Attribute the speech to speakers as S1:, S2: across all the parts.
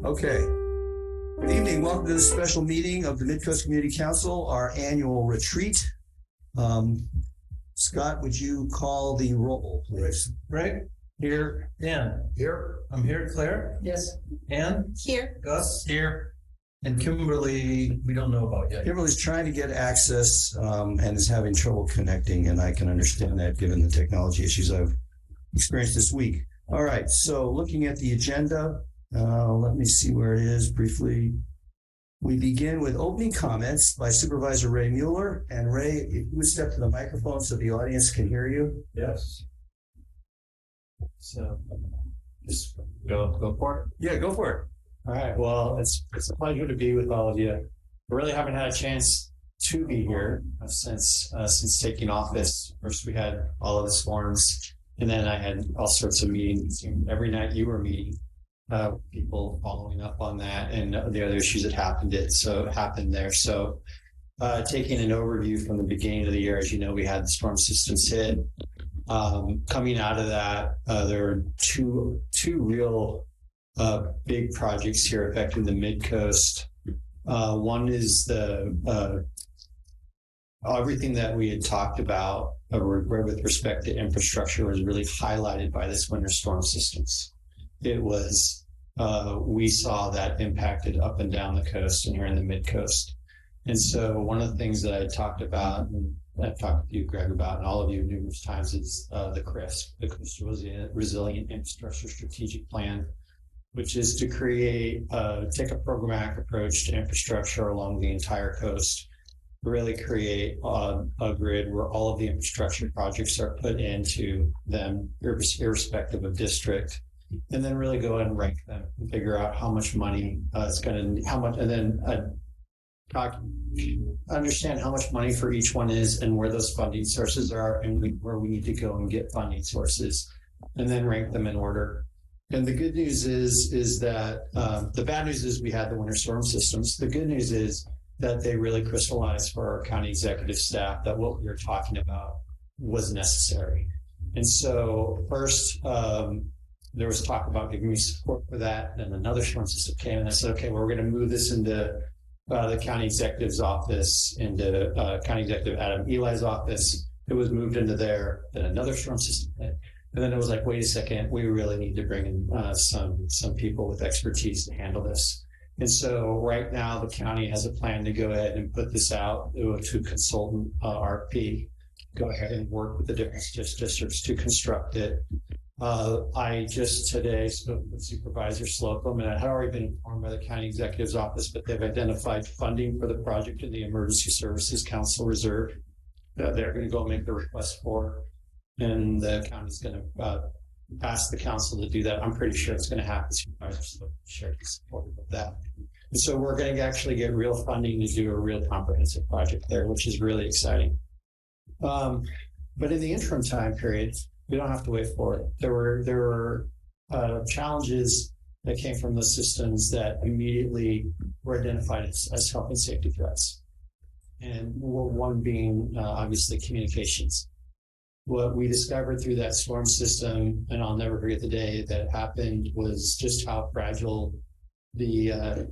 S1: Okay. Good evening. Welcome to this special meeting of the Midcoast Community Council, our annual retreat. Scott, would you call the roll, please?
S2: Right.
S3: Here.
S2: Dan.
S3: Here.
S2: I'm here. Claire.
S4: Yes.
S2: Ann.
S4: Here.
S2: Gus.
S3: Here.
S2: And Kimberly, we don't know about yet.
S1: Kimberly's trying to get access and is having trouble connecting, and I can understand that given the technology issues I've experienced this week. All right, so looking at the agenda, let me see where it is briefly. We begin with opening comments by Supervisor Ray Mueller. And Ray, if you would step to the microphone so the audience can hear you.
S2: Yes. So just go for it.
S1: Yeah, go for it.
S5: All right. Well, it's a pleasure to be with all of you. I really haven't had a chance to be here since taking office. First, we had all of the storms, and then I had all sorts of meetings. Every night you were meeting, people following up on that and the other issues that happened there. So, taking an overview from the beginning of the year, as you know, we had the storm systems hit. Coming out of that, there are two real big projects here affecting the Midcoast. One is the everything that we had talked about with respect to infrastructure was really highlighted by this winter storm systems. It was we saw that impacted up and down the coast and here in the Midcoast. And so one of the things that I talked about, and I've talked with you, Greg, about, and all of you numerous times, is the CRISP, the Coastal Resilient Infrastructure Strategic Plan, which is to take a programmatic approach to infrastructure along the entire coast, really create a grid where all of the infrastructure projects are put into them, irrespective of district, and then really go ahead and rank them and figure out how much money it's going to, and then understand how much money for each one is and where those funding sources are and where we need to go and get funding sources, and then rank them in order. And the good news is that the bad news is we had the winter storm systems. The good news is that they really crystallized for our county executive staff that what we were talking about was necessary. And so first, there was talk about giving me support for that. And another storm system came, and I said, okay, well, we're going to move this into the county executive's office, into County Executive Adam Eli's office. It was moved into there. Then another storm system hit. And then it was like, wait a second, we really need to bring in some people with expertise to handle this. And so right now, the county has a plan to go ahead and put this out to consultant RFP, go ahead and work with the different districts to construct it. I just today spoke with Supervisor Slocum, and I had already been informed by the county executive's office, but they've identified funding for the project in the Emergency Services Council Reserve that they're going to go make the request for. And the county's going to ask the council to do that. I'm pretty sure it's going to happen. Supervisor Slocum shared his support with that. And so we're going to actually get real funding to do a real comprehensive project there, which is really exciting. But in the interim time period, we don't have to wait for it. There were challenges that came from the systems that immediately were identified as health and safety threats. And one being obviously communications. What we discovered through that storm system, and I'll never forget the day that happened, was just how fragile the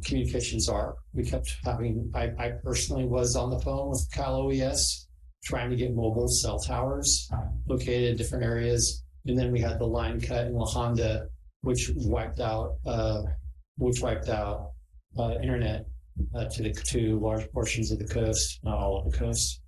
S5: communications are. We kept having, I personally was on the phone with Cal OES trying to get mobile cell towers located in different areas. And then we had the line cut in La Honda, which wiped out internet to large portions of the coast, not all of the coast.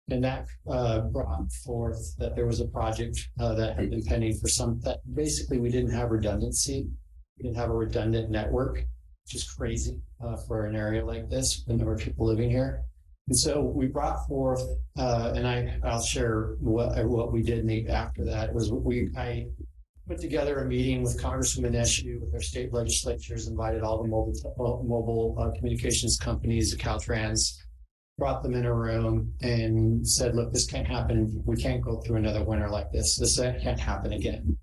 S5: And that brought forth that there was a project that had been pending for that basically we didn't have redundancy. We didn't have a redundant network, which is crazy for an area like this when there were people living here. And so we brought forth, and I'll share what we did after that. I put together a meeting with Congresswoman Eshoo, with our state legislatures, invited all the mobile communications companies, the Caltrans, brought them in a room and said, look, this can't happen. We can't go through another winter like this. This can't happen again.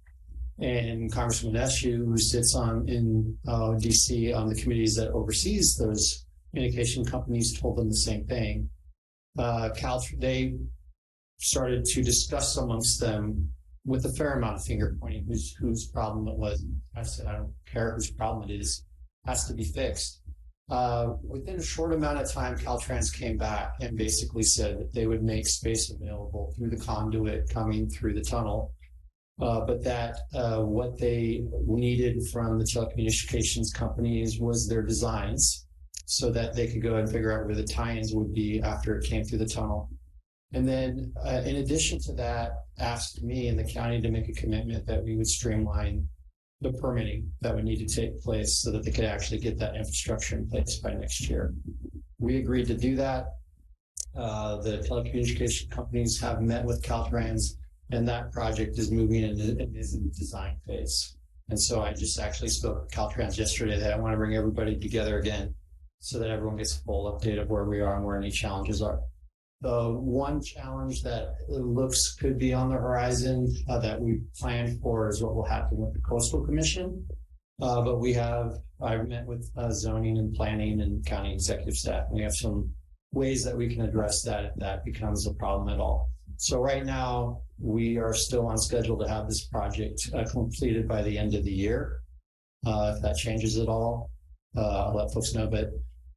S5: And Congresswoman Eshoo, who sits in DC on the committees that oversees those communication companies, told them the same thing. They started to discuss amongst them with a fair amount of finger pointing whose problem it was. I said, I don't care whose problem it is. has to be fixed. Within a short amount of time, Caltrans came back and basically said that they would make space available through the conduit coming through the tunnel. But that what they needed from the telecommunications companies was their designs so that they could go and figure out where the tie-ins would be after it came through the tunnel. And then in addition to that, asked me and the county to make a commitment that we would streamline the permitting that would need to take place so that they could actually get that infrastructure in place by next year. We agreed to do that. The telecommunication companies have met with Caltrans, and that project is moving and is in the design phase. And so I just actually spoke with Caltrans yesterday that I want to bring everybody together again so that everyone gets a full update of where we are and where any challenges are. The one challenge that looks could be on the horizon that we planned for is what will happen with the Coastal Commission. But I've met with zoning and planning and county executive staff, and we have some ways that we can address that if that becomes a problem at all. So right now, we are still on schedule to have this project completed by the end of the year. If that changes at all, I'll let folks know, but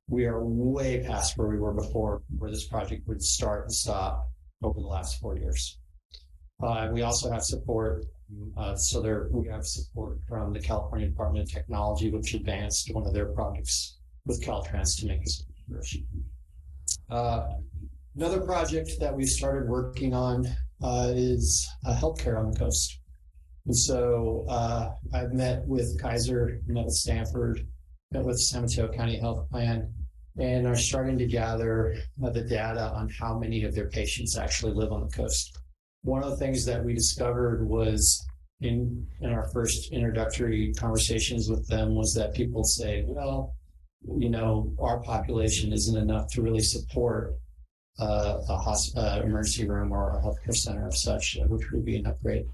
S5: we are way past where we were before, where this project would start and stop over the last 4 years. We also have support. We have support from the California Department of Technology, which advanced one of their projects with Caltrans to make this conversion. Another project that we started working on is healthcare on the coast. And so I've met with Kaiser, met with Stanford, met with San Mateo County Health Plan, and are starting to gather the data on how many of their patients actually live on the coast. One of the things that we discovered was in our first introductory conversations with them was that people say, well, our population isn't enough to really support emergency room or a healthcare center of such, which would be an upgrade.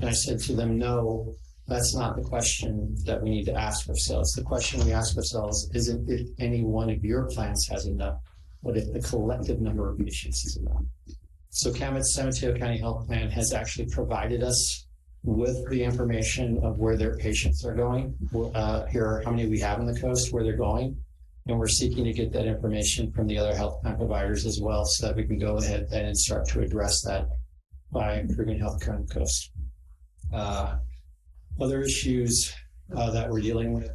S5: And I said to them, no, that's not the question that we need to ask ourselves. The question we ask ourselves isn't if any one of your plans has enough, but if the collective number of patients is enough. So San Mateo County Health Plan has actually provided us with the information of where their patients are going. Here are how many we have on the coast, where they're going. And we're seeking to get that information from the other health plan providers as well so that we can go ahead and start to address that by improving healthcare on the coast. Other issues that we're dealing with,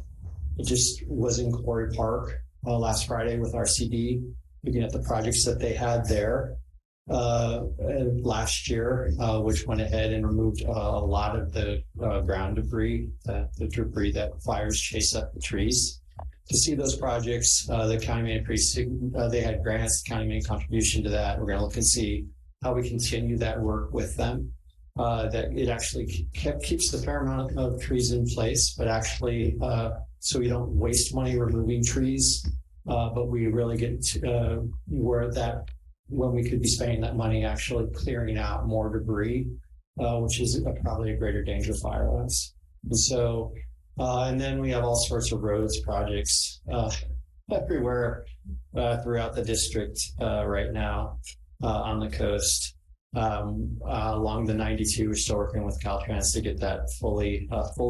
S5: it just was in Quarry Park last Friday with RCD, looking at the projects that they had there last year, which went ahead and removed a lot of the ground debris, the debris that fires chase up the trees. To see those projects, the county made they had grants, the county made a contribution to that. We're going to look and see how we continue that work with them. That it actually keeps the fair amount of trees in place, but actually, so we don't waste money removing trees, but we really get to when we could be spending that money actually clearing out more debris, which is probably a greater danger fire-wise. And so, and then we have all sorts of roads projects everywhere throughout the district right now on the coast. Along the 92, we're still working with Caltrans to get that fully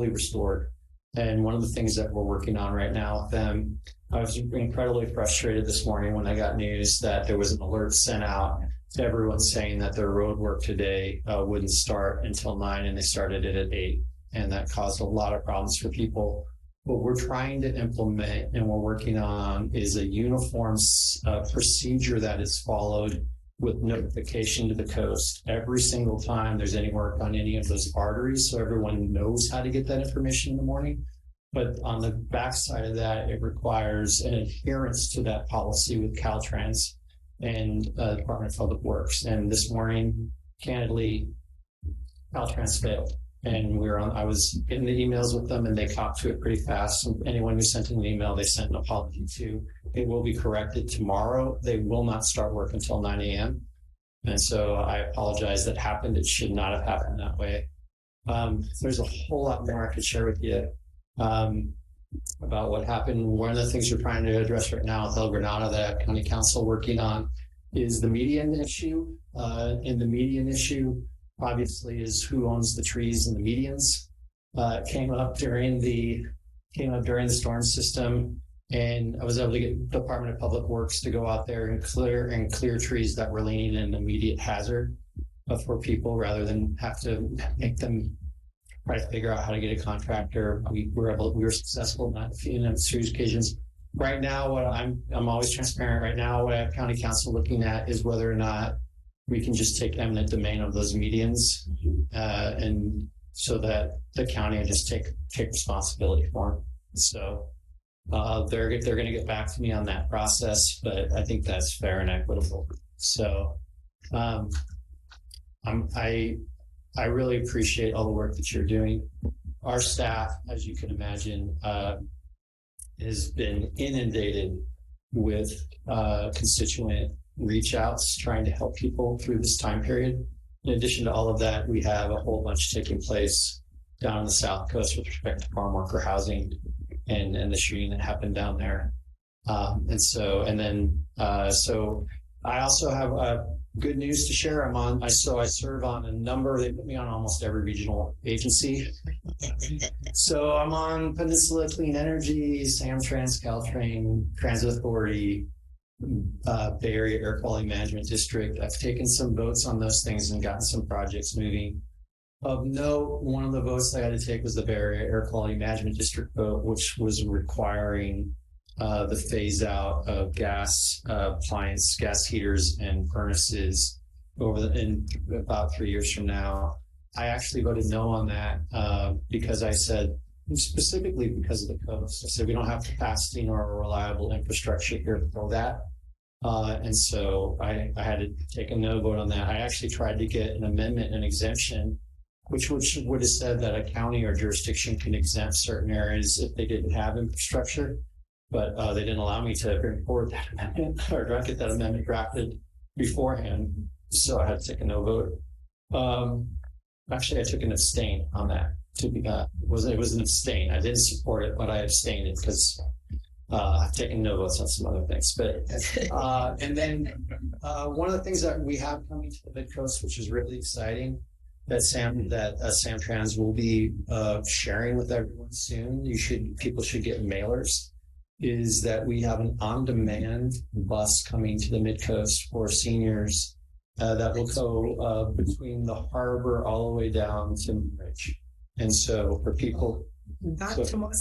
S5: restored. And one of the things that we're working on right now with them, I was incredibly frustrated this morning when I got news that there was an alert sent out to everyone saying that their road work today wouldn't start until 9 and they started it at 8. And that caused a lot of problems for people. What we're trying to implement and we're working on is a uniform procedure that is followed with notification to the coast every single time there's any work on any of those arteries, so everyone knows how to get that information in the morning. But on the backside of that, it requires an adherence to that policy with Caltrans and Department of Public Works. And this morning, candidly, Caltrans failed. And I was in the emails with them and they copped to it pretty fast. And anyone who sent an email, they sent an apology to. It will be corrected tomorrow. They will not start work until 9 a.m. And so I apologize that happened. It should not have happened that way. There's a whole lot more I could share with you about what happened. One of the things we're trying to address right now with El Granada that County Council working on is the median issue. And the median issue obviously is who owns the trees and the medians. It came up during the came up during the storm system, and I was able to get Department of Public Works to go out there and clear trees that were leaning an immediate hazard for people, rather than have to make them try to figure out how to get a contractor. We were successful in that in a series of occasions. Right now, what I'm always transparent. Right now, what I have county council looking at is whether or not we can just take eminent domain of those medians, and so that the county will just take responsibility for them. So they're going to get back to me on that process, but I think that's fair and equitable. So I really appreciate all the work that you're doing. Our staff, as you can imagine, has been inundated with constituent reach outs trying to help people through this time period. In addition to all of that, we have a whole bunch taking place down on the South Coast with respect to farm worker housing and the shooting that happened down there. So I also have good news to share. I serve on a number. They put me on almost every regional agency. So I'm on Peninsula Clean Energy, Samtrans, Caltrain, Transit Authority, Bay Area Air Quality Management District. I've taken some votes on those things and gotten some projects moving. Of note, one of the votes I had to take was the Bay Area Air Quality Management District vote, which was requiring the phase out of gas appliance, gas heaters and furnaces in about 3 years from now. I actually voted no on that because I said, specifically because of the coast. I said, we don't have capacity nor a reliable infrastructure here to build that. And so I had to take a no vote on that. I actually tried to get an amendment, an exemption, which would have said that a county or jurisdiction can exempt certain areas if they didn't have infrastructure. But they didn't allow me to bring forward that amendment or get that amendment drafted beforehand. So I had to take a no vote. Actually, I took an abstain on that. It was an abstain. I didn't support it, but I abstained it because I've taken no votes on some other things. But and then one of the things that we have coming to the Midcoast, which is really exciting, that Samtrans will be sharing with everyone soon. People should get mailers. Is that we have an on-demand bus coming to the Midcoast for seniors that will go between the harbor all the way down to Ridge. And so for people,
S3: Not tomorrow.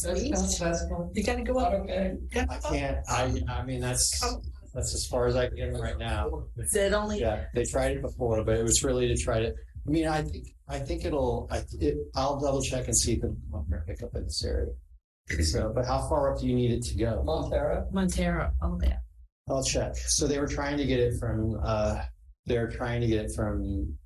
S3: You gotta go up.
S2: Okay.
S5: I can't. I mean that's as far as I can get right now.
S3: Is it only?
S5: Yeah, they tried it before, but it was really to try to. I mean, I think it'll. I'll double check and see if it'll come up and pick up in this area. So, but how far up do you need it to go?
S3: Montero. Oh, yeah.
S5: I'll check. So they were trying to get it from. They're trying to get it from.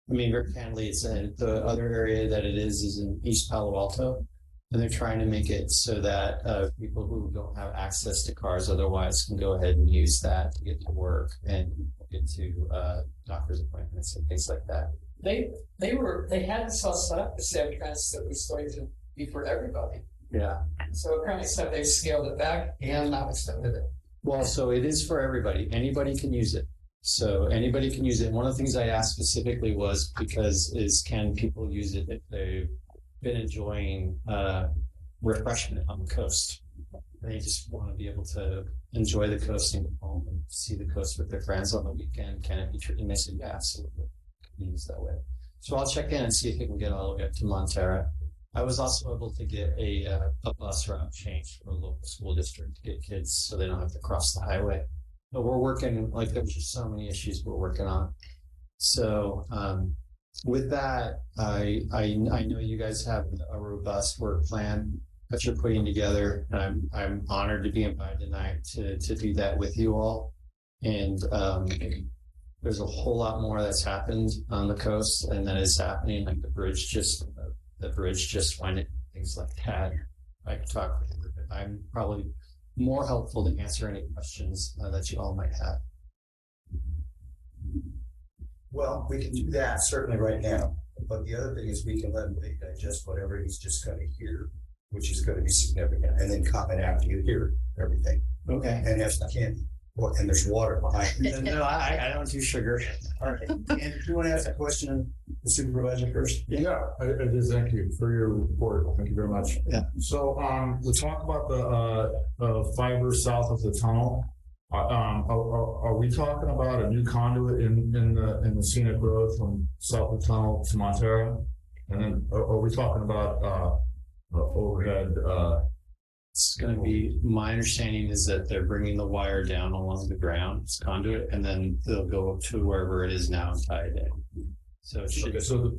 S5: I mean, very candidly, it's the other area that it is in East Palo Alto, and they're trying to make it so that people who don't have access to cars otherwise can go ahead and use that to get to work and get to doctor's appointments and things like that.
S4: They had this all set up, the Samtrans that was going to be for everybody.
S5: Yeah.
S4: So apparently said they've scaled it back and not extended it.
S5: Well, so it is for everybody. Anybody can use it. So anybody can use it. One of the things I asked specifically was can people use it if they've been enjoying refreshment on the coast? They just want to be able to enjoy the coast and go home and see the coast with their friends on the weekend. Can it be treated? And they said, yeah, absolutely. It can be used that way. So I'll check in and see if it can get all the way up to Montero. I was also able to get a bus route changed for a local school district to get kids so they don't have to cross the highway. But we're working, there's just so many issues we're working on. So with that, I know you guys have a robust work plan that you're putting together. And I'm honored to be invited tonight to do that with you all. And there's a whole lot more that's happened on the coast and that is happening, like the bridge just finding things like that. I could talk with you, but I'm probably more helpful to answer any questions that you all might have.
S1: Well, we can do that certainly right now. But the other thing is we can let him digest whatever he's just going to hear, which is going to be significant, and then comment after you hear everything.
S5: Okay.
S1: And if candy. and there's water behind it.
S5: No, I don't do sugar.
S1: All right. And if you want to ask a question, the supervisor first.
S6: Yeah, I do. Thank you for your report. Thank you very much.
S5: Yeah.
S6: So, we talk about the fiber south of the tunnel. Are we talking about a new conduit in the scenic road from south of the tunnel to Montera? And then are we talking about overhead?
S5: It's going to be, my understanding is that they're bringing the wire down along the ground, it's conduit, and then they'll go to wherever it is now and tie it in. So it should,
S6: Okay, so the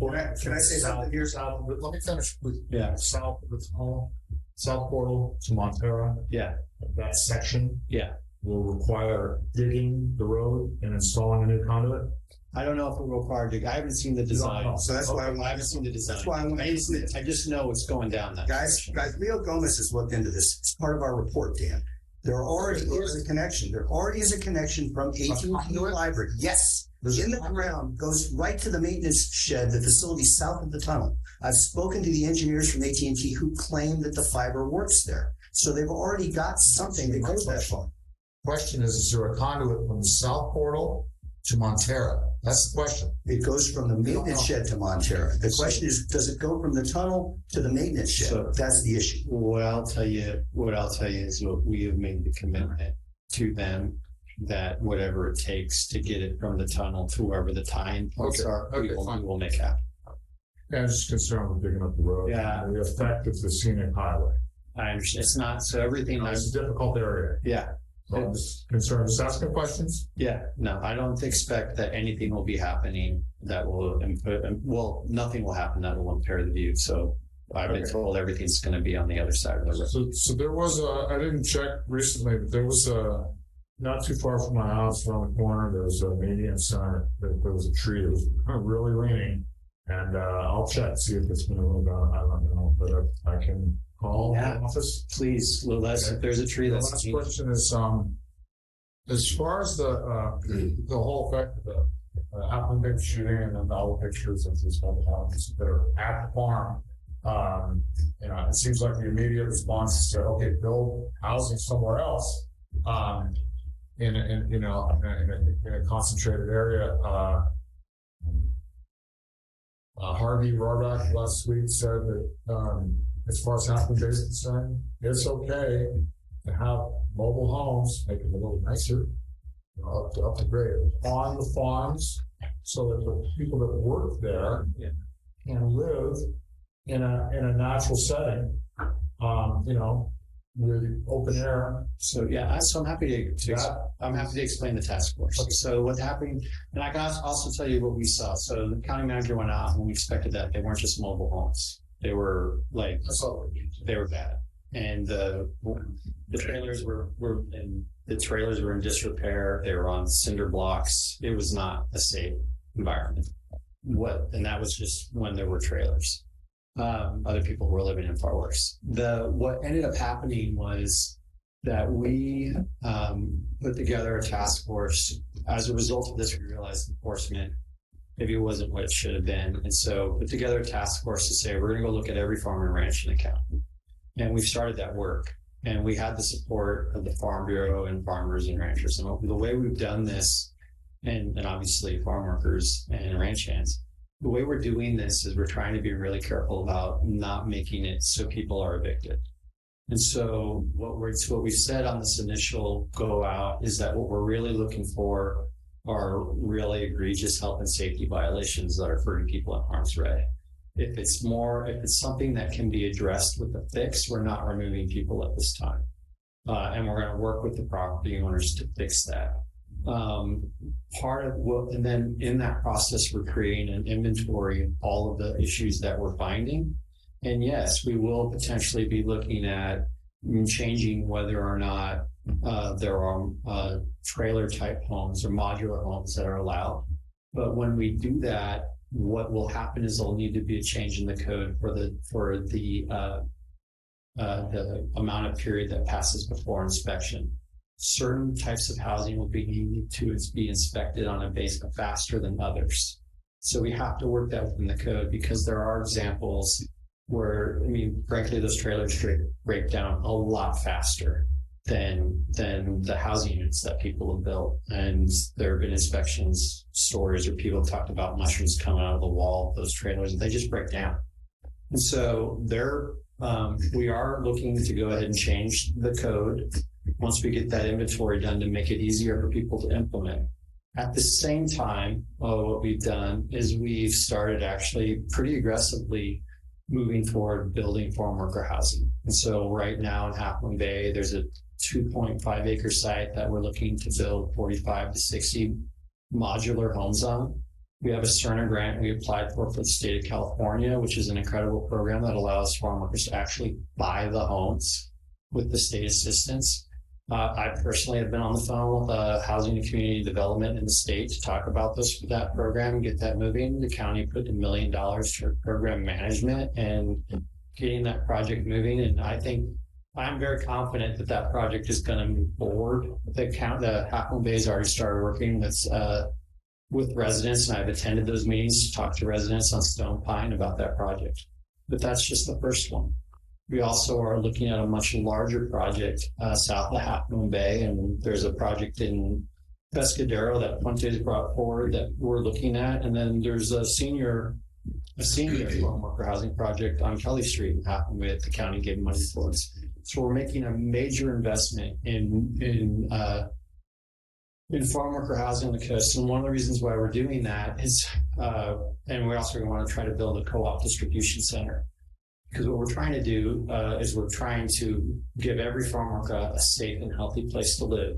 S1: Can I say something here?
S6: south. Let me finish with
S5: yeah,
S6: south of the tunnel, south portal to Montera.
S5: yeah,
S6: That section
S5: yeah.
S6: will require digging the road and installing a new conduit.
S5: I don't know if it will require dig. I haven't seen the design.
S1: So that's why
S5: I haven't seen the design.
S1: That's why I want
S5: I just know it's going down that.
S1: guys, Leo Gomez has looked into this. It's part of our report, Dan. There already is a connection. There already is a connection from AT&T Library. Yes. In the ground, goes right to the maintenance shed, the facility south of the tunnel. I've spoken to the engineers from AT&T who claim that the fiber works there. So they've already got something that goes that far.
S6: Question is there a conduit from the south portal to Montera? That's the question.
S1: It goes from the maintenance shed to Montera. The question is, does it go from the tunnel to the maintenance shed?
S5: So-
S1: That's the issue.
S5: What I'll tell you is what we have made the commitment to them that whatever it takes to get it from the tunnel to wherever the tie-in points
S6: Okay,
S5: are,
S6: okay,
S5: we
S6: fine.
S5: will make happen.
S6: Yeah, I'm just concerned with digging up the road.
S5: Yeah.
S6: And the effect of the scenic highway.
S5: I understand. It's not, so everything,
S6: It's a difficult area.
S5: yeah,
S6: So I'm just concerned, just asking questions.
S5: yeah, no, I don't expect that anything will be happening that will well, nothing will happen that will impair the view. So I've been
S6: Okay.
S5: told everything's going to be on the other side of the road.
S6: So there was I didn't check recently, but there was not too far from my house around the corner, there was a median center, there was a tree that was really leaning. And I'll check, see if it's been removed. I don't know, but I can call
S5: Yeah.
S6: the office.
S5: Please, Les, if there's a tree
S6: The
S5: that's
S6: last question is, as far as the whole effect of the Appleton shooting and then all the pictures of these mobile homes that are at the farm, it seems like the immediate response is to, okay, build housing somewhere else, in a concentrated area. Harvey Rohrbach last week said that, as far as Half Moon Bay is concerned, it's okay to have mobile homes, make it a little nicer, up to grade on the farms, so that the people that work there can live in a natural setting, with open air.
S5: So yeah, so I'm happy to explain the task force.
S6: Okay.
S5: So what's happening, and I can also tell you what we saw. So the county manager went out and we expected that they weren't just mobile homes. They were like, they were bad. And the trailers were in disrepair. They were on cinder blocks. It was not a safe environment. And that was just when there were trailers. Other people were living in far worse. What ended up happening was that we put together a task force. As a result of this, we realized enforcement maybe wasn't what it should have been. And so put together a task force to say, we're going to go look at every farm and ranch in the county. And we've started that work. And we had the support of the Farm Bureau and farmers and ranchers. And the way we've done this, and obviously farm workers and ranch hands, the way we're doing this is we're trying to be really careful about not making it so people are evicted. And so what we've said on this initial go out is that what we're really looking for are really egregious health and safety violations that are putting people in harm's way. If it's something that can be addressed with a fix, we're not removing people at this time. And we're going to work with the property owners to fix that. And then in that process, we're creating an inventory of all of the issues that we're finding. And yes, we will potentially be looking at changing whether or not there are trailer type homes or modular homes that are allowed. But when we do that, what will happen is there'll need to be a change in the code for the amount of period that passes before inspection. Certain types of housing will be needed to be inspected on a basis faster than others. So we have to work that within the code because there are examples where, frankly, those trailers break down a lot faster than the housing units that people have built. And there have been inspections stories where people have talked about mushrooms coming out of the wall of those trailers, and they just break down. And so we are looking to go ahead and change the code once we get that inventory done to make it easier for people to implement. At the same time, what we've done is we've started actually pretty aggressively moving forward building farm worker housing. And so right now in Half Moon Bay, there's a 2.5 acre site that we're looking to build 45 to 60 modular homes on. We have a Cerner grant we applied for the state of California, which is an incredible program that allows farm workers to actually buy the homes with the state assistance. I personally have been on the phone with Housing and Community Development in the state to talk about that program and get that moving. The county put $1 million for program management and getting that project moving. And I think I'm very confident that that project is going to move forward. The Half Moon Bay has already started working with residents, and I've attended those meetings to talk to residents on Stone Pine about that project. But that's just the first one. We also are looking at a much larger project south of Half Moon Bay, and there's a project in Pescadero that Fuentes brought forward that we're looking at, and then there's a senior farm worker housing project on Kelly Street in Half Moon Bay that the county gave money for. So we're making a major investment in farm worker housing on the coast, and one of the reasons why we're doing that is, and we also want to try to build a co-op distribution center. Because what we're trying to do is we're trying to give every farm worker a safe and healthy place to live.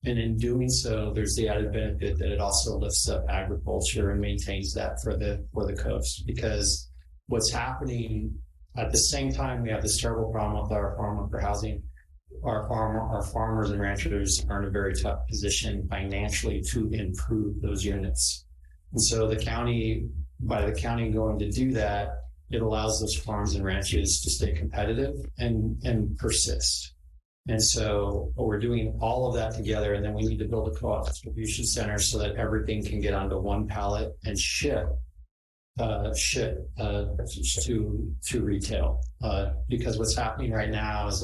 S5: And in doing so, there's the added benefit that it also lifts up agriculture and maintains that for the coast. Because what's happening at the same time, we have this terrible problem with our farm worker housing. Our farmers and ranchers are in a very tough position financially to improve those units. And so by the county going to do that, it allows those farms and ranches to stay competitive and persist. And so we're doing all of that together, and then we need to build a co-op distribution center so that everything can get onto one pallet and ship to retail. Because what's happening right now is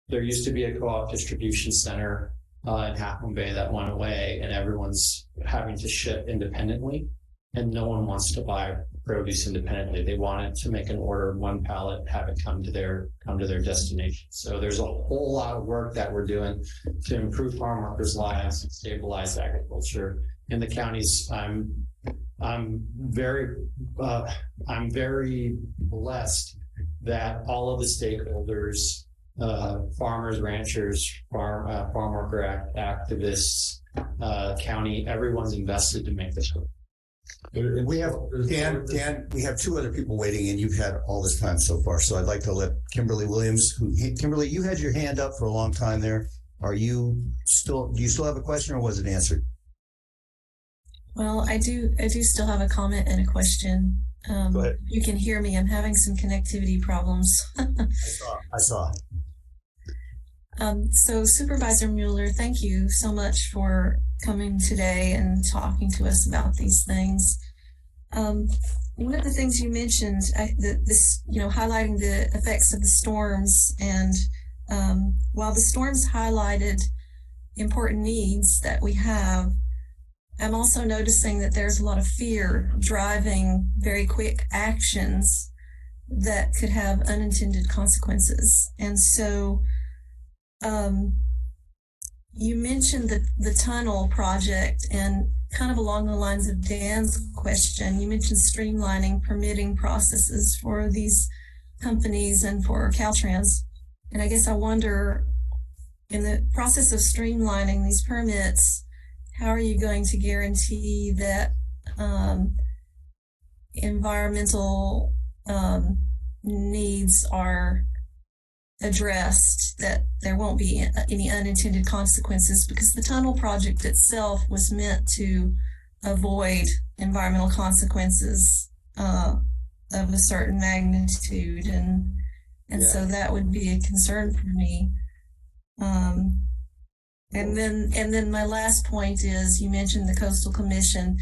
S5: there used to be a co-op distribution center in Half Moon Bay that went away, and everyone's having to ship independently, and no one wants to buy produce independently. They wanted to make an order of one pallet, have it come to their destination. So there's a whole lot of work that we're doing to improve farm workers' lives and stabilize agriculture in the counties. I'm very blessed that all of the stakeholders, farmers, ranchers, farm worker activists, county, everyone's invested to make this work.
S1: We have Dan. We have two other people waiting, and you've had all this time so far. So I'd like to let Kimberly Williams. Kimberly, you had your hand up for a long time there. Do you still have a question, or was it answered?
S3: Well, I do still have a comment and a question.
S1: Go ahead.
S3: You can hear me. I'm having some connectivity problems.
S1: I saw.
S3: So Supervisor Mueller, thank you so much for coming today and talking to us about these things. One of the things you mentioned, highlighting the effects of the storms, and while the storms highlighted important needs that we have, I'm also noticing that there's a lot of fear driving very quick actions that could have unintended consequences. And so you mentioned the tunnel project, and kind of along the lines of Dan's question, you mentioned streamlining permitting processes for these companies and for Caltrans. And I guess I wonder, in the process of streamlining these permits, how are you going to guarantee that environmental needs are addressed, that there won't be any unintended consequences? Because the tunnel project itself was meant to avoid environmental consequences of a certain magnitude, and so that would be a concern for me. And then my last point is, you mentioned the Coastal Commission,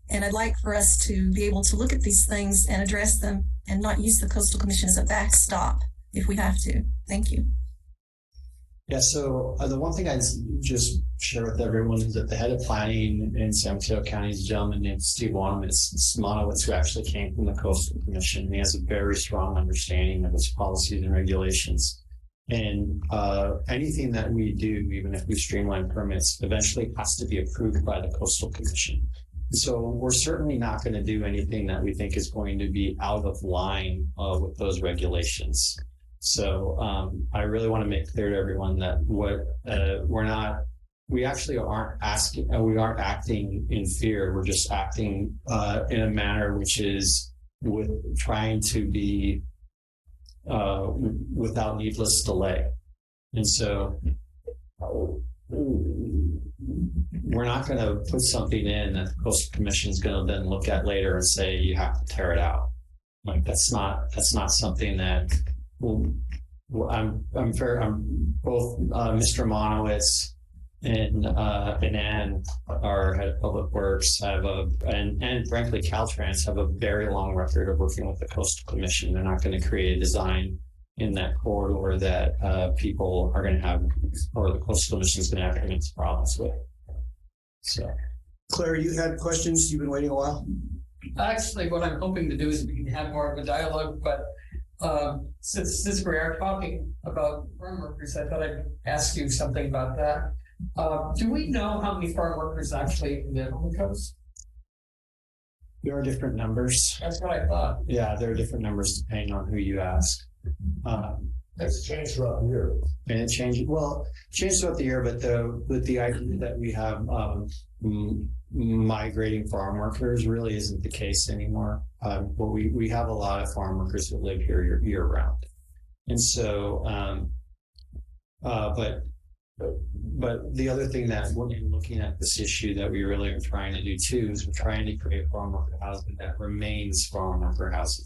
S3: and I'd like for us to be able to look at these things and address them and not use the Coastal Commission as a backstop if we have to. Thank you.
S5: Yeah, so the one thing I'd just share with everyone is that the head of planning in San Mateo County is a gentleman named Steve Monowitz, who actually came from the Coastal Commission. He has a very strong understanding of its policies and regulations. And anything that we do, even if we streamline permits, eventually has to be approved by the Coastal Commission. So we're certainly not going to do anything that we think is going to be out of line with those regulations. So I really want to make clear to everyone that we actually aren't acting in fear. We're just acting in a manner which is with trying to be without needless delay. And so we're not going to put something in that the Coastal Commission is going to then look at later and say you have to tear it out. Like that's not something that I'm both Mr. Monowitz and Ann, our head of public works, and frankly Caltrans have a very long record of working with the Coastal Commission. They're not going to create a design in that corridor that people are going to have, or the Coastal Commission is going to have immense problems with. So,
S1: Claire, you had questions? You've been waiting a while.
S4: Actually, what I'm hoping to do is we can have more of a dialogue, but since we are talking about farm workers, I thought I'd ask you something about that. Do we know how many farm workers actually live on the coast?
S5: there are different numbers.
S4: That's what I thought.
S5: Yeah, there are different numbers depending on who you ask.
S6: It's changed throughout the year.
S5: And it changed throughout the year, but the idea that we have migrating farm workers really isn't the case anymore. But we have a lot of farm workers that live here year round, and so but the other thing that when you're looking at this issue that we really are trying to do too is we're trying to create farm worker housing that remains farm worker housing.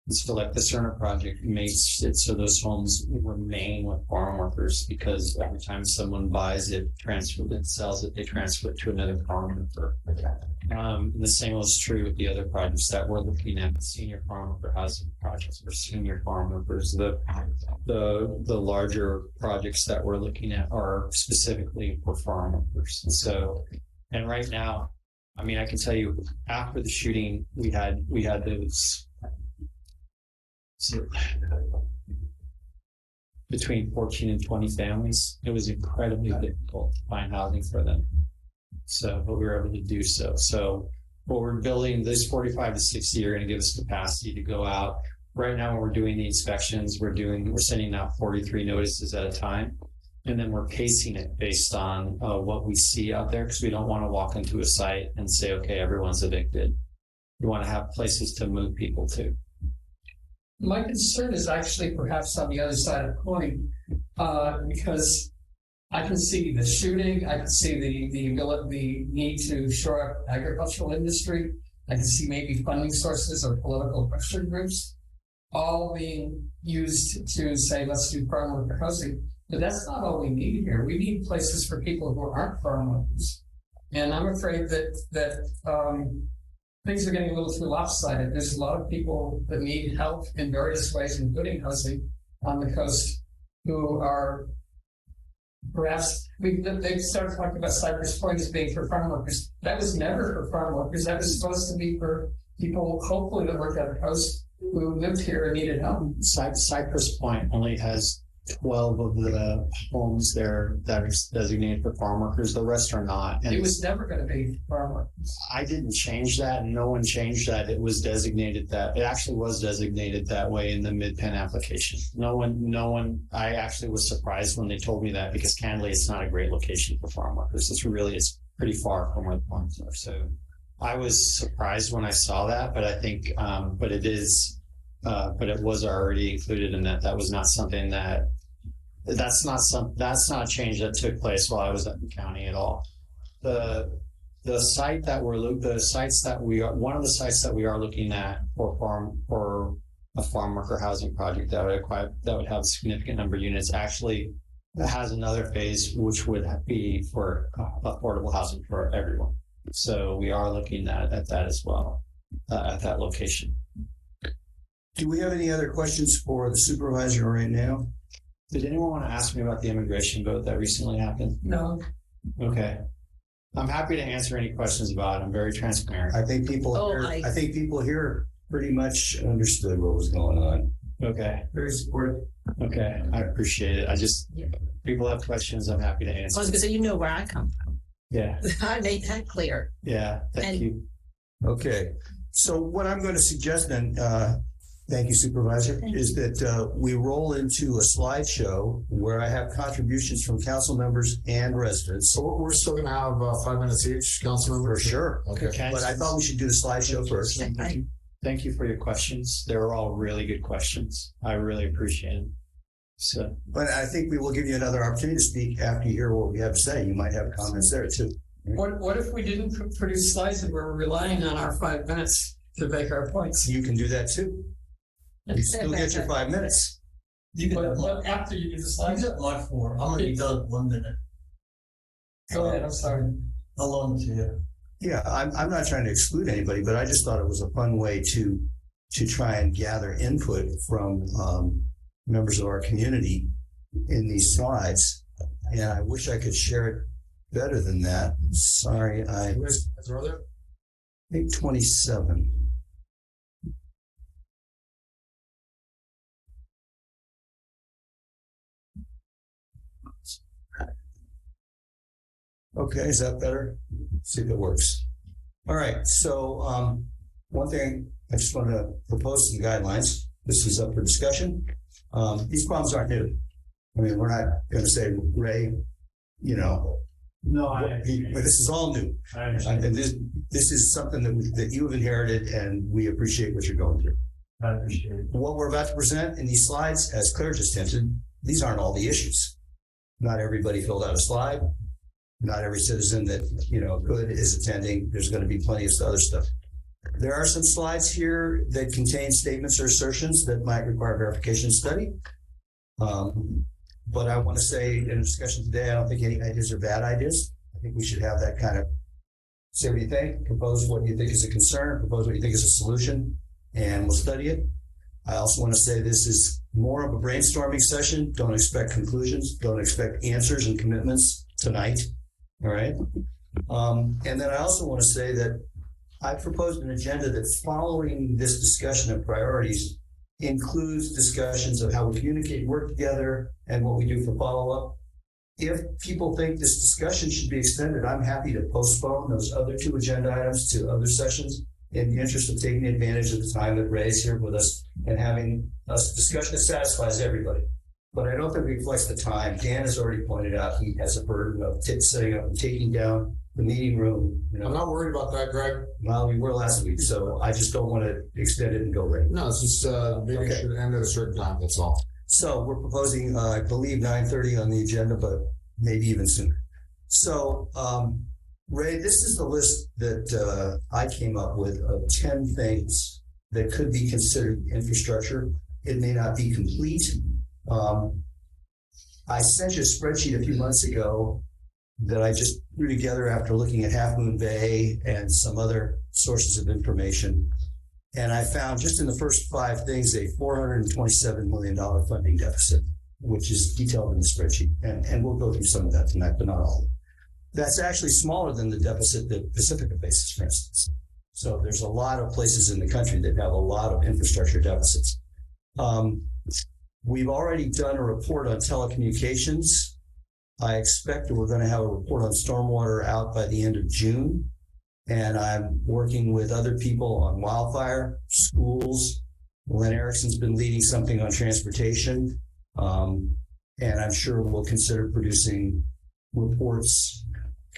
S5: And so like the Cerner project makes it so those homes remain with farm workers, because every time someone buys it, sells it, they transfer it to another farm worker. And the same is true with the other projects that we're looking at, the senior farm worker housing projects for senior farm workers. The larger projects that we're looking at are specifically for farm workers. And so, and right now, I mean, I can tell you after the shooting, we had those. So between 14 and 20 families, it was incredibly difficult to find housing for them. So, but we were able to do so. So what we're building, this 45 to 60 are going to give us capacity to go out. Right now, when we're doing the inspections, we're sending out 43 notices at a time. And then we're pacing it based on what we see out there, because we don't want to walk into a site and say, okay, everyone's evicted. We want to have places to move people to.
S4: My concern is actually perhaps on the other side of the coin, because I can see the shooting, I can see the need to shore up agricultural industry, I can see maybe funding sources or political pressure groups all being used to say, let's do farm worker housing. But that's not all we need here. We need places for people who aren't farm workers. And I'm afraid that things are getting a little too lopsided. There's a lot of people that need help in various ways, including housing on the coast, who are perhaps, they've started talking about Cypress Point as being for farm workers. That was never for farm workers. That was supposed to be for people, hopefully, that work at the coast who lived here and needed help.
S5: Cypress Point only has 12 of the homes there that are designated for farm workers. The rest are not. And
S4: it was never going to be farm workers.
S5: I didn't change that, and no one changed that. It was designated that. It actually was designated that way in the Mid-Penn application. No one. I actually was surprised when they told me that, because candidly, it's not a great location for farm workers. It's pretty far from where the farms are. So I was surprised when I saw that, but I think, but it was already included in that. That was not something that's not a change that took place while I was at the county at all. One of the sites that we are looking at for a farm worker housing project that would have a significant number of units actually has another phase, which would be for affordable housing for everyone. So we are looking at that as well, at that location.
S1: Do we have any other questions for the supervisor right now?
S5: Did anyone want to ask me about the immigration vote that recently happened?
S4: No,
S5: Okay. I'm happy to answer any questions about it. I'm very transparent.
S1: I think people here pretty much understood what was going on.
S5: Okay.
S2: Very supportive.
S5: Okay. I appreciate it. People have questions. I'm happy to
S7: I was
S5: answer.
S7: going to say, you know where I come from.
S5: Yeah.
S7: I made that clear.
S5: Yeah. Thank
S7: And-
S5: you.
S1: Okay, so what I'm going to suggest then, thank you, Supervisor, is that we roll into a slideshow where I have contributions from council members and residents.
S6: So we're still gonna have 5 minutes each, council
S1: For
S6: members?
S1: sure.
S6: Okay.
S1: But I thought we should do the slideshow first.
S5: Thank you for your questions. They were all really good questions. I really appreciate it. So,
S1: But I think we will give you another opportunity to speak after you hear what we have to say. You might have comments there too.
S4: what if we didn't produce slides and we're relying on our 5 minutes to make our points?
S1: You can do that too. You still get your 5 minutes.
S2: You can have
S4: But after you do the
S2: you
S4: slides,
S2: got my 4. I'm gonna be done in 1 minute.
S4: go ahead, I'm sorry.
S2: How long to you?
S1: Yeah, I'm not trying to exclude anybody, but I just thought it was a fun way to try and gather input from members of our community in these slides. And I wish I could share it better than that. Sorry, I
S6: Are there?
S1: think 27. Okay, is that better? See if it works. All right, so one thing I just want to propose some guidelines. This is up for discussion. These problems aren't new. I mean, we're not going to say, Ray, you know,
S2: No,
S1: but this is all new.
S2: I understand.
S1: And this is something that you have inherited, and we appreciate what you're going through.
S2: I appreciate it.
S1: What we're about to present in these slides, as Claire just hinted, these aren't all the issues. Not everybody filled out a slide. Not every citizen that, could is attending. There's going to be plenty of other stuff. There are some slides here that contain statements or assertions that might require verification and study. But I want to say in a discussion today, I don't think any ideas are bad ideas. I think we should have that kind of say what you think, propose what you think is a concern, propose what you think is a solution, and we'll study it. I also want to say this is more of a brainstorming session. Don't expect conclusions. Don't expect answers and commitments tonight. All right. And then I also want to say that I proposed an agenda that following this discussion of priorities includes discussions of how we communicate, work together, and what we do for follow-up. If people think this discussion should be extended, I'm happy to postpone those other 2 agenda items to other sessions in the interest of taking advantage of the time that Ray's here with us and having a discussion that satisfies everybody. But I don't think it reflects the time. Dan has already pointed out he has a burden of setting up and taking down the meeting room.
S6: I'm not worried about that, Greg.
S1: Well, we were last week, so I just don't want to extend it and go late.
S6: No, it's just, the meeting
S1: Okay.
S6: should end at a certain time, that's all.
S1: So we're proposing, I believe, 9:30 on the agenda, but maybe even sooner. So, Ray, this is the list that I came up with of 10 things that could be considered infrastructure. It may not be complete. I sent you a spreadsheet a few months ago that I just threw together after looking at Half Moon Bay and some other sources of information. And I found just in the first 5 things a $427 million funding deficit, which is detailed in the spreadsheet. And we'll go through some of that tonight, but not all. That's actually smaller than the deficit that Pacifica faces, for instance. So there's a lot of places in the country that have a lot of infrastructure deficits. We've already done a report on telecommunications. I expect that we're going to have a report on stormwater out by the end of June. And I'm working with other people on wildfire, schools. Len Erickson's been leading something on transportation. And I'm sure we'll consider producing reports,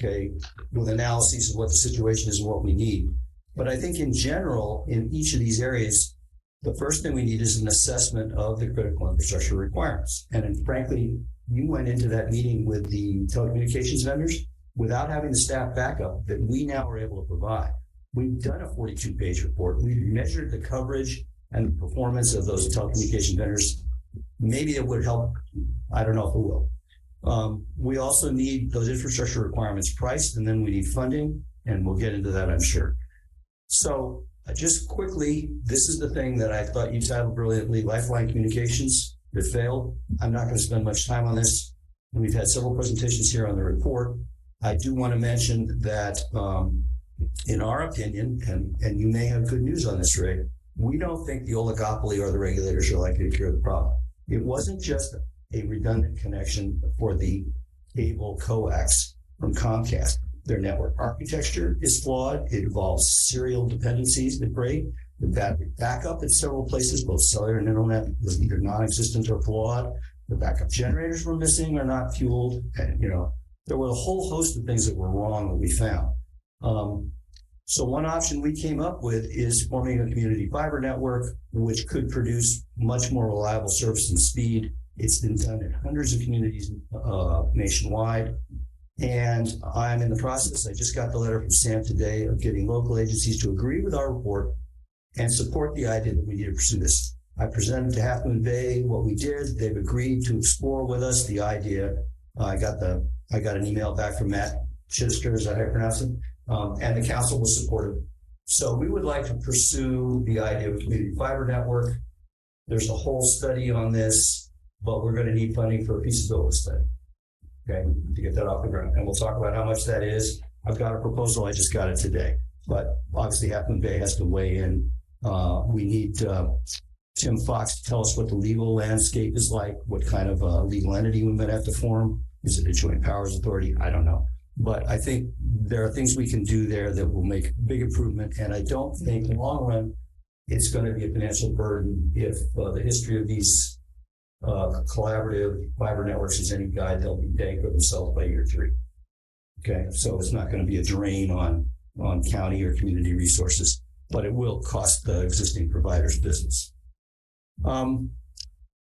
S1: with analyses of what the situation is and what we need. But I think in general, in each of these areas, the first thing we need is an assessment of the critical infrastructure requirements. And frankly, you went into that meeting with the telecommunications vendors without having the staff backup that we now are able to provide. We've done a 42-page report. We've measured the coverage and the performance of those telecommunication vendors. Maybe it would help. I don't know if it will. We also need those infrastructure requirements priced, and then we need funding, and we'll get into that, I'm sure. So just quickly, this is the thing that I thought you titled brilliantly, Lifeline Communications. that failed. I'm not going to spend much time on this. We've had several presentations here on the report. I do want to mention that in our opinion, and you may have good news on this, Ray, we don't think the oligopoly or the regulators are likely to cure the problem. It wasn't just a redundant connection for the cable coax from Comcast. Their network architecture is flawed. It involves serial dependencies that break. The battery backup at several places, both cellular and internet, was either non-existent or flawed. The backup generators were missing or not fueled. And, there were a whole host of things that were wrong that we found. So one option we came up with is forming a community fiber network, which could produce much more reliable service and speed. It's been done in hundreds of communities nationwide. And I'm in the process, I just got the letter from Sam today, of getting local agencies to agree with our report and support the idea that we need to pursue this. I presented to Half Moon Bay what we did. They've agreed to explore with us the idea. I got an email back from Matt Chittister, is that how I pronounce it? And the council was supportive. So we would like to pursue the idea of a community fiber network. There's a whole study on this, but we're going to need funding for a feasibility study, okay, to get that off the ground. And we'll talk about how much that is. I've got a proposal. I just got it today. But obviously, Half Moon Bay has to weigh in. We need Tim Fox to tell us what the legal landscape is like, what kind of legal entity we might have to form. Is it a joint powers authority? I don't know. But I think there are things we can do there that will make big improvement. And I don't think in the long run, it's going to be a financial burden if the history of these collaborative fiber networks is any guide, they'll be paying for themselves by year 3. Okay, so it's not going to be a drain on county or community resources, but it will cost the existing providers business.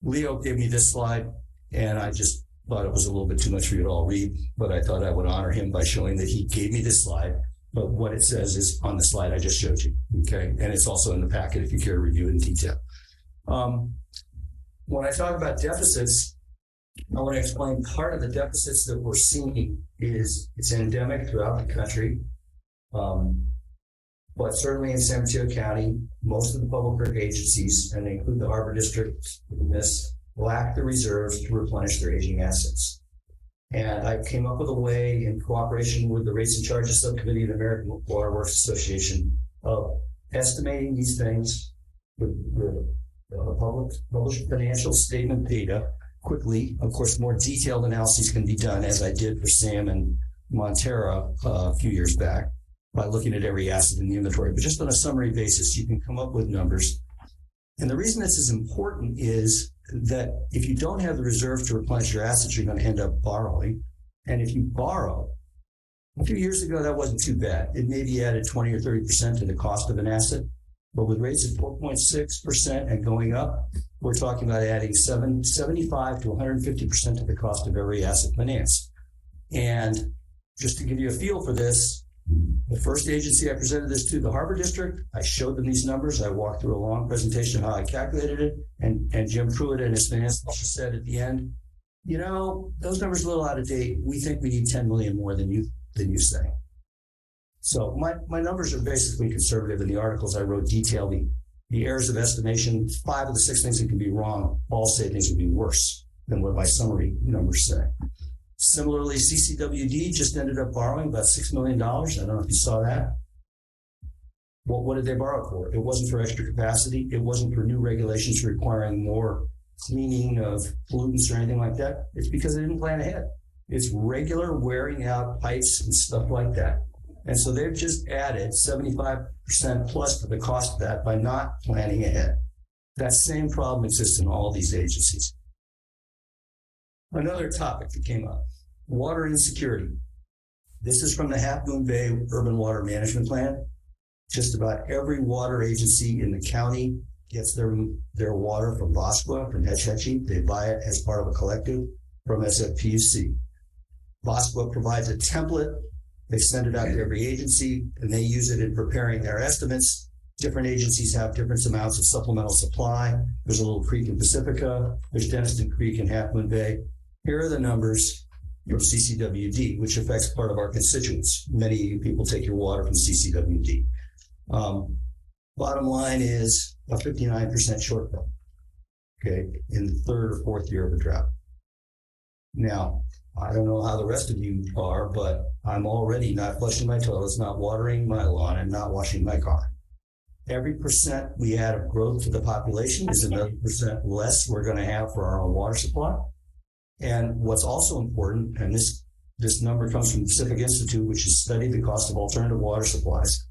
S1: Leo gave me this slide, and I just thought it was a little bit too much for you to all read, but I thought I would honor him by showing that he gave me this slide. But what it says is on the slide I just showed you, okay? And it's also in the packet if you care to review it in detail. When I talk about deficits, I want to explain part of the deficits that we're seeing is it's endemic throughout the country. But certainly in San Mateo County, most of the public work agencies, and they include the Harbor District in this, lack the reserves to replenish their aging assets. And I came up with a way, in cooperation with the Rates and Charges Subcommittee of the American Water Works Association, of estimating these things with published financial statement data quickly. Of course, more detailed analyses can be done, as I did for Sam and Montera a few years back, by looking at every asset in the inventory. But just on a summary basis, you can come up with numbers. And the reason this is important is that if you don't have the reserve to replenish your assets, you're going to end up borrowing. And if you borrow, a few years ago, that wasn't too bad. It maybe added 20 or 30% to the cost of an asset. But with rates at 4.6% and going up, we're talking about adding 75 to 150% to the cost of every asset financed. And just to give you a feel for this, the first agency I presented this to, the Harbor District, I showed them these numbers. I walked through a long presentation of how I calculated it. And Jim Pruitt and his finance officer said at the end, those numbers are a little out of date. We think we need 10 million more than you say. So my numbers are basically conservative. In the articles I wrote detail the errors of estimation. 5 of the 6 things that can be wrong all say things would be worse than what my summary numbers say. Similarly, CCWD just ended up borrowing about $6 million. I don't know if you saw that. What did they borrow for? It wasn't for extra capacity. It wasn't for new regulations requiring more cleaning of pollutants or anything like that. It's because they didn't plan ahead. It's regular wearing out pipes and stuff like that. And so they've just added 75% plus to the cost of that by not planning ahead. That same problem exists in all these agencies. Another topic that came up, water insecurity. This is from the Half Moon Bay Urban Water Management Plan. Just about every water agency in the county gets their water from VOSQA, from Hetch Hetchy. They buy it as part of a collective from SFPUC. VOSQA provides a template. They send it out to every agency, and they use it in preparing their estimates. Different agencies have different amounts of supplemental supply. There's a little creek in Pacifica. There's Denniston Creek in Half Moon Bay. Here are the numbers from CCWD, which affects part of our constituents. Many people take your water from CCWD. Bottom line is a 59% shortfall. okay, in the third or fourth year of a drought. Now, I don't know how the rest of you are, but I'm already not flushing my toilets, not watering my lawn, and not washing my car. Every percent we add of growth to the population is another percent less we're going to have for our own water supply. And what's also important, and this number comes from the Pacific Institute, which has studied the cost of alternative water supplies.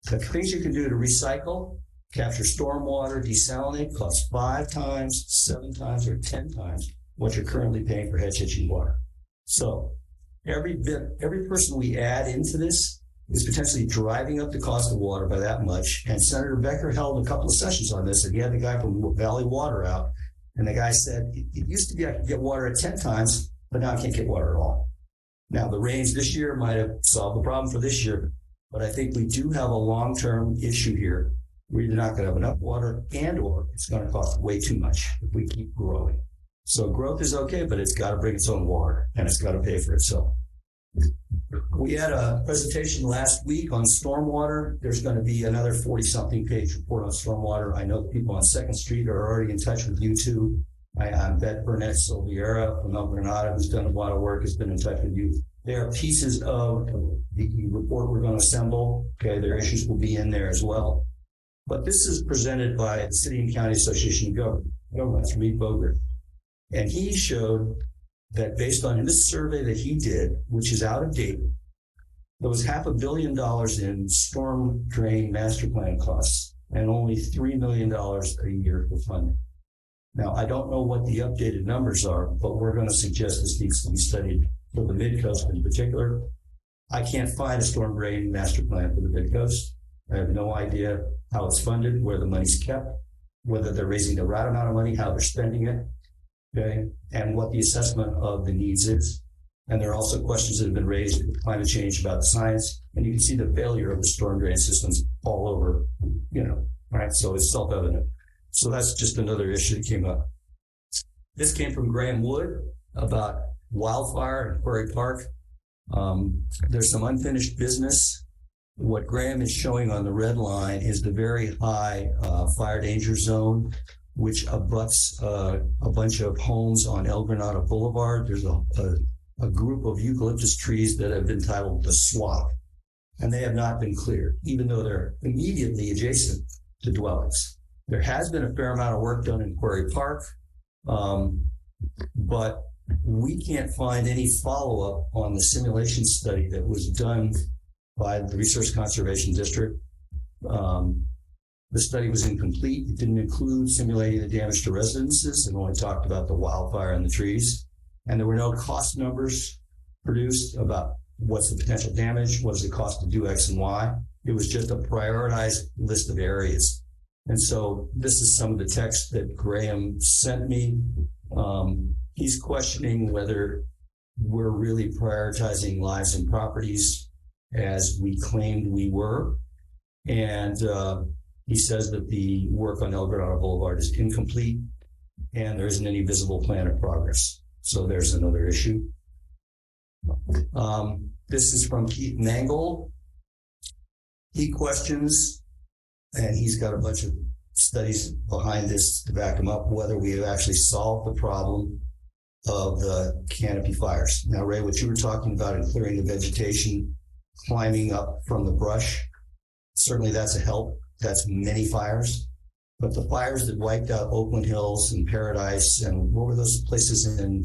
S1: The things you can do to recycle, capture stormwater, desalinate costs 5 times, 7 times, or 10 times what you're currently paying for HHE water. So every person we add into this is potentially driving up the cost of water by that much. And Senator Becker held a couple of sessions on this, and he had the guy from Valley Water out, and the guy said, it used to be I could get water at 10 times, but now I can't get water at all. Now, the rains this year might have solved the problem for this year, but I think we do have a long-term issue here. We're either not going to have enough water or it's going to cost way too much if we keep growing. So growth is okay, but it's got to bring its own water, and it's got to pay for itself. We had a presentation last week on stormwater. There's going to be another 40-something page report on stormwater. I know the people on 2nd Street are already in touch with you too. I bet Burnett Silviera from El Granada, who's done a lot of work, has been in touch with you. There are pieces of the report we're going to assemble. Okay, their issues will be in there as well. But this is presented by the City and County Association of Governments, Reed Bogert. And he showed that based on this survey that he did, which is out of date, there was $500 million in storm drain master plan costs and only $3 million a year for funding. Now, I don't know what the updated numbers are, but we're going to suggest this needs to be studied for the Midcoast in particular. I can't find a storm drain master plan for the Midcoast. I have no idea how it's funded, where the money's kept, whether they're raising the right amount of money, how they're spending it, okay, and what the assessment of the needs is. And there are also questions that have been raised with climate change about the science, and you can see the failure of the storm drain systems all over, right? So it's self-evident. So that's just another issue that came up. This came from Graham Wood about wildfire in Quarry Park. There's some unfinished business. What Graham is showing on the red line is the very high fire danger zone, which abuts a bunch of homes on El Granada Boulevard. There's a group of eucalyptus trees that have been titled the Swamp, and they have not been cleared, even though they're immediately adjacent to dwellings. There has been a fair amount of work done in Quarry Park, but we can't find any follow-up on the simulation study that was done by the Resource Conservation District. The study was incomplete. It didn't include simulating the damage to residences and only talked about the wildfire and the trees. And there were no cost numbers produced about what's the potential damage, what does it cost to do X and Y. It was just a prioritized list of areas. And so this is some of the text that Graham sent me. He's questioning whether we're really prioritizing lives and properties as we claimed we were. And he says that the work on El Granada Boulevard is incomplete and there isn't any visible plan of progress. So there's another issue. This is from Keith Mangold. He questions, and he's got a bunch of studies behind this to back him up, whether we have actually solved the problem of the canopy fires. Now, Ray, what you were talking about in clearing the vegetation, climbing up from the brush, certainly that's a help. That's many fires. But the fires that wiped out Oakland Hills and Paradise, and what were those places in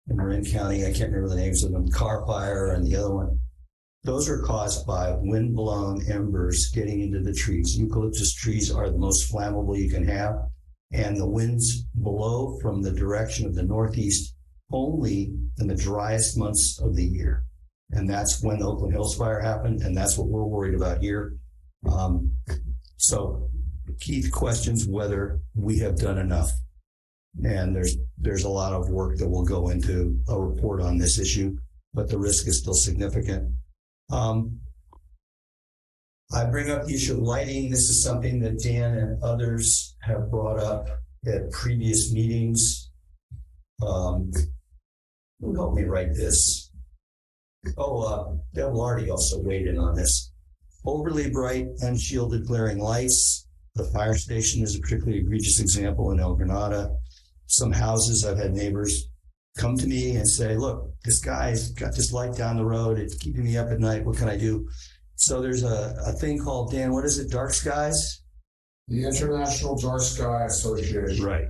S1: Marin County? I can't remember the names of them. Carr Fire and the other one. Those are caused by wind-blown embers getting into the trees. Eucalyptus trees are the most flammable you can have, and the winds blow from the direction of the northeast only in the driest months of the year. And that's when the Oakland Hills fire happened, and that's what we're worried about here. So Keith questions whether we have done enough. And there's a lot of work that will go into a report on this issue, but the risk is still significant. I bring up the issue of lighting. This is something that Dan and others have brought up at previous meetings. Who helped me write this? Deb Lardy also weighed in on this. Overly bright, unshielded glaring lights. The fire station is a particularly egregious example in El Granada. Some houses, I've had neighbors come to me and say, look, this guy's got this light down the road. It's keeping me up at night. What can I do? So there's a thing called, Dan, what is it? Dark skies?
S6: The International Dark Sky Association.
S1: Right.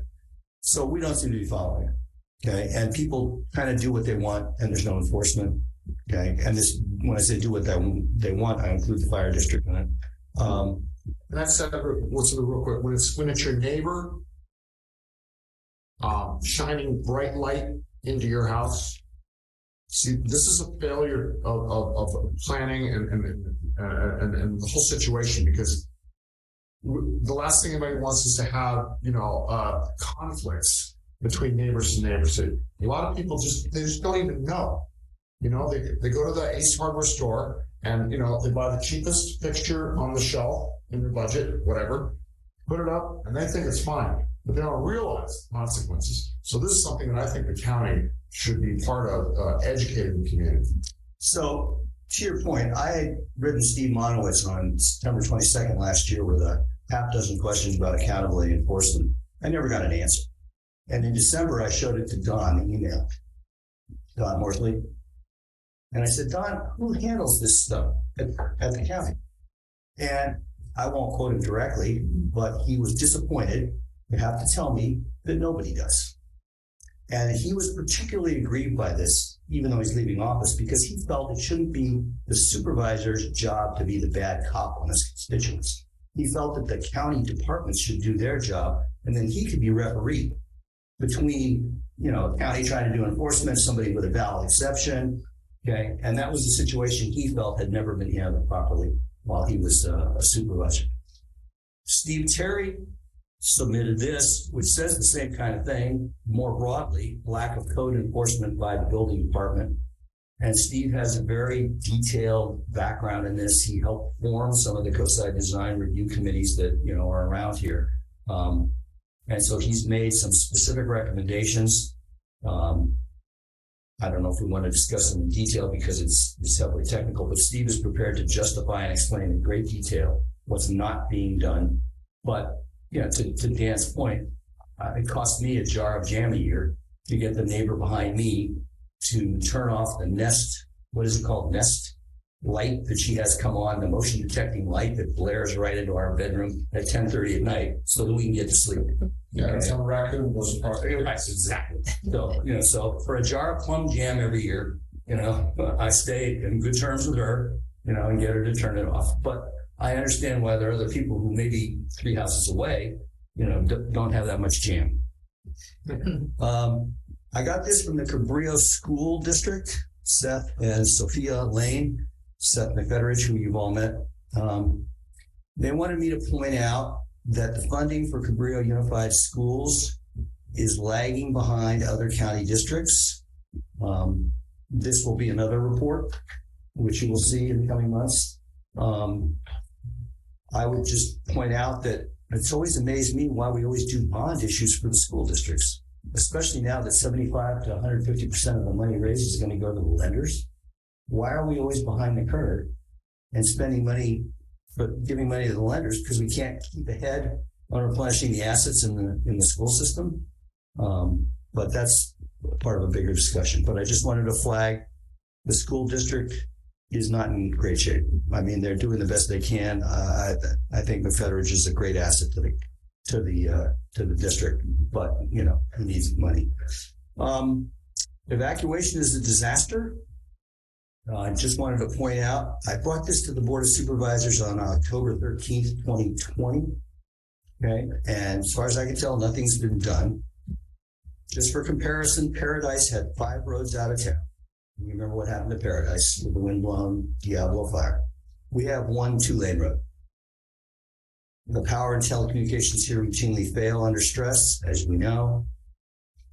S1: So we don't seem to be following it. Okay. And people kind of do what they want and there's no enforcement. Okay. And this, when I say do what they want, I include the fire district in it.
S6: And that's what's real quick. When it's your neighbor shining bright light into your house. See, this is a failure of planning and the whole situation, because the last thing anybody wants is to have, conflicts between neighbors and neighbors. A lot of people they just don't even know. They go to the Ace Hardware store and, they buy the cheapest fixture on the shelf in their budget, whatever, put it up, and they think it's fine, but they don't realize the consequences. So this is something that I think the county should be part of, educating the community.
S1: So to your point, I had written Steve Monowitz on September 22nd last year with a half dozen questions about accountability enforcement. I never got an answer. And in December, I showed it to Don, the email, Don Morsley. And I said, Don, who handles this stuff at the county? And I won't quote him directly, but he was disappointed to have to tell me that nobody does. And he was particularly aggrieved by this, even though he's leaving office, because he felt it shouldn't be the supervisor's job to be the bad cop on his constituents. He felt that the county departments should do their job, and then he could be referee between, county trying to do enforcement, somebody with a valid exception. Okay. And that was the situation he felt had never been handled properly while he was a supervisor. Steve Terry submitted this, which says the same kind of thing, more broadly, lack of code enforcement by the building department. And Steve has a very detailed background in this. He helped form some of the COSI design review committees that, are around here. And so he's made some specific recommendations. I don't know if we want to discuss them in detail because it's heavily technical, but Steve is prepared to justify and explain in great detail what's not being done. But to Dan's point, it cost me a jar of jam a year to get the neighbor behind me to turn off the Nest, what is it called? Nest light that she has come on, the motion detecting light that blares right into our bedroom at 10:30 at night so that we can get to sleep.
S6: Yeah, that's how raccoon was a part.
S1: Right, exactly. So, so for a jar of plum jam every year, I stay in good terms with her, and get her to turn it off. But I understand why there are other people who maybe 3 houses away, don't have that much jam. I got this from the Cabrillo School District, Seth and Sophia Lane, Seth McFederich, who you've all met. They wanted me to point out that the funding for Cabrillo Unified Schools is lagging behind other county districts. This will be another report, which you will see in the coming months. I would just point out that it's always amazed me why we always do bond issues for the school districts, especially now that 75 to 150% of the money raised is going to go to the lenders. Why are we always behind the curve and spending money, but giving money to the lenders because we can't keep ahead on replenishing the assets in the school system? But that's part of a bigger discussion. But I just wanted to flag the school district is not in great shape. I mean, they're doing the best they can. I think McFederich is a great asset to the district, but he needs money. Evacuation is a disaster. I just wanted to point out, I brought this to the Board of Supervisors on October 13th, 2020. Okay. And as far as I can tell, nothing's been done. Just for comparison, Paradise had 5 roads out of town. You remember what happened to Paradise with the windblown Diablo fire? We have 1 2-lane road. The power and telecommunications here routinely fail under stress, as we know.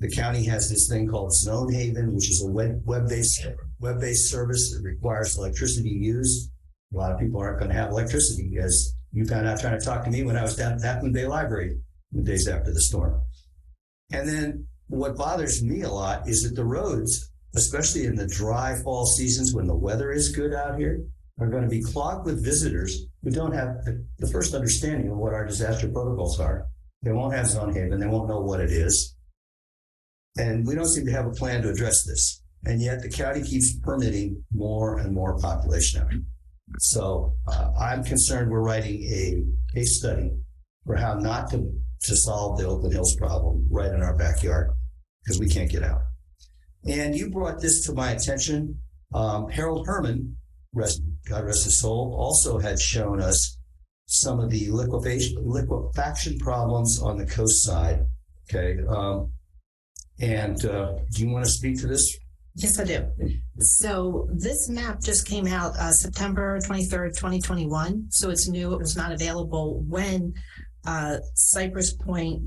S1: The county has this thing called Zone Haven, which is a web-based service that requires electricity used. A lot of people aren't going to have electricity, as you found out trying to talk to me when I was down at Half Moon Bay Library the days after the storm. And then what bothers me a lot is that the roads, especially in the dry fall seasons when the weather is good out here, are going to be clogged with visitors who don't have the first understanding of what our disaster protocols are. They won't have zone haven. They won't know what it is. And we don't seem to have a plan to address this. And yet the county keeps permitting more and more population out. So I'm concerned we're writing a case study for how not to solve the Oakland Hills problem right in our backyard because we can't get out. And you brought this to my attention. Harold Herman, God rest his soul, also had shown us some of the liquefaction problems on the coast side. Okay. Do you want to speak to this?
S7: Yes, I do. So this map just came out September 23rd, 2021. So it's new. It was not available when Cypress Point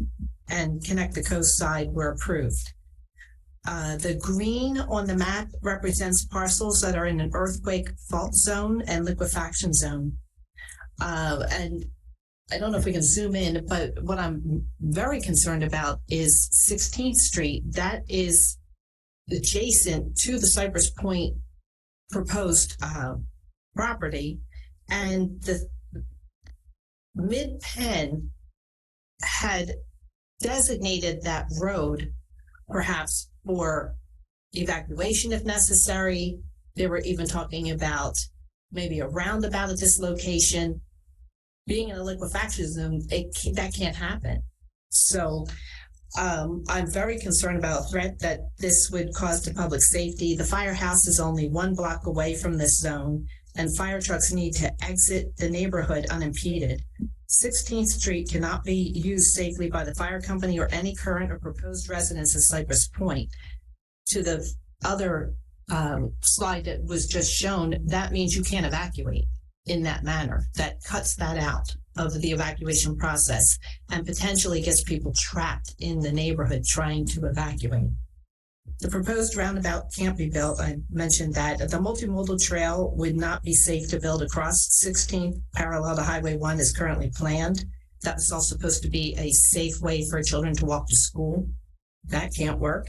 S7: and Connect the Coast side were approved. The green on the map represents parcels that are in an earthquake fault zone and liquefaction zone. And I don't know if we can zoom in, but what I'm very concerned about is 16th Street. That is adjacent to the Cypress Point proposed property. And the Mid-Penn had designated that road perhaps for evacuation if necessary. They were even talking about maybe a roundabout at this location. Being in a liquefaction zone, that can't happen. So I'm very concerned about a threat that this would cause to public safety. The firehouse is only 1 block away from this zone, and fire trucks need to exit the neighborhood unimpeded. 16th Street cannot be used safely by the fire company or any current or proposed residents of Cypress Point. To the other slide that was just shown, that means you can't evacuate in that manner. That cuts that out of the evacuation process and potentially gets people trapped in the neighborhood trying to evacuate. The proposed roundabout can't be built. I mentioned that. The multimodal trail would not be safe to build across 16th parallel to Highway 1 is currently planned. That was all supposed to be a safe way for children to walk to school. That can't work.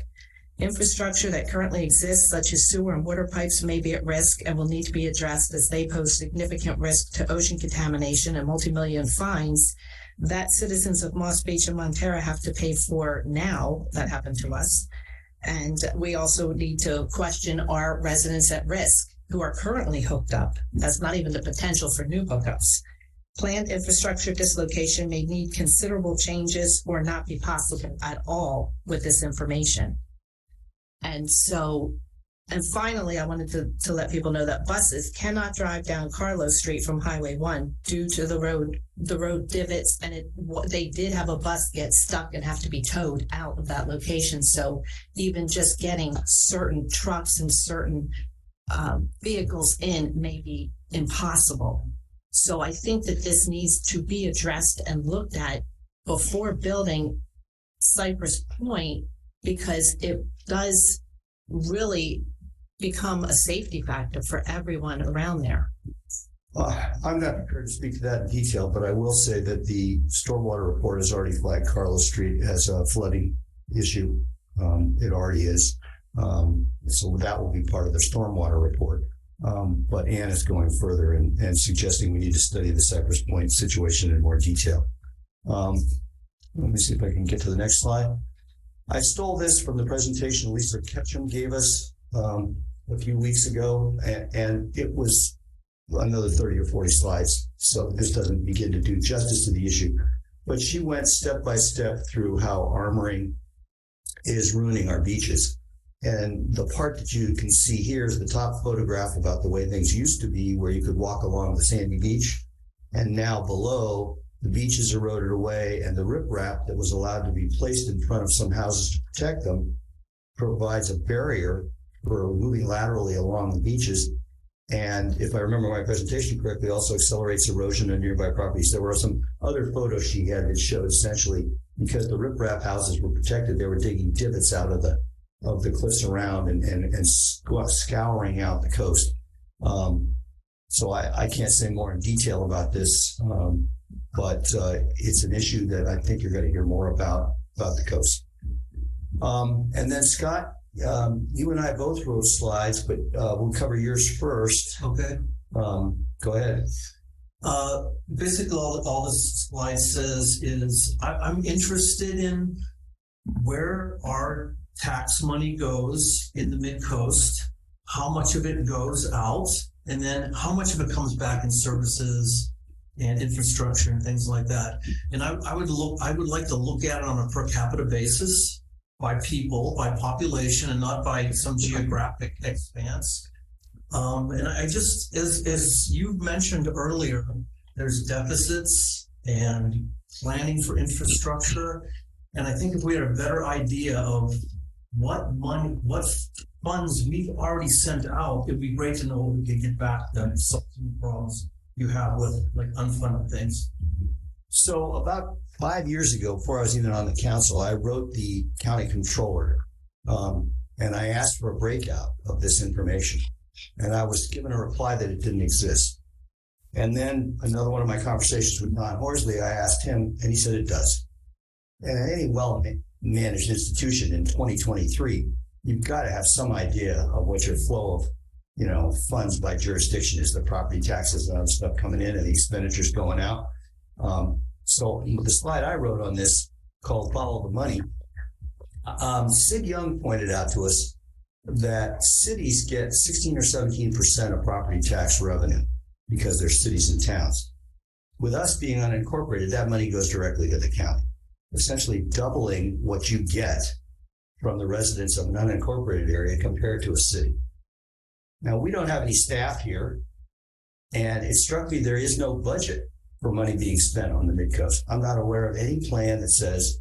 S7: Infrastructure that currently exists, such as sewer and water pipes, may be at risk and will need to be addressed as they pose significant risk to ocean contamination and multi-million fines that citizens of Moss Beach and Montera have to pay for now. That happened to us. And we also need to question our residents at risk who are currently hooked up. That's not even the potential for new hookups. Planned infrastructure dislocation may need considerable changes or not be possible at all with this information. And finally, I wanted to let people know that buses cannot drive down Carlos Street from Highway 1 due to the road divots, and they did have a bus get stuck and have to be towed out of that location. So even just getting certain trucks and certain vehicles in may be impossible. So I think that this needs to be addressed and looked at before building Cypress Point, because it does really become a safety factor for everyone around there.
S1: I'm not prepared to speak to that in detail, but I will say that the stormwater report has already flagged Carlos Street as a flooding issue. It already is. So that will be part of the stormwater report. But Ann is going further and suggesting we need to study the Cypress Point situation in more detail. Let me see if I can get to the next slide. I stole this from the presentation Lisa Ketchum gave us a few weeks ago, and it was another 30 or 40 slides, so this doesn't begin to do justice to the issue. But she went step by step through how armoring is ruining our beaches. And the part that you can see here is the top photograph about the way things used to be, where you could walk along the sandy beach. And now below, the beach is eroded away, and the riprap that was allowed to be placed in front of some houses to protect them provides a barrier for moving laterally along the beaches. And if I remember my presentation correctly, also accelerates erosion on nearby properties. There were some other photos she had that showed essentially, because the riprap houses were protected, they were digging divots out of the cliffs around and scouring out the coast. So I can't say more in detail about this, but it's an issue that I think you're going to hear more about the coast. And then Scott, you and I both wrote slides, but we'll cover yours first.
S2: Okay.
S1: Go ahead.
S2: Basically, all this slide says is I'm interested in where our tax money goes in the Midcoast, how much of it goes out, and then how much of it comes back in services and infrastructure and things like that. And I would like to look at it on a per capita basis, by people, by population, and not by some geographic expanse. And I just, as you mentioned earlier, there's deficits and planning for infrastructure. And I think if we had a better idea of what funds we've already sent out, it'd be great to know what we could get back to solve some problems you have with like unfunded things.
S1: So about 5 years ago, before I was even on the council, I wrote the county controller, and I asked for a breakout of this information. And I was given a reply that it didn't exist. And then another one of my conversations with Don Horsley, I asked him, and he said it does. And any well-managed institution in 2023, you've got to have some idea of what your flow of, funds by jurisdiction is, the property taxes and other stuff coming in and the expenditures going out. So the slide I wrote on this called Follow the Money, Sid Young pointed out to us that cities get 16 or 17% of property tax revenue because they're cities and towns. With us being unincorporated, that money goes directly to the county, essentially doubling what you get from the residents of an unincorporated area compared to a city. Now, we don't have any staff here, and it struck me there is no budget for money being spent on the Midcoast. I'm not aware of any plan that says,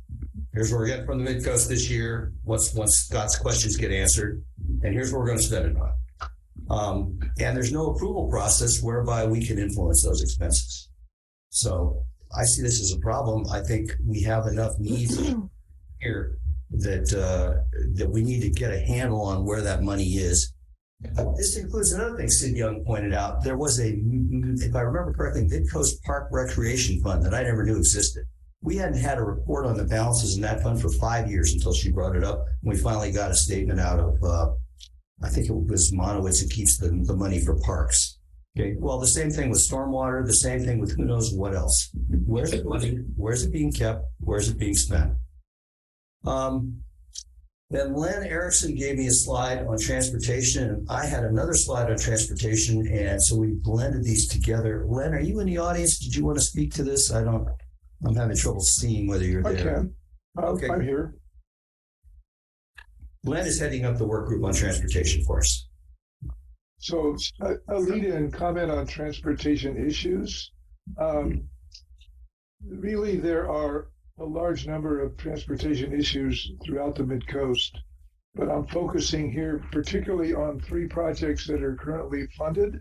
S1: here's what we're getting from the Midcoast this year, once Scott's questions get answered, and here's what we're going to spend it on. And there's no approval process whereby we can influence those expenses. So I see this as a problem. I think we have enough needs here that we need to get a handle on where that money is. This includes another thing Sid Young pointed out. There was if I remember correctly, Midcoast Park Recreation Fund that I never knew existed. We hadn't had a report on the balances in that fund for 5 years until she brought it up. And we finally got a statement out of, I think it was Monowitz that keeps the money for parks. Okay. Well, the same thing with stormwater, the same thing with who knows what else. Where's the money? Where's it being kept? Where's it being spent? Then Len Erickson gave me a slide on transportation, and I had another slide on transportation, and so we blended these together. Len, are you in the audience? Did you want to speak to this? I'm having trouble seeing whether you're there.
S8: I can.
S1: Okay.
S8: I'm here.
S1: Len is heading up the work group on transportation for us.
S8: So a lead-in comment on transportation issues. Really, there are a large number of transportation issues throughout the Midcoast, but I'm focusing here particularly on 3 projects that are currently funded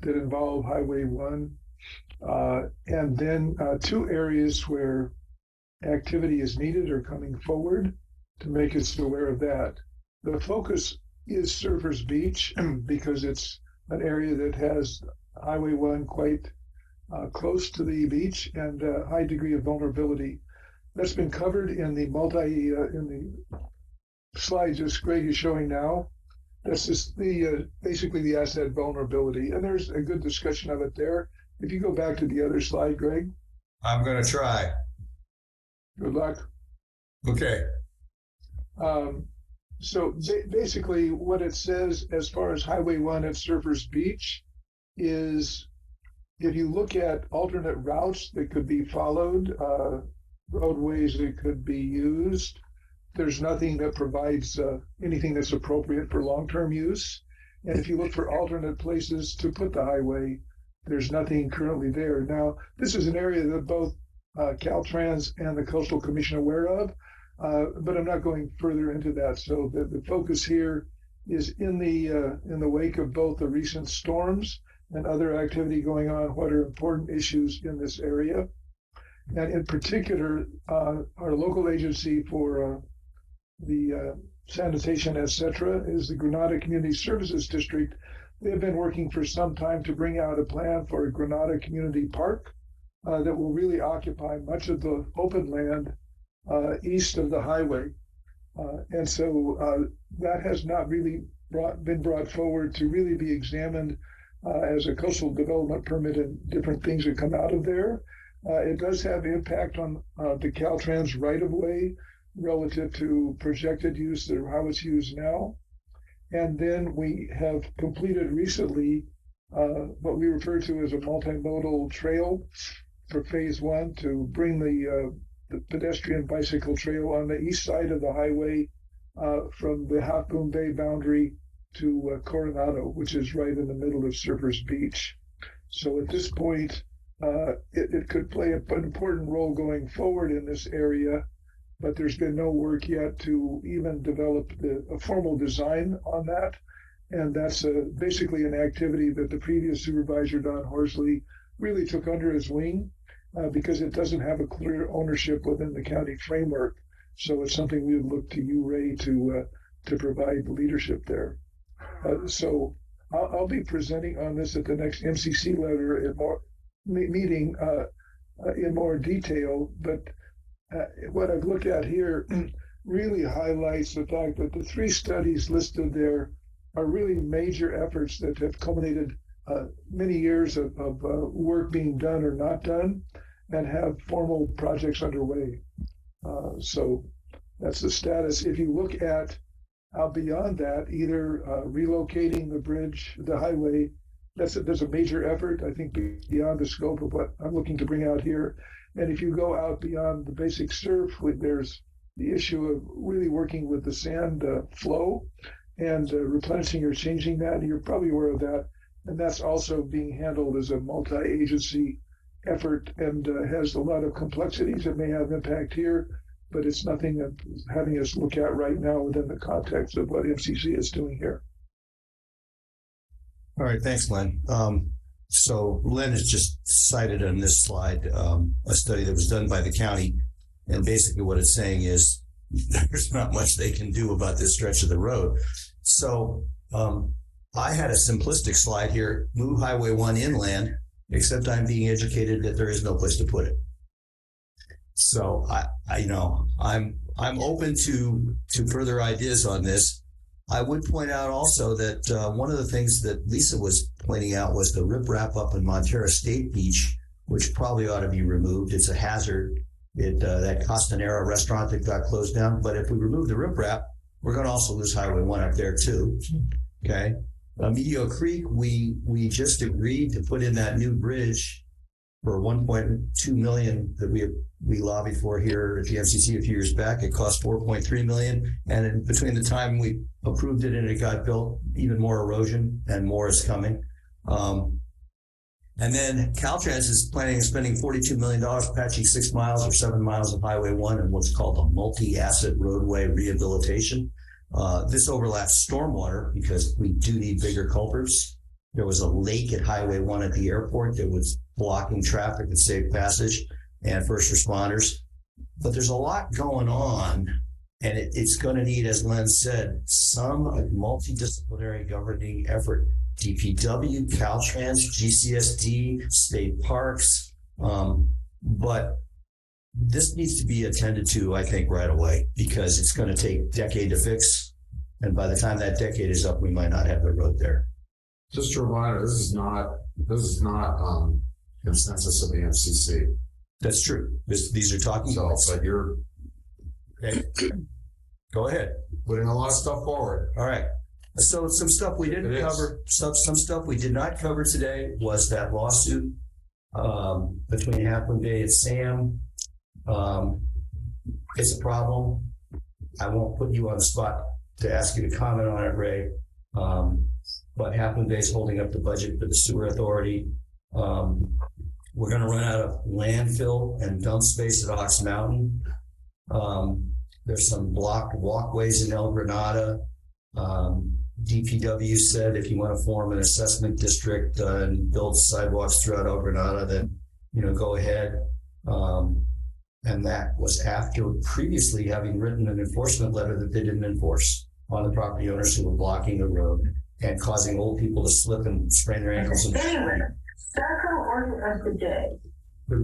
S8: that involve Highway 1, and then 2 areas where activity is needed or coming forward to make us aware of that. The focus is Surfers Beach because it's an area that has Highway 1 quite close to the beach and a high degree of vulnerability. That's been covered in the in the slide just Greg is showing now. That's just basically the asset vulnerability, and there's a good discussion of it there. If you go back to the other slide, Greg.
S1: I'm going to try.
S8: Good luck.
S1: Okay.
S8: So basically what it says as far as Highway 1 at Surfers Beach is if you look at alternate routes that could be followed, roadways that could be used, there's nothing that provides anything that's appropriate for long-term use. And if you look for alternate places to put the highway, there's nothing currently there. Now, this is an area that both Caltrans and the Coastal Commission are aware of, but I'm not going further into that. So the focus here is in the wake of both the recent storms and other activity going on, what are important issues in this area. And in particular, our local agency for the sanitation, etc., is the Granada Community Services District. They have been working for some time to bring out a plan for a Granada Community Park that will really occupy much of the open land east of the highway. And so that has not really been brought forward to really be examined as a coastal development permit and different things that come out of there. It does have impact on the Caltrans right-of-way relative to projected use or how it's used now. And then we have completed recently what we refer to as a multimodal trail for phase one to bring the pedestrian bicycle trail on the east side of the highway from the Half Moon Bay boundary to Coronado, which is right in the middle of Surfers Beach. So at this point, it could play an important role going forward in this area, but there's been no work yet to even develop a formal design on that. And that's basically an activity that the previous supervisor, Don Horsley, really took under his wing because it doesn't have a clear ownership within the county framework. So it's something we would look to you, Ray, to provide leadership there. So I'll be presenting on this at the next MCC letter meeting in more detail. But what I've looked at here really highlights the fact that the three studies listed there are really major efforts that have culminated many years of work being done or not done and have formal projects underway. So that's the status. If you look at beyond that, either relocating the bridge, the highway, there's a major effort, I think, beyond the scope of what I'm looking to bring out here. And if you go out beyond the basic surf, there's the issue of really working with the sand flow and replenishing or changing that. You're probably aware of that. And that's also being handled as a multi-agency effort and has a lot of complexities. It may have impact here, but it's nothing that's having us look at right now within the context of what MCC is doing here.
S1: All right, thanks, Len. So Len has just cited on this slide a study that was done by the county, and basically what it's saying is there's not much they can do about this stretch of the road. So I had a simplistic slide here, move Highway 1 inland, except I'm being educated that there is no place to put it. So I'm open to further ideas on this. I would point out also that one of the things that Lisa was pointing out was the riprap up in Montera State Beach, which probably ought to be removed. It's a hazard. That Costanera restaurant that got closed down. But if we remove the riprap, we're going to also lose Highway 1 up there too. Okay. Medio Creek, we just agreed to put in that new bridge for $1.2 million that we lobbied for here at the MCC a few years back. It cost $4.3 million, and between the time we approved it and it got built, even more erosion and more is coming. And then Caltrans is planning on spending $42 million patching 6 miles or 7 miles of Highway 1 and what's called a multi-asset roadway rehabilitation. This overlaps stormwater because we do need bigger culverts. There was a lake at Highway 1 at the airport that was blocking traffic and safe passage and first responders. But there's a lot going on, and it's going to need, as Len said, some multidisciplinary governing effort. DPW, Caltrans, GCSD, state parks. But this needs to be attended to, I think, right away, because it's going to take a decade to fix. And by the time that decade is up, we might not have the road there.
S6: Just a reminder, this is not consensus of the MCC.
S1: That's true. These are talking points.
S6: But you're
S1: Go ahead.
S6: putting a lot of stuff forward.
S1: All right. So some stuff we didn't cover, some stuff we did not cover today was that lawsuit between Half Moon Bay and Sam. It's a problem. I won't put you on the spot to ask you to comment on it, Ray. But Half Moon Bay is holding up the budget for the sewer authority. We're going to run out of landfill and dump space at Ox Mountain. There's some blocked walkways in El Granada. DPW said if you want to form an assessment district and build sidewalks throughout El Granada, then go ahead. And that was after previously having written an enforcement letter that they didn't enforce on the property owners who were blocking the road and causing old people to slip and sprain their ankles.
S9: Circle order of the day.
S1: But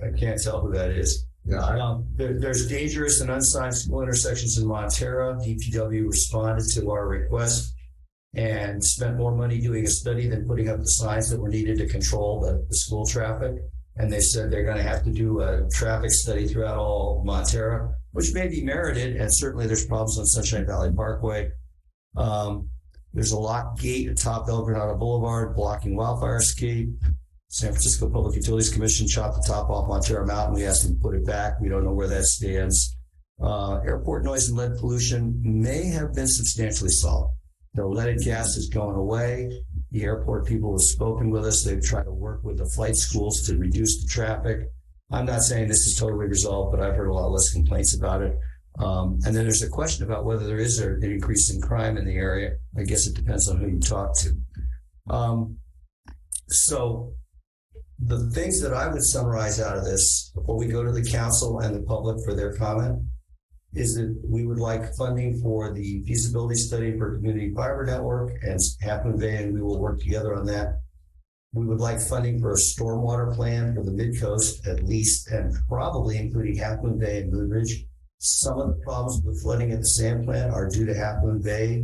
S1: I can't tell who that is.
S6: Yeah.
S1: There's dangerous and unsigned school intersections in Montera. DPW responded to our request. and spent more money doing a study than putting up the signs that were needed to control the school traffic. And they said they're going to have to do a traffic study throughout all Montera, which may be merited. And certainly there's problems on Sunshine Valley Parkway. There's a locked gate atop El Granada Boulevard blocking wildfire escape. San Francisco Public Utilities Commission chopped the top off Montera Mountain. We asked them to put it back. We don't know where that stands. Airport noise and lead pollution may have been substantially solved. The leaded gas is going away. The airport people have spoken with us. They've tried to work with the flight schools to reduce the traffic. I'm not saying this is totally resolved, but I've heard a lot less complaints about it. And then there's a question about whether there is an increase in crime in the area. I guess it depends on who you talk to. So the things that I would summarize out of this before we go to the council and the public for their comment is that we would like funding for the feasibility study for community fiber network and Half Moon Bay, and we will work together on that. We would like funding for a stormwater plan for the Midcoast at least, and probably including Half Moon Bay and Moon Ridge. Some of the problems with flooding at the sand plant are due to Half Moon Bay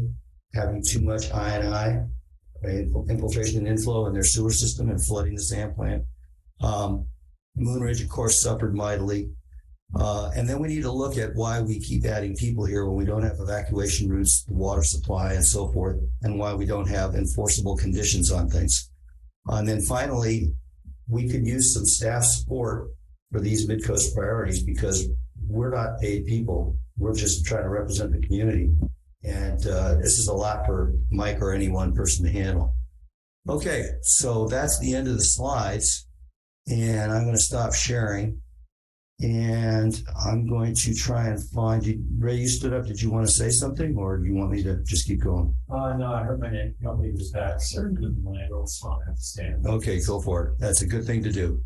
S1: having too much I&I, infiltration and inflow in their sewer system and flooding the sand plant. Moon Ridge, of course, suffered mightily. And then we need to look at why we keep adding people here when we don't have evacuation routes, water supply, and so forth, and why we don't have enforceable conditions on things. And then finally, we could use some staff support for these Midcoast priorities because we're not paid people. We're just trying to represent the community. And this is a lot for Mike or any one person to handle. Okay, so that's the end of the slides. And I'm going to stop sharing. And I'm going to try and find you. Ray, you stood up. Did you want to say something or do you want me to just keep going?
S10: No, I heard my name. Nobody was back. Certainly, when I don't have to stand.
S1: Okay, go for it. That's a good thing to do.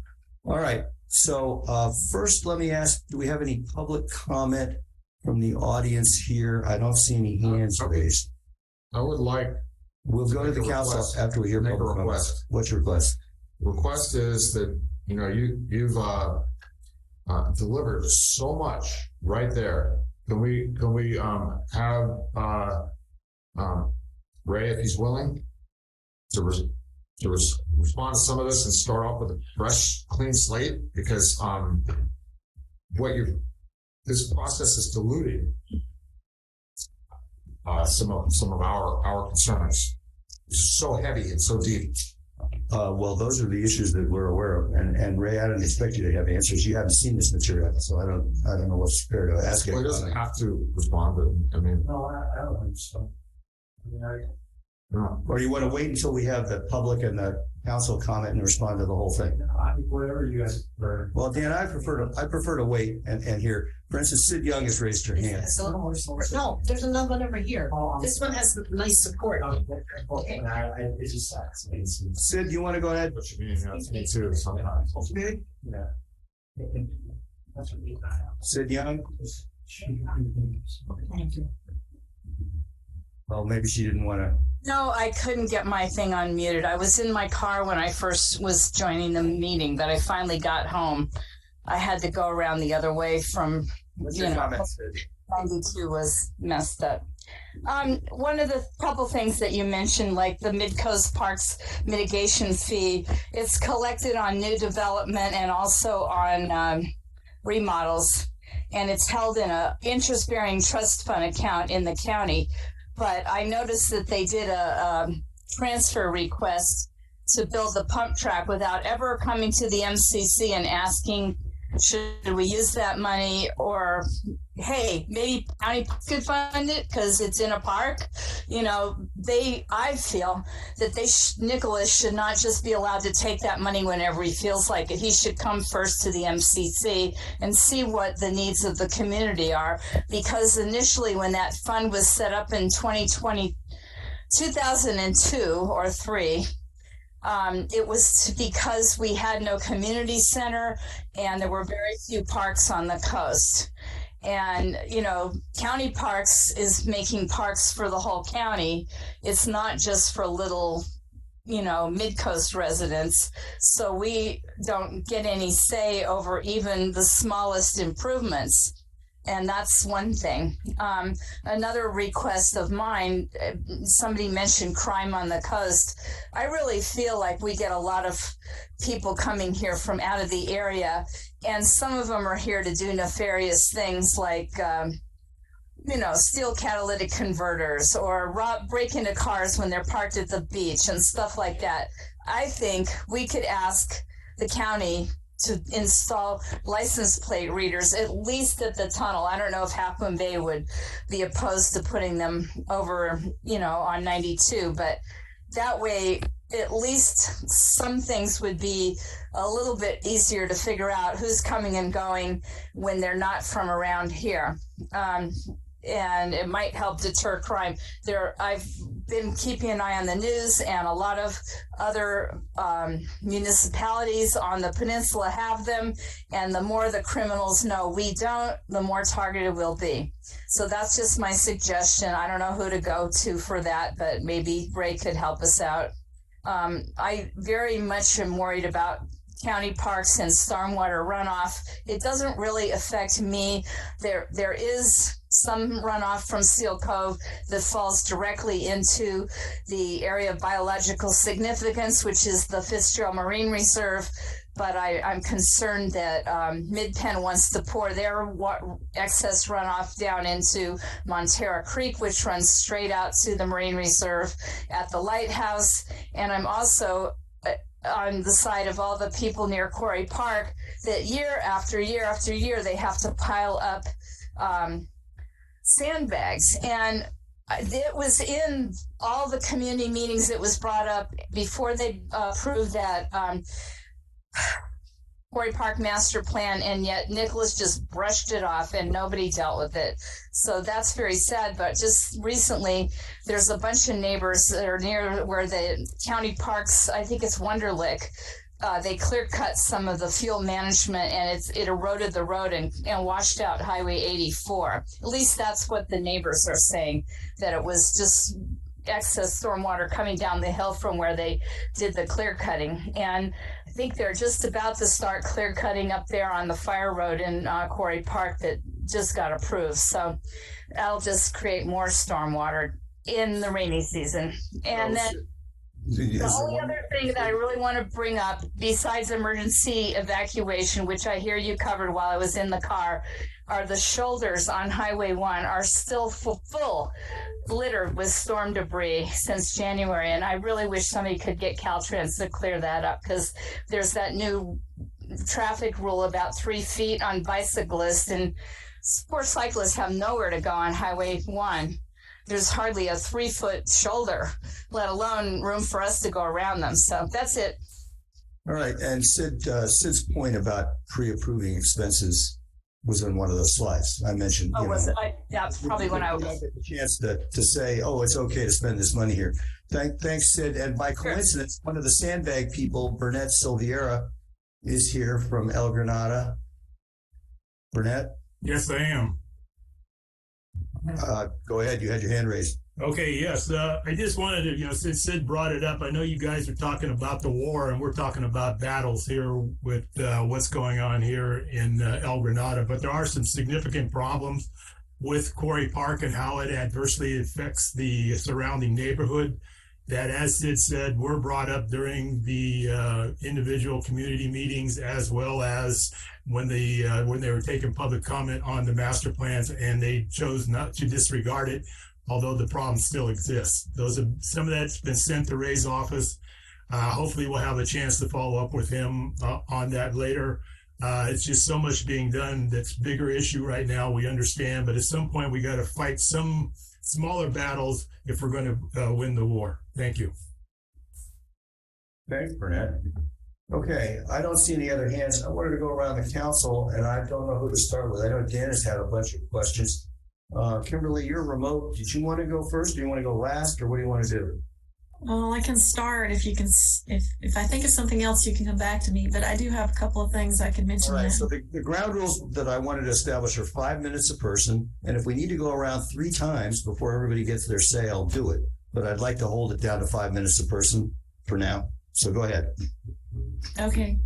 S1: All right. So first, let me ask, do we have any public comment from the audience here? I don't see any hands raised.
S6: I would like.
S1: We'll go to the council after we hear public comments. What's your request?
S6: Request is that, you've delivered so much right there. Can we have Ray, if he's willing, to respond to some of this and start off with a fresh, clean slate? Because this process is diluting some of our concerns. It's so heavy and so deep.
S1: Well, those are the issues that we're aware of, and Ray, I don't expect you to have answers. You haven't seen this material, so I don't know what's fair to ask you.
S6: Well, he doesn't have to respond, but
S10: No, I don't think so.
S6: no.
S1: Or you want to wait until we have the public and the council comment and respond to the whole thing?
S10: Whatever you guys prefer.
S1: Well, Dan, I prefer to wait and hear. For instance, Sid Young has raised her hand.
S7: No, there's another one over here. This one has nice support.
S10: It just sucks.
S1: Sid, you want to go ahead?
S6: What you mean? It's me too. Sometimes.
S10: Yeah. That's what we got.
S1: Sid Young?
S7: Thank you.
S1: Well, maybe she didn't want to.
S11: No, I couldn't get my thing unmuted. I was in my car when I first was joining the meeting, but I finally got home. I had to go around the other way from,
S1: What's your comment, Sid?
S11: 92 was messed up. One of the couple things that you mentioned, like the Midcoast Parks mitigation fee, it's collected on new development and also on remodels, and it's held in a interest-bearing trust fund account in the county. But I noticed that they did a transfer request to build the pump track without ever coming to the MCC and asking, should we use that money, or, hey, maybe county could fund it because it's in a park. I feel that Nicholas should not just be allowed to take that money whenever he feels like it. He should come first to the MCC and see what the needs of the community are, because initially when that fund was set up in 2002 or 3, it was because we had no community center and there were very few parks on the coast. And, county parks is making parks for the whole county. It's not just for little, Midcoast residents. So we don't get any say over even the smallest improvements. And that's one thing. Another request of mine, somebody mentioned crime on the coast. I really feel like we get a lot of people coming here from out of the area, and some of them are here to do nefarious things like, steal catalytic converters or break into cars when they're parked at the beach and stuff like that. I think we could ask the county to install license plate readers, at least at the tunnel. I don't know if Half Moon Bay would be opposed to putting them over, on 92, but that way, at least some things would be a little bit easier to figure out who's coming and going when they're not from around here. And it might help deter crime. I've been keeping an eye on the news, and a lot of other municipalities on the peninsula have them. And the more the criminals know we don't, the more targeted we'll be. So that's just my suggestion. I don't know who to go to for that, but maybe Ray could help us out. I very much am worried about county parks and stormwater runoff. It doesn't really affect me. There is some runoff from Seal Cove that falls directly into the area of biological significance, which is the Fitzgerald Marine Reserve. But I'm concerned that Mid-Penn wants to pour their excess runoff down into Montera Creek, which runs straight out to the Marine Reserve at the lighthouse. And I'm also on the side of all the people near Quarry Park that year after year after year, they have to pile up sandbags. And it was in all the community meetings that was brought up before they approved that Quarry Park master plan, and yet Nicholas just brushed it off and nobody dealt with it. So that's very sad. But just recently, there's a bunch of neighbors that are near where the county parks, I think it's Wonderlick, they clear cut some of the fuel management, and it eroded the road and washed out Highway 84. At least that's what the neighbors are saying, that it was just excess stormwater coming down the hill from where they did the clear cutting. And I think they're just about to start clear cutting up there on the fire road in Quarry Park that just got approved. So that'll just create more stormwater in the rainy season. And then the only other thing that I really want to bring up, besides emergency evacuation, which I hear you covered while I was in the car, are the shoulders on Highway 1 are still full littered with storm debris since January. And I really wish somebody could get Caltrans to clear that up, because there's that new traffic rule about 3 feet on bicyclists, and poor cyclists have nowhere to go on Highway 1. There's hardly a 3-foot shoulder, let alone room for us to go around them. So that's it.
S1: All right. And Sid's point about pre-approving expenses was on one of those slides I mentioned.
S11: Oh, was it? That's probably when I was.
S1: Get the chance to say, oh, it's okay to spend this money here. Thanks, Sid. And by coincidence, one of the sandbag people, Burnett Silviera, is here from El Granada. Burnett?
S12: Yes, I am.
S1: Go ahead. You had your hand raised.
S12: Okay, yes. I just wanted to, since Sid brought it up, I know you guys are talking about the war, and we're talking about battles here with what's going on here in El Granada, but there are some significant problems with Quarry Park and how it adversely affects the surrounding neighborhood that, as Sid said, were brought up during the individual community meetings, as well as when they were taking public comment on the master plans, and they chose not to disregard it, although the problem still exists. Some of that's been sent to Ray's office. Hopefully we'll have a chance to follow up with him on that later. It's just so much being done that's a bigger issue right now, we understand, but at some point we got to fight some smaller battles if we're going to win the war. Thank you.
S1: Thanks, Burnett. Okay, I don't see any other hands. I wanted to go around the council, and I don't know who to start with. I know Dennis had a bunch of questions. Kimberly, you're remote. Did you want to go first? Do you want to go last, or what do you want to do?
S3: Well, I can start if you can. If I think of something else, you can come back to me. But I do have a couple of things I could mention.
S1: All right. So the ground rules that I wanted to establish are 5 minutes a person, and if we need to go around 3 times before everybody gets their say, I'll do it. But I'd like to hold it down to 5 minutes a person for now. So go ahead.
S3: Okay.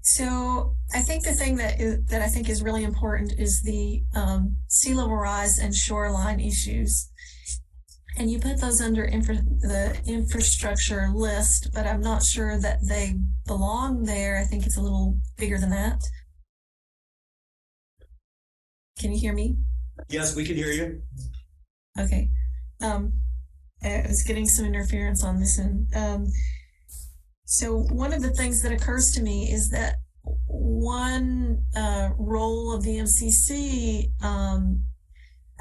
S3: So I think the thing that I think is really important is the sea level rise and shoreline issues. And you put those under the infrastructure list, but I'm not sure that they belong there. I think it's a little bigger than that. Can you hear me?
S1: Yes, we can hear you.
S3: Okay. I was getting some interference on this end. So one of the things that occurs to me is that one role of the MCC,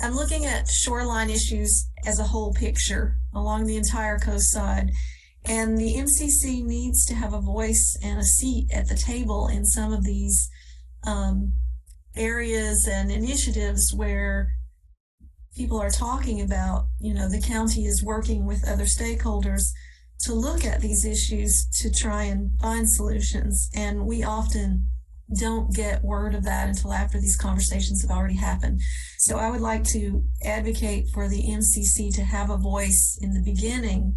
S3: I'm looking at shoreline issues as a whole picture along the entire coast side. And the MCC needs to have a voice and a seat at the table in some of these areas and initiatives where people are talking about, the county is working with other stakeholders to look at these issues to try and find solutions. And we often don't get word of that until after these conversations have already happened. So I would like to advocate for the MCC to have a voice in the beginning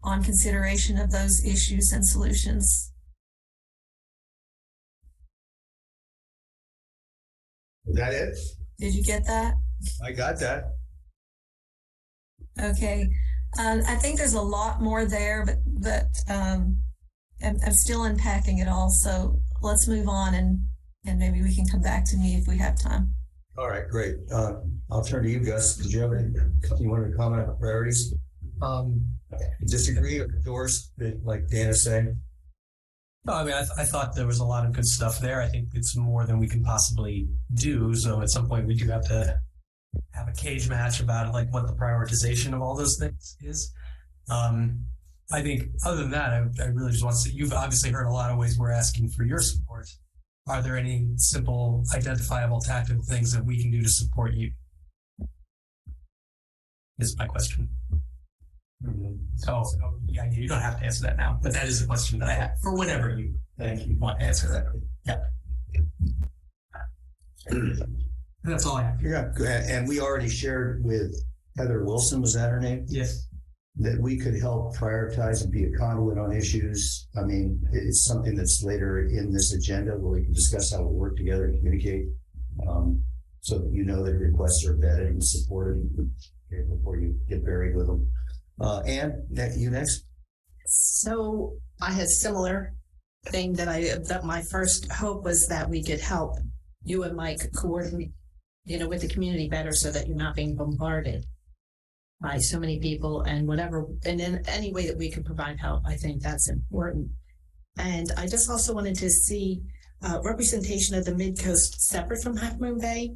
S3: on consideration of those issues and solutions.
S1: Is that it?
S3: Did you get that?
S1: I got that.
S3: Okay. I think there's a lot more there, but I'm still unpacking it all. So let's move on and maybe we can come back to me if we have time.
S1: All right, great. I'll turn to you, Gus. Did you have you wanted to comment on priorities? Disagree or endorse, like Dan is saying?
S2: No, I mean, I thought there was a lot of good stuff there. I think it's more than we can possibly do. So at some point we do have to have a cage match about like what the prioritization of all those things is. I think other than that, I really just want to say, you've obviously heard a lot of ways we're asking for your support. Are there any simple, identifiable, tactical things that we can do to support you? Is my question. So yeah, you don't have to answer that now, but that is a question that I have for whenever you want to answer that. Yeah. That's all I have.
S1: Yeah, go ahead. And we already shared with Heather Wilson, was that her name?
S2: Yes.
S1: That we could help prioritize and be a conduit on issues. I mean, it's something that's later in this agenda where we can discuss how we work together and communicate, so that you know that requests are vetted and supported before you get buried with them. Ann, you next.
S7: So I had similar thing that my first hope was that we could help you and Mike coordinate, with the community better so that you're not being bombarded by so many people and whatever. And in any way that we can provide help, I think that's important. And I just also wanted to see representation of the Midcoast separate from Half Moon Bay,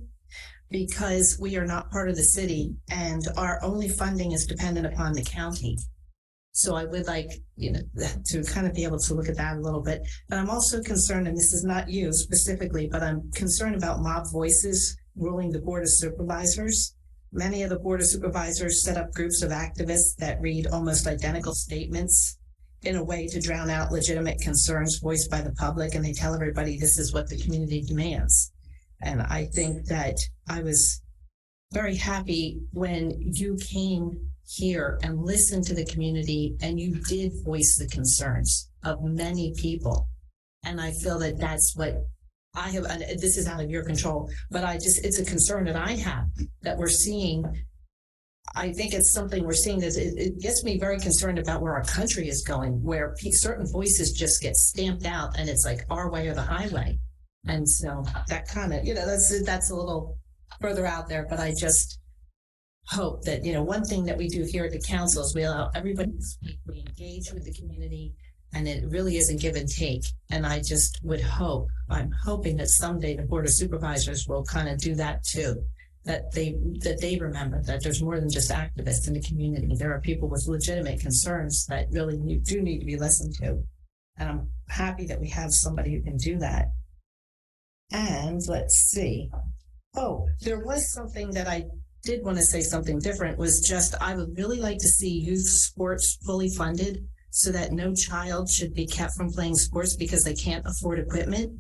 S7: because we are not part of the city and our only funding is dependent upon the county. So I would like, to kind of be able to look at that a little bit. But I'm also concerned, and this is not you specifically, but I'm concerned about mob voices ruling the Board of Supervisors. Many of the Board of Supervisors set up groups of activists that read almost identical statements in a way to drown out legitimate concerns voiced by the public, and they tell everybody this is what the community demands. And I think that I was very happy when you came here and listened to the community and you did voice the concerns of many people. And I feel that that's what I have, and this is out of your control, but it's a concern that I have that we're seeing. I think it's something we're seeing that it gets me very concerned about where our country is going, where certain voices just get stamped out and it's like our way or the highway. And so that kind of, that's a little further out there, but I just hope that, one thing that we do here at the council is we allow everybody to speak, we engage with the community, and it really is a give and take. And I just I'm hoping that someday the Board of Supervisors will kind of do that too, that they remember that there's more than just activists in the community. There are people with legitimate concerns that really do need to be listened to. And I'm happy that we have somebody who can do that. And let's see. Oh, there was something that I did want to say something different, was just I would really like to see youth sports fully funded so that no child should be kept from playing sports because they can't afford equipment.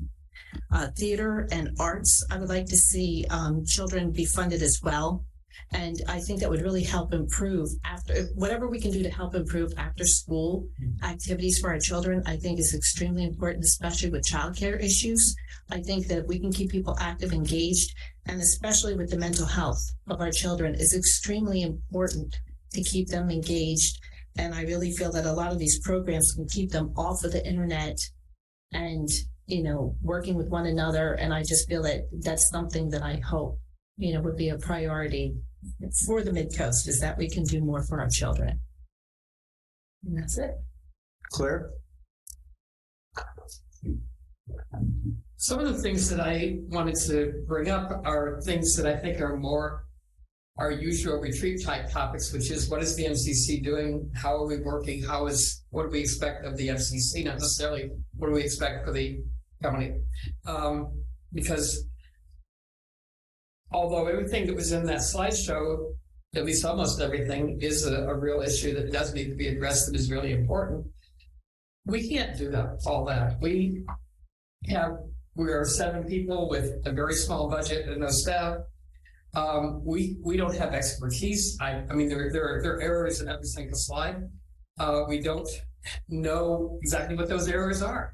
S7: Theater and arts, I would like to see children be funded as well. And I think that would really help improve whatever we can do to help improve after school activities for our children, I think is extremely important, especially with childcare issues. I think that if we can keep people active, engaged, and especially with the mental health of our children is extremely important to keep them engaged. And I really feel that a lot of these programs can keep them off of the internet and, working with one another. And I just feel that that's something that I hope, would be a priority for the Midcoast, is that we can do more for our children. And that's it.
S1: Claire?
S4: Some of the things that I wanted to bring up are things that I think are more our usual retreat type topics, which is what is the MCC doing? How are we working? What do we expect of the MCC? Not necessarily what do we expect for the company? Because although everything that was in that slideshow, at least almost everything, is a real issue that does need to be addressed and is really important, we can't do all that. We are 7 people with a very small budget and no staff. We don't have expertise. I mean, there are errors in every single slide. We don't know exactly what those errors are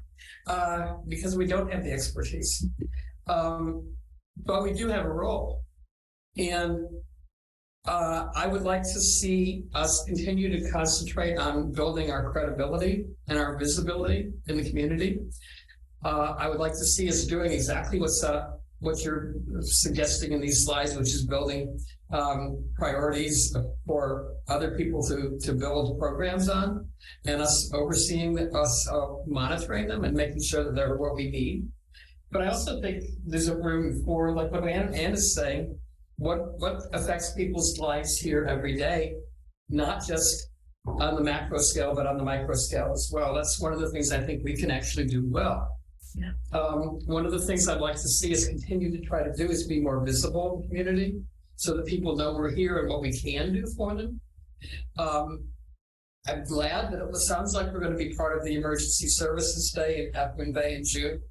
S4: because we don't have the expertise. But we do have a role. And I would like to see us continue to concentrate on building our credibility and our visibility in the community. I would like to see us doing exactly what you're suggesting in these slides, which is building priorities for other people to build programs on, and us overseeing us monitoring them and making sure that they're what we need. But I also think there's a room for, like what Ann is saying, what affects people's lives here every day, not just on the macro scale, but on the micro scale as well. That's one of the things I think we can actually do well.
S7: Yeah.
S4: One of the things I'd like to see us continue to try to do is be more visible in the community so that people know we're here and what we can do for them. I'm glad that it sounds like we're going to be part of the Emergency Services Day in Half Moon Bay in June.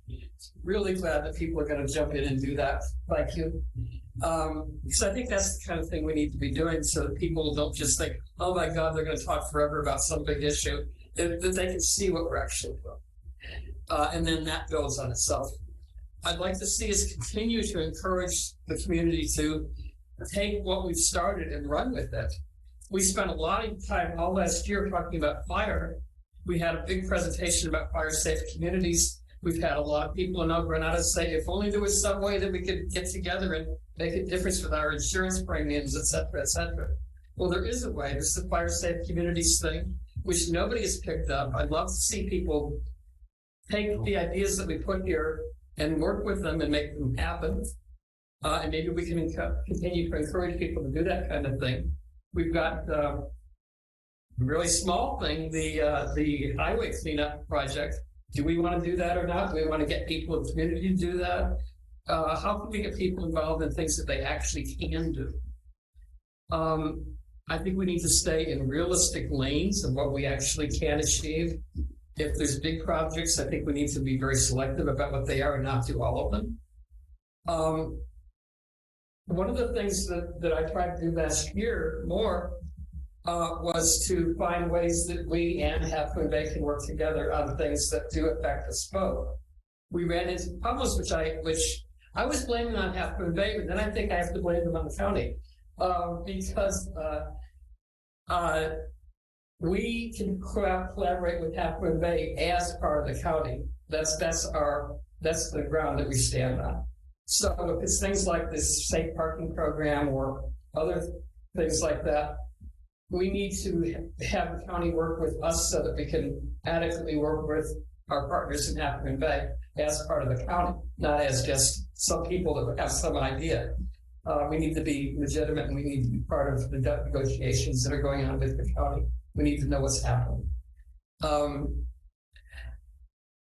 S4: Really glad that people are going to jump in and do that. Thank you. Because I think that's the kind of thing we need to be doing so that people don't just think, oh my God, they're going to talk forever about some big issue, that they can see what we're actually doing. And then that builds on itself. I'd like to see us continue to encourage the community to take what we've started and run with it. We spent a lot of time all last year talking about fire. We had a big presentation about fire-safe communities. We've had a lot of people in El Granada say, if only there was some way that we could get together and make a difference with our insurance premiums, et cetera, et cetera. Well, there is a way. There's the fire-safe communities thing, which nobody has picked up. I'd love to see people take the ideas that we put here and work with them and make them happen. And maybe we can continue to encourage people to do that kind of thing. We've got a really small thing, the highway cleanup project. Do we want to do that or not? Do we want to get people in the community to do that? How can we get people involved in things that they actually can do? I think we need to stay in realistic lanes of what we actually can achieve. If there's big projects, I think we need to be very selective about what they are and not do all of them. One of the things that I tried to do last year more was to find ways that we and Half Moon Bay can work together on things that do affect us both. We ran into problems which I was blaming on Half Moon Bay, but then I think I have to blame them on the county because we can collaborate with Half Moon Bay as part of the county. That's the ground that we stand on. So if it's things like this safe parking program or other things like that, we need to have the county work with us so that we can adequately work with our partners in Half Moon Bay as part of the county, not as just some people that have some idea. We need to be legitimate and we need to be part of the negotiations that are going on with the county. We need to know what's happening.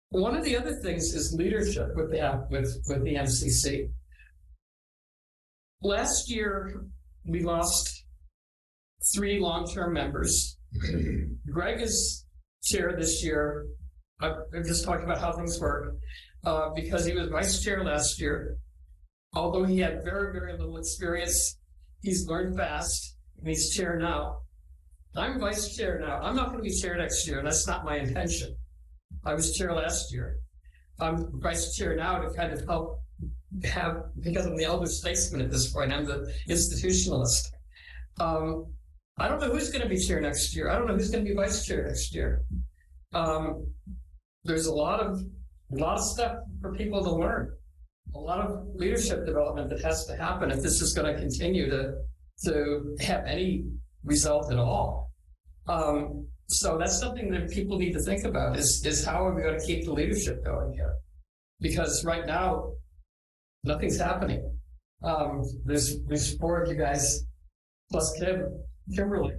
S4: One of the other things is leadership with the MCC. Last year, we lost 3 long-term members. Greg is chair this year. I'm just talking about how things work because he was vice chair last year. Although he had very, very little experience, He's learned fast, and he's chair now. I'm vice chair now. I'm not going to be chair next year. That's not my intention. I was chair last year. I'm vice chair now to kind of help because I'm the elder statesman at this point. I'm the institutionalist. I don't know who's going to be chair next year. I don't know who's going to be vice chair next year. There's a lot of stuff for people to learn. A lot of leadership development that has to happen if this is going to continue to have any result at all. So that's something that people need to think about is how are we going to keep the leadership going here? Because right now, nothing's happening. There's 4 of you guys plus Kimberly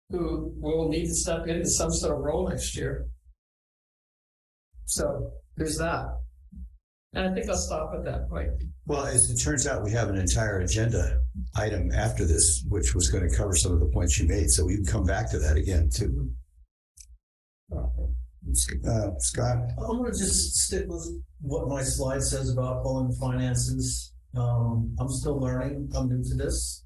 S4: who will need to step into some sort of role next year. So there's that. And I think I'll stop at that point.
S1: Well, as it turns out, we have an entire agenda item after this, which was going to cover some of the points you made. So we can come back to that again, too. Scott?
S2: I'm going to just stick with what my slide says about pulling finances. I'm still learning. I'm new to this.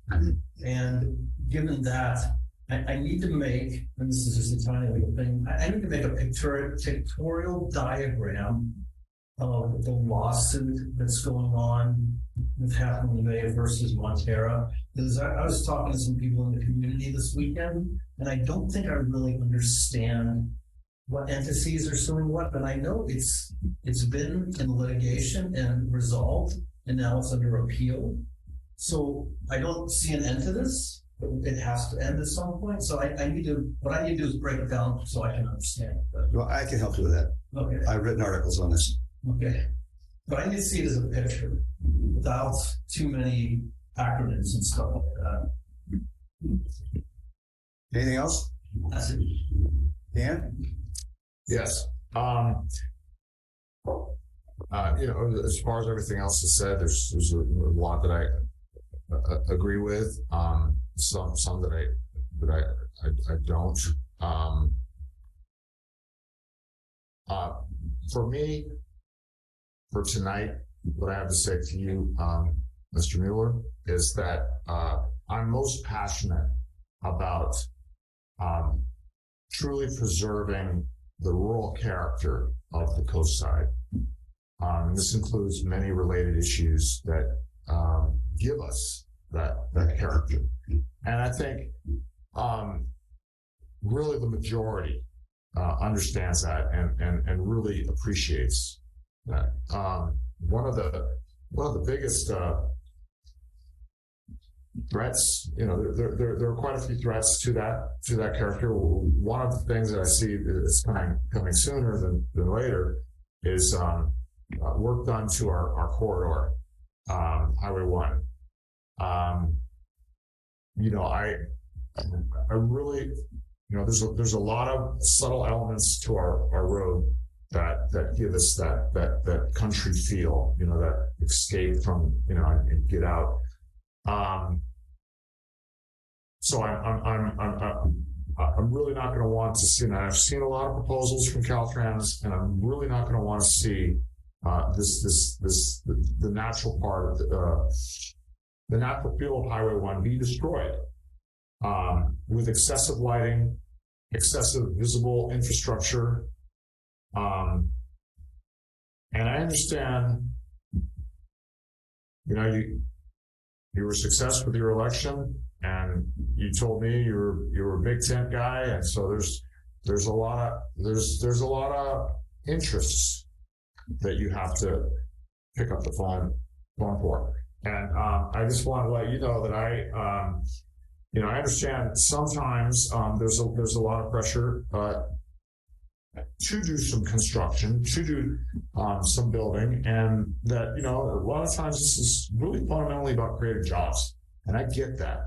S2: And given that, I need to make, and this is just a tiny little thing, I need to make a pictorial diagram of the lawsuit that's going on with Half Moon Bay versus Montera. Because I was talking to some people in the community this weekend, and I don't think I really understand what entities are suing what, but I know it's been in litigation and resolved, and now it's under appeal. So I don't see an end to this. It has to end at some point. So what I need to do is break it down so I can understand it. But,
S1: Well, I can help you with that.
S2: okay.
S1: I've written articles on this.
S2: Okay. But I need to see it as a picture without too many acronyms and stuff like that.
S1: Anything else?
S2: That's it.
S1: Dan?
S6: Yes. As far as everything else is said, there's a lot that I agree with. Some that I don't. For me, for tonight, what I have to say to you, Mr. Mueller, is that I'm most passionate about truly preserving the rural character of the coast side. This includes many related issues that give us that character. And I think really the majority understands that and really appreciates that. One of the biggest threats, there are quite a few threats to that character. One of the things that I see that's coming sooner than later is work done to our corridor, Highway 1. I really, there's a lot of subtle elements to our road that give us that country feel, that escape from, and get out. So I'm really not going to want to see, and I've seen a lot of proposals from Caltrans, and I'm really not going to want to see the natural part of the natural feel of Highway 1 be destroyed with excessive lighting, excessive visible infrastructure. And I understand, you were a success with your election, and you told me you were a big tent guy, and so there's a lot of interests that you have to pick up the phone for. And I just want to let you know that I understand sometimes there's a lot of pressure to do some construction, to do some building, and that a lot of times this is really fundamentally about creating jobs, and I get that.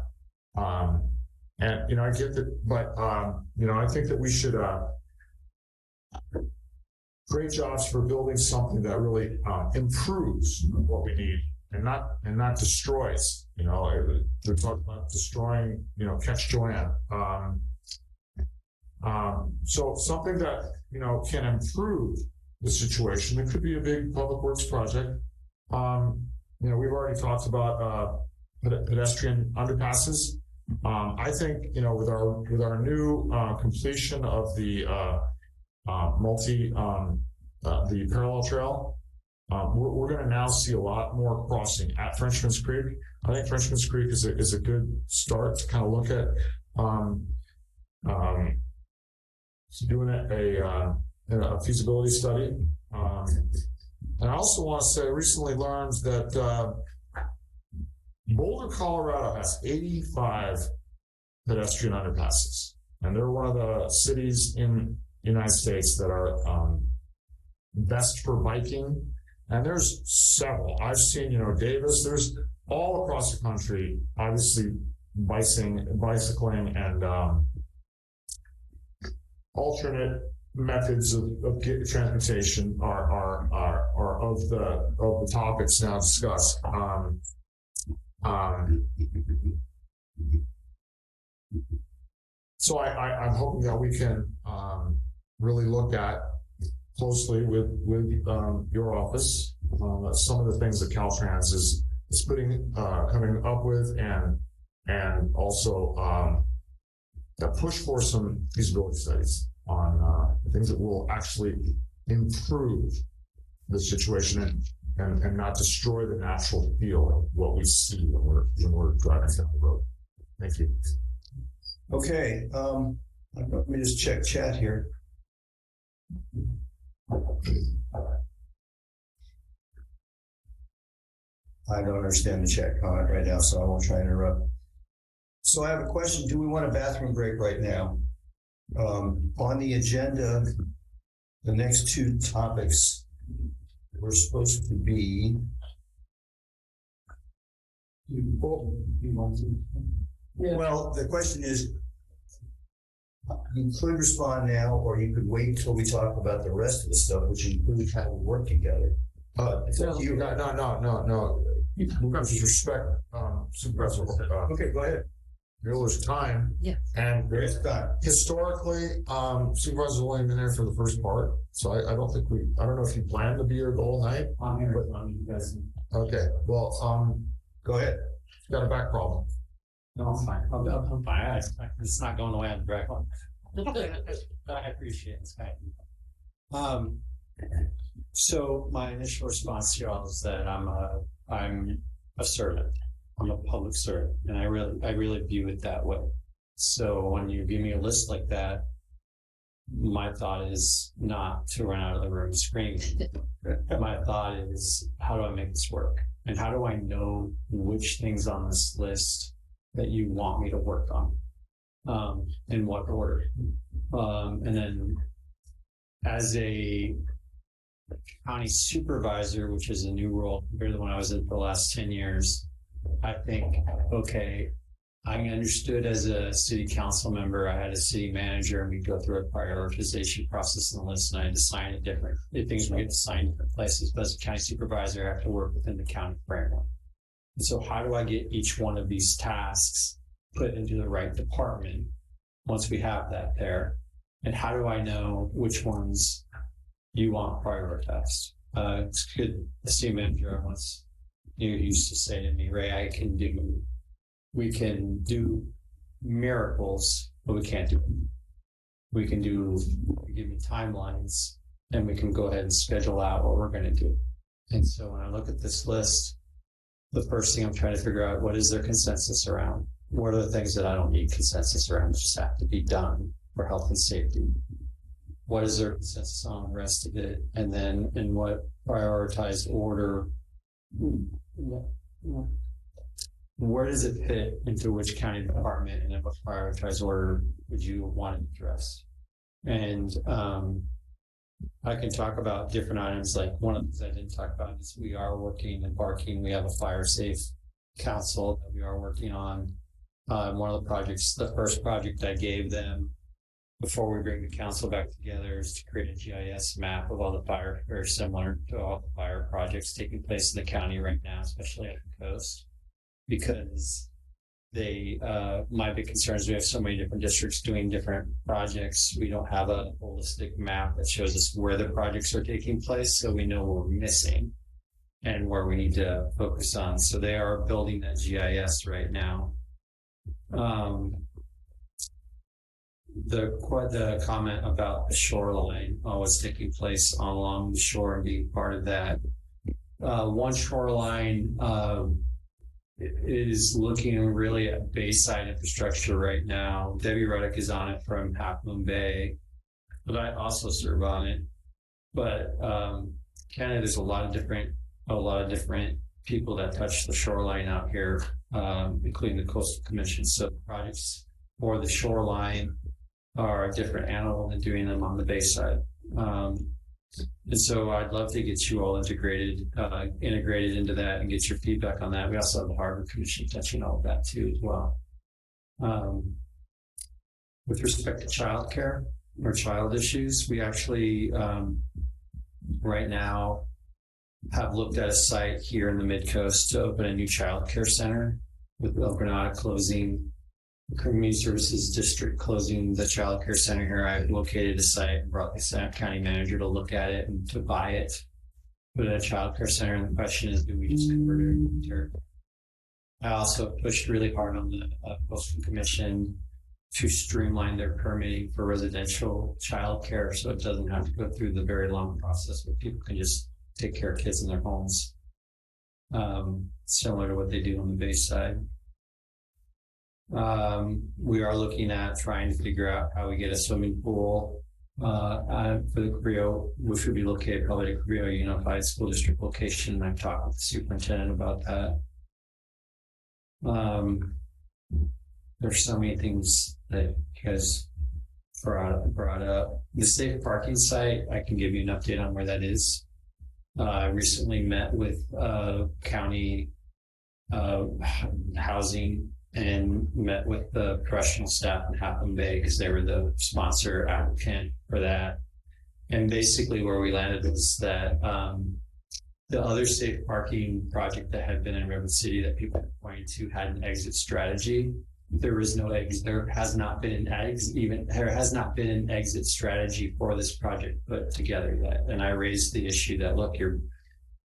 S6: And I get that, but I think that we should create jobs for building something that really improves what we need and not destroys. They're talking about destroying, catch Joanne. So something that can improve the situation. It could be a big public works project. We've already talked about pedestrian underpasses. I think, with our new completion of the the parallel trail, we're going to now see a lot more crossing at Frenchman's Creek. I think Frenchman's Creek is a good start to kind of look at doing a feasibility study. And I also want to say I recently learned that Boulder, Colorado has 85 pedestrian underpasses. And they're one of the cities in the United States that are best for biking. And there's several. I've seen, Davis, there's all across the country, obviously bicycling and alternate methods of transportation are of the topics now discussed. So I'm hoping that we can really look at closely with your office some of the things that Caltrans is coming up with, and also push for some feasibility studies on things that will actually improve the situation and not destroy the natural feel of what we see when we're driving down the road. Thank you.
S1: Okay, let me just check chat here. I don't understand the chat comment right now, so I won't try to interrupt. So I have a question. Do we want a bathroom break right now? On the agenda, the next two topics were supposed to be. Well, the question is, you could respond now, or you could wait until we talk about the rest of the stuff, which includes how we work together.
S6: No. We're going to respect Supervisor.
S1: Okay, go ahead.
S6: Mueller's time.
S7: Yeah.
S6: And historically, Supervisor William been there for the first part. So I don't know if you plan to be here the whole night.
S10: I'm here as long as you guys.
S6: Okay. Well,
S1: go ahead.
S6: Got a back problem.
S10: No, I'm fine. I'm fine. It's not going away on the direct one. I appreciate it. So my initial response to y'all is that I'm a servant. I'm a public servant, and I really view it that way. So when you give me a list like that, my thought is not to run out of the room screaming. My thought is, how do I make this work? And how do I know which things on this list that you want me to work on, in what order? And then as a county supervisor, which is a new role compared to when I was in for the last 10 years, I think, okay, I understood as a city council member, I had a city manager, and we'd go through a prioritization process on the list, and I had to sign it different. Things we get to sign different places, but as a county supervisor, I have to work within the county framework. And so how do I get each one of these tasks put into the right department once we have that there? And how do I know which ones you want prioritized? It's good. The city manager once used to say to me, Ray, we can do miracles, but we can't do them. We can give me timelines, and we can go ahead and schedule out what we're going to do. And so when I look at this list, the first thing I'm trying to figure out, what is their consensus around? What are the things that I don't need consensus around, just have to be done for health and safety? What is their consensus on the rest of it? And then in what prioritized order, where does it fit into which county department, and in what prioritized order would you want it addressed? And I can talk about different items. Like one of the things I didn't talk about is we are working and embarking. We have a fire safe council that we are working on. One of the projects, the first project I gave them before we bring the council back together, is to create a GIS map of all the fire, very similar to all the fire projects taking place in the county right now, especially at the coast, because my big concern is we have so many different districts doing different projects. We don't have a holistic map that shows us where the projects are taking place, so we know what we're missing. and where we need to focus on. So they are building that GIS right now. The comment about the shoreline, what's taking place along the shore and being part of that. One shoreline is looking really at bayside infrastructure right now. Debbie Ruddock is on it from Half Moon Bay, but I also serve on it. But Canada, there's a lot of different people that touch the shoreline out here, including the Coastal Commission. So projects for the shoreline are a different animal than doing them on the bayside. And so I'd love to get you all integrated into that and get your feedback on that. We also have the Harbor Commission touching all of that too as well. With respect to childcare or child issues, we actually right now have looked at a site here in the Midcoast to open a new childcare center, with El Granada closing, the Community Services District closing the childcare center here. I've located a site and brought the county manager to look at it and to buy it, put in a childcare center. And the question is, do we just convert it? I also pushed really hard on the Coastal Commission to streamline their permitting for residential childcare, so it doesn't have to go through the very long process where people can just take care of kids in their homes, similar to what they do on the Bayside. We are looking at trying to figure out how we get a swimming pool for the Carrillo, which would be located probably at Carrillo Unified School District location. I've talked with the superintendent about that. There's so many things that you guys brought up. The safe parking site, I can give you an update on where that is. I recently met with county housing and met with the professional staff in Half Moon Bay because they were the sponsor applicant for that. And basically where we landed was that the other safe parking project that had been in Redwood City that people pointed to had an exit strategy. There was no exit. There has not been an exit strategy for this project put together yet. And I raised the issue that, look,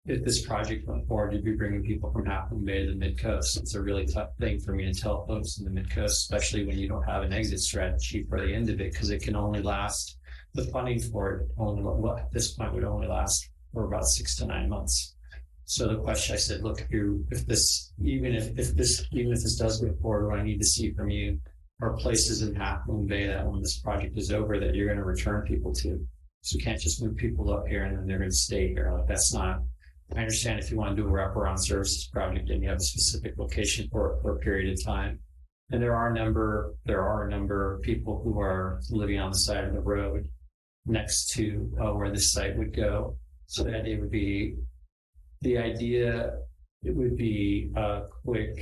S10: if this project went forward, you'd be bringing people from Half Moon Bay to the Midcoast. It's a really tough thing for me to tell folks in the Midcoast, especially when you don't have an exit strategy for the end of it, because it can only last, the funding for it at this point would only last for about 6 to 9 months. So the question, I said, look, if this does go forward, what I need to see from you are places in Half Moon Bay that when this project is over, that you're going to return people to. So you can't just move people up here and then they're going to stay here. Like, that's not, I understand if you want to do a wraparound services project and you have a specific location for a period of time. And there are a number of people who are living on the side of the road next to where this site would go. So the idea would be a quick,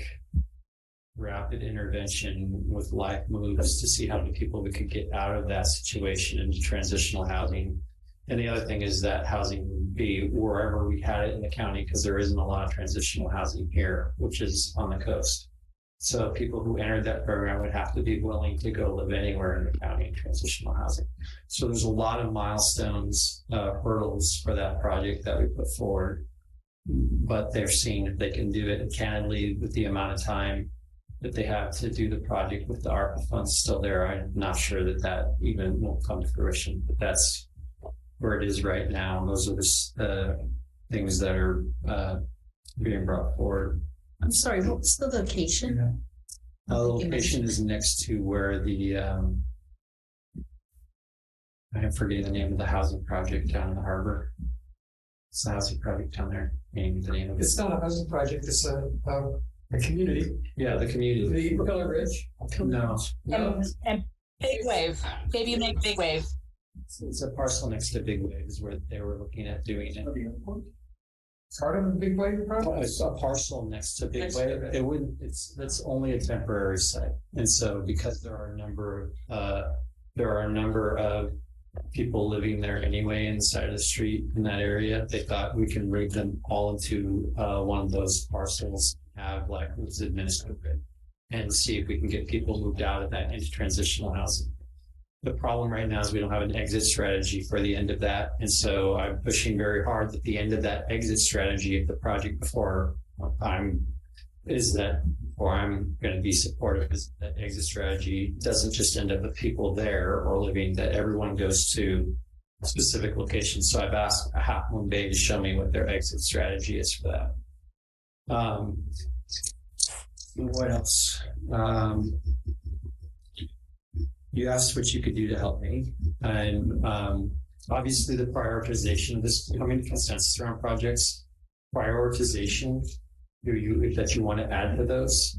S10: rapid intervention with life moves to see how many people we could get out of that situation into transitional housing. And the other thing is that housing would be wherever we had it in the county, because there isn't a lot of transitional housing here, which is on the coast. So people who entered that program would have to be willing to go live anywhere in the county in transitional housing. So there's a lot of milestones, hurdles for that project that we put forward. But they're seeing if they can do it. And candidly, with the amount of time that they have to do the project with the ARPA funds still there, I'm not sure that even will come to fruition. But that's where it is right now. And those are the things that are being brought forward.
S7: I'm sorry, what was the location?
S10: The location is next to where the I'm forgetting the name of the housing project down in the harbor. It's a housing project down there. Name the name of it.
S4: It's not a housing project. It's a community.
S10: Yeah, the community.
S4: The Pillar Ridge.
S10: No.
S11: And Big Wave. Maybe you make Big Wave.
S10: It's a parcel next to Big Wave is where they were looking at doing it.
S4: Part of the Big Wave project?
S10: It's a parcel next to Big Wave. It wouldn't. That's only a temporary site, and so because there are a number of people living there anyway inside of the street in that area, they thought we can rig them all into one of those parcels, have like what's administered, and see if we can get people moved out of that into transitional housing. The problem right now is we don't have an exit strategy for the end of that. And so I'm pushing very hard that the end of that exit strategy of the project before I'm going to be supportive is that exit strategy doesn't just end up with people there or living, that everyone goes to specific locations. So I've asked Half Moon Bay to show me what their exit strategy is for that. What else? You asked what you could do to help me. And obviously the prioritization of this, coming to consensus around projects, prioritization that you want to add to those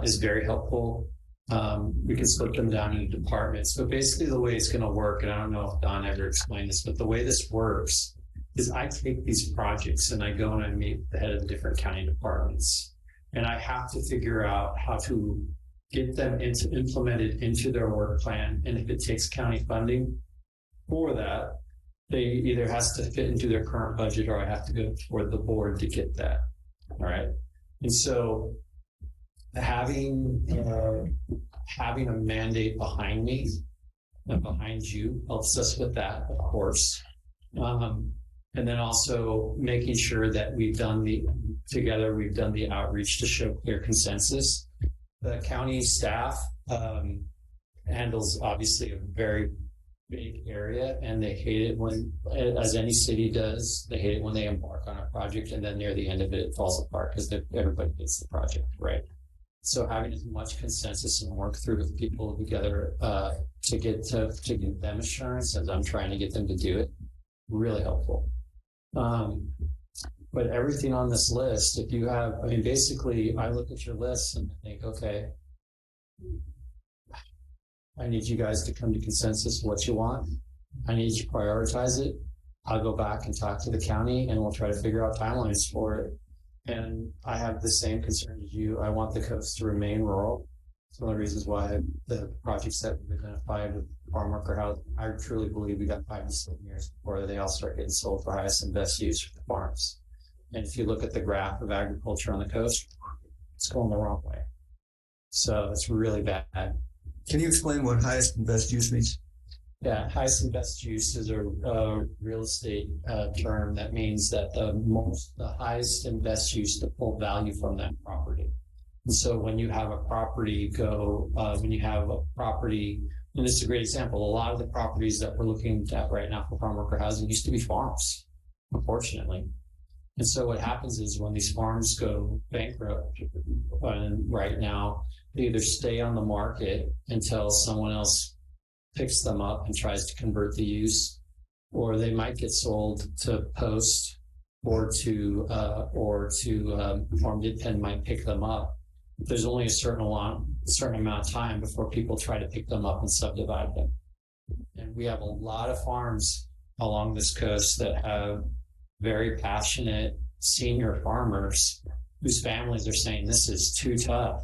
S10: is very helpful. We can split them down into departments. So basically the way it's going to work, and I don't know if Don ever explained this, but the way this works is I take these projects and I go and I meet the head of the different county departments. And I have to figure out how to get them implemented into their work plan. And if it takes county funding for that, they either has to fit into their current budget or I have to go for the board to get that. All right. And so having a mandate behind me and behind you helps us with that, of course. And then also making sure that we've done the outreach to show clear consensus. The county staff handles obviously a very big area, and they hate it when, as any city does, they hate it when they embark on a project and then near the end of it falls apart because everybody gets the project, right? So having as much consensus and work through with people together to give them assurance as I'm trying to get them to do it, really helpful. But everything on this list, if you have, I mean, basically, I look at your list and I think, okay, I need you guys to come to consensus what you want. I need you to prioritize it. I'll go back and talk to the county and we'll try to figure out timelines for it. And I have the same concern as you. I want the coast to remain rural. It's one of the reasons why the projects that we've identified with farm worker housing, I truly believe we got 5 to 7 years before they all start getting sold for highest and best use for the farms. And if you look at the graph of agriculture on the coast, it's going the wrong way. So it's really bad.
S1: Can you explain what highest and best use means?
S10: Yeah, highest and best use is a real estate term that means that the highest and best use to pull value from that property. And so when you have a property and this is a great example, a lot of the properties that we're looking at right now for farm worker housing used to be farms, unfortunately. And so what happens is when these farms go bankrupt, and right now they either stay on the market until someone else picks them up and tries to convert the use, or they might get sold to Post or to Farm Midpen might pick them up. There's only a certain amount of time before people try to pick them up and subdivide them. And we have a lot of farms along this coast that have very passionate senior farmers whose families are saying this is too tough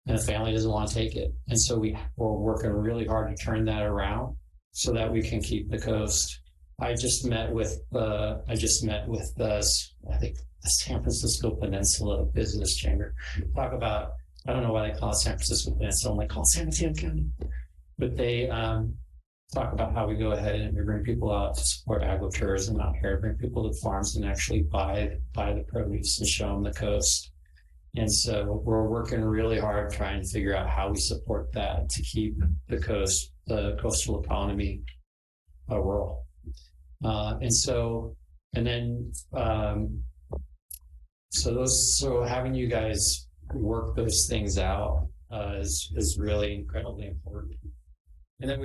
S10: and the family doesn't want to take it. And so we're working really hard to turn that around so that we can keep the coast. I just met with I think the San Francisco Peninsula Business Chamber. Talk about, I don't know why they call it San Francisco Peninsula, they call it San Mateo County, but they talk about how we go ahead and we bring people out to support agritourism out here, bring people to farms and actually buy the produce and show them the coast. And so we're working really hard trying to figure out how we support that to keep the coastal economy rural. So having you guys work those things out is really incredibly important. And then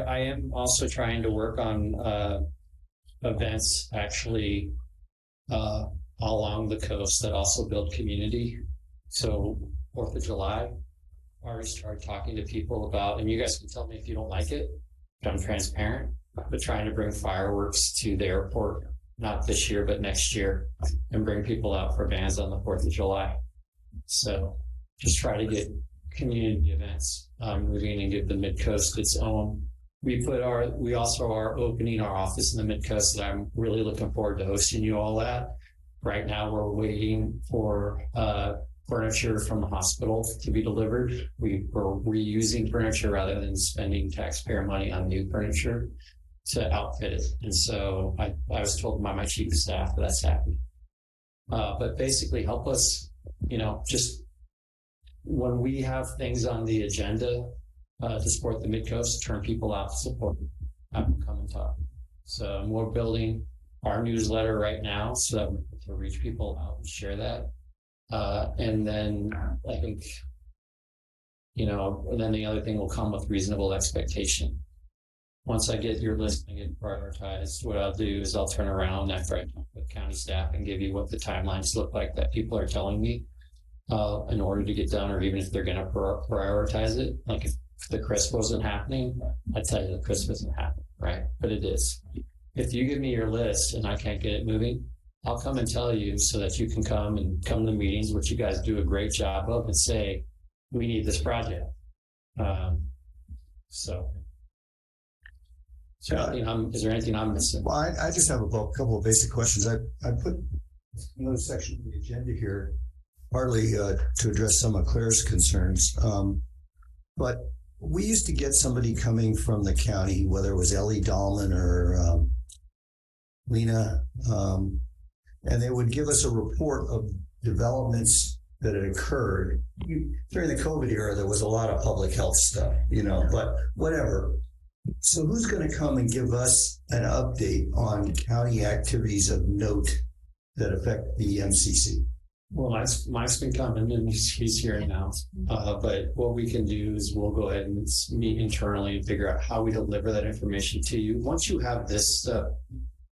S10: I am also trying to work on events actually along the coast that also build community. So 4th of July, I already started talking to people about, and you guys can tell me if you don't like it, I'm transparent, but trying to bring fireworks to the airport, not this year, but next year, and bring people out for bands on the 4th of July. So just try to get community events moving and give the Midcoast its own. We also are opening our office in the Midcoast that I'm really looking forward to hosting you all at. Right now we're waiting for furniture from the hospital to be delivered. We were reusing furniture rather than spending taxpayer money on new furniture to outfit it. And so I was told by my chief of staff that's happening. But basically help us, just when we have things on the agenda to support the Midcoast, turn people out to support them, have them come and talk. So we're building our newsletter right now so that we can reach people out and share that. And then I think, then the other thing will come with reasonable expectation. Once I get your list and get prioritized, what I'll do is I'll turn around after I talk with county staff and give you what the timelines look like that people are telling me in order to get done, or even if they're going to prioritize it. Like if the CRISP wasn't happening, I'd tell you the CRISP isn't happening, right? But it is. If you give me your list and I can't get it moving, I'll come and tell you so that you can come to meetings, which you guys do a great job of, and say, we need this project. Is there anything I'm missing?
S1: Well, I just have a couple of basic questions. I put another section of the agenda here, partly to address some of Claire's concerns. But we used to get somebody coming from the county, whether it was Ellie Dahlman or Lena, and they would give us a report of developments that had occurred. During the COVID era, there was a lot of public health stuff, but whatever. So who's going to come and give us an update on county activities of note that affect the MCC?
S10: Well, Mike's been coming and he's here now. But what we can do is we'll go ahead and meet internally and figure out how we deliver that information to you. Once you have this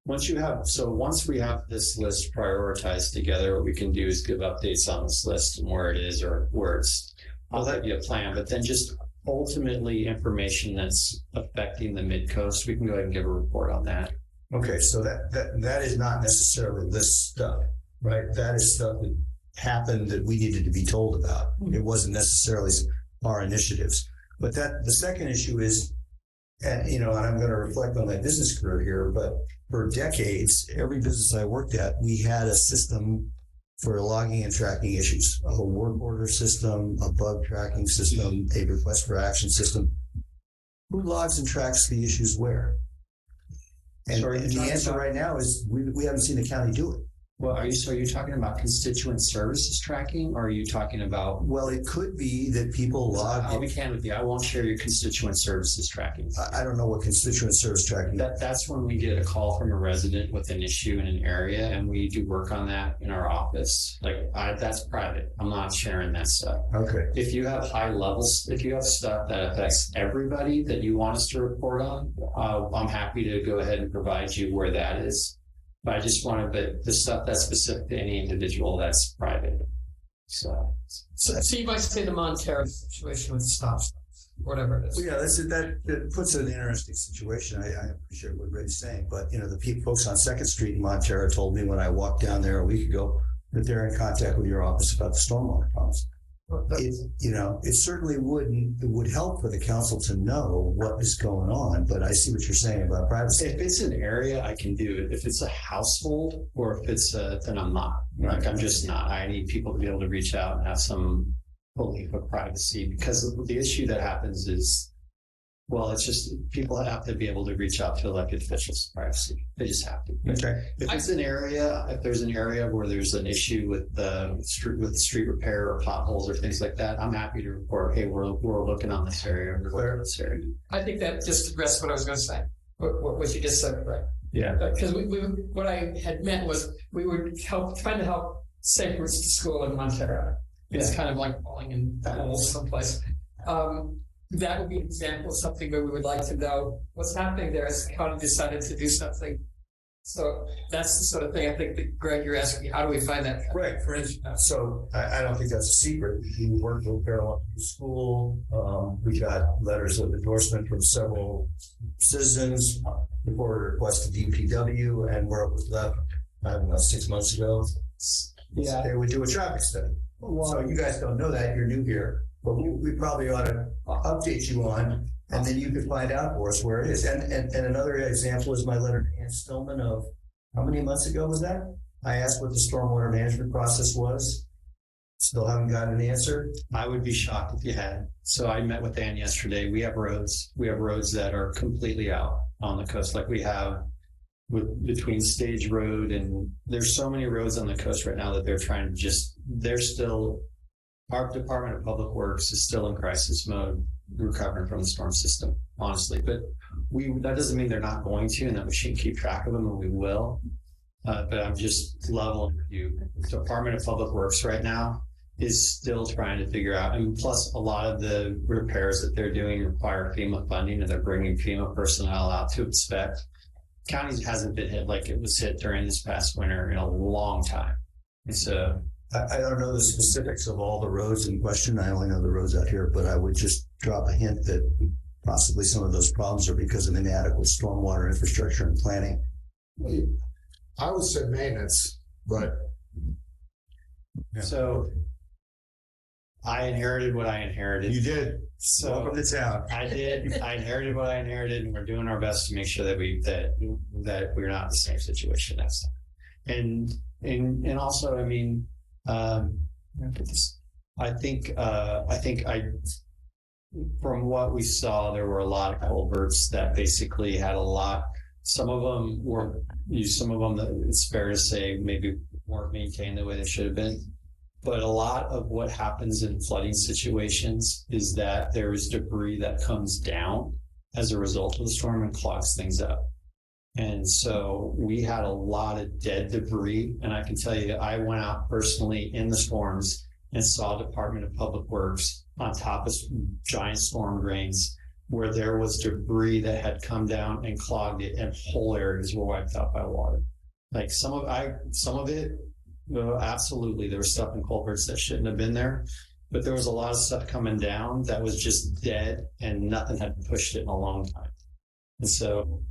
S10: once we have this list prioritized together, what we can do is give updates on this list and where it is or where it's, I'll give you a plan, but then just ultimately information that's affecting the Midcoast, we can go ahead and give a report on that.
S1: Okay, so that is not necessarily this stuff, right? That is stuff that happened that we needed to be told about. It wasn't necessarily our initiatives. But the second issue is, and I'm going to reflect on my business career here, but for decades, every business I worked at, we had a system for logging and tracking issues, a work order system, a bug tracking system, a request for action system. Who logs and tracks the issues where? And the answer right now is we haven't seen the county do it.
S10: Well, are you talking about constituent services tracking, or are you talking about?
S1: Well, it could be that people log.
S10: I'll be candid with you. I won't share your constituent services tracking.
S1: I don't know what constituent service tracking.
S10: That's when we get a call from a resident with an issue in an area, and we do work on that in our office. That's private. I'm not sharing that stuff.
S1: Okay.
S10: If you have high levels, if you have stuff that affects everybody that you want us to report on, I'm happy to go ahead and provide you where that is. But I just wanted the stuff that's specific to any individual, that's private. So
S4: you might say the Montero situation with stop signs, whatever it is.
S1: Well, yeah, that puts it in an interesting situation. I appreciate what Red's saying, but the folks on 2nd Street in Montero told me when I walked down there a week ago that they're in contact with your office about the stormwater problems. It certainly would help for the council to know what is going on, but I see what you're saying about privacy.
S10: If it's an area, I can do it. If it's a household, or if it's then I'm not.
S1: Right.
S10: I'm just not. I need people to be able to reach out and have some belief of privacy, because the issue that happens is, well, it's just people have to be able to reach out to elected officials. Privacy, they just have to.
S1: Okay.
S10: If there's an area where there's an issue with street repair or potholes or things like that, I'm happy to report, hey, we're looking on this area, or we're this area.
S4: I think that just addressed what I was going to say. What you just said, right?
S10: Yeah.
S4: Because what I had meant was we were trying to help safe routes to school in Montero. It's kind of like falling in holes someplace. That would be an example of something where we would like to know what's happening there as the county decided to do something. So that's the sort of thing I think that, Greg, you're asking, how do we find that?
S1: Right. For instance, so I don't think that's a secret. We worked with Carolina School. We got letters of endorsement from several citizens before a request to DPW, and where it was left, I don't know, 6 months ago. Yeah. They would do a traffic study. So you guys don't know that, you're new here, but we probably ought to update you on, and then you can find out for us where it is. And another example is my letter to Ann Stillman of, how many months ago was that? I asked what the stormwater management process was. Still haven't got an answer?
S5: I would be shocked if you had. So I met with Dan yesterday. We have roads that are completely out on the coast, like we have between Stage Road, and there's so many roads on the coast right now that our Department of Public Works is still in crisis mode, recovering from the storm system, honestly. But that doesn't mean they're not going to, and that we shouldn't keep track of them, and we will. But I'm just leveling with you. The Department of Public Works right now is still trying to figure out, and plus a lot of the repairs that they're doing require FEMA funding, and they're bringing FEMA personnel out to inspect. County hasn't been hit like it was hit during this past winter in a long time. And so
S1: I don't know the specifics of all the roads in question. I only know the roads out here, but I would just drop a hint that possibly some of those problems are because of inadequate stormwater infrastructure and planning.
S6: I would say maintenance, but
S5: So I inherited what I inherited.
S1: You did.
S5: So
S1: Welcome to town.
S5: I did. I inherited what I inherited, and we're doing our best to make sure that we're not in the same situation next time. And also, I mean, I think from what we saw, there were a lot of culverts that basically had a lot. Some of them that it's fair to say maybe weren't maintained the way they should have been. But a lot of what happens in flooding situations is that there is debris that comes down as a result of the storm and clogs things up. And so we had a lot of dead debris. And I can tell you, I went out personally in the storms and saw Department of Public Works on top of giant storm drains where there was debris that had come down and clogged it, and whole areas were wiped out by water. Like some of it, absolutely, there was stuff in culverts that shouldn't have been there, but there was a lot of stuff coming down that was just dead and nothing had pushed it in a long time. And so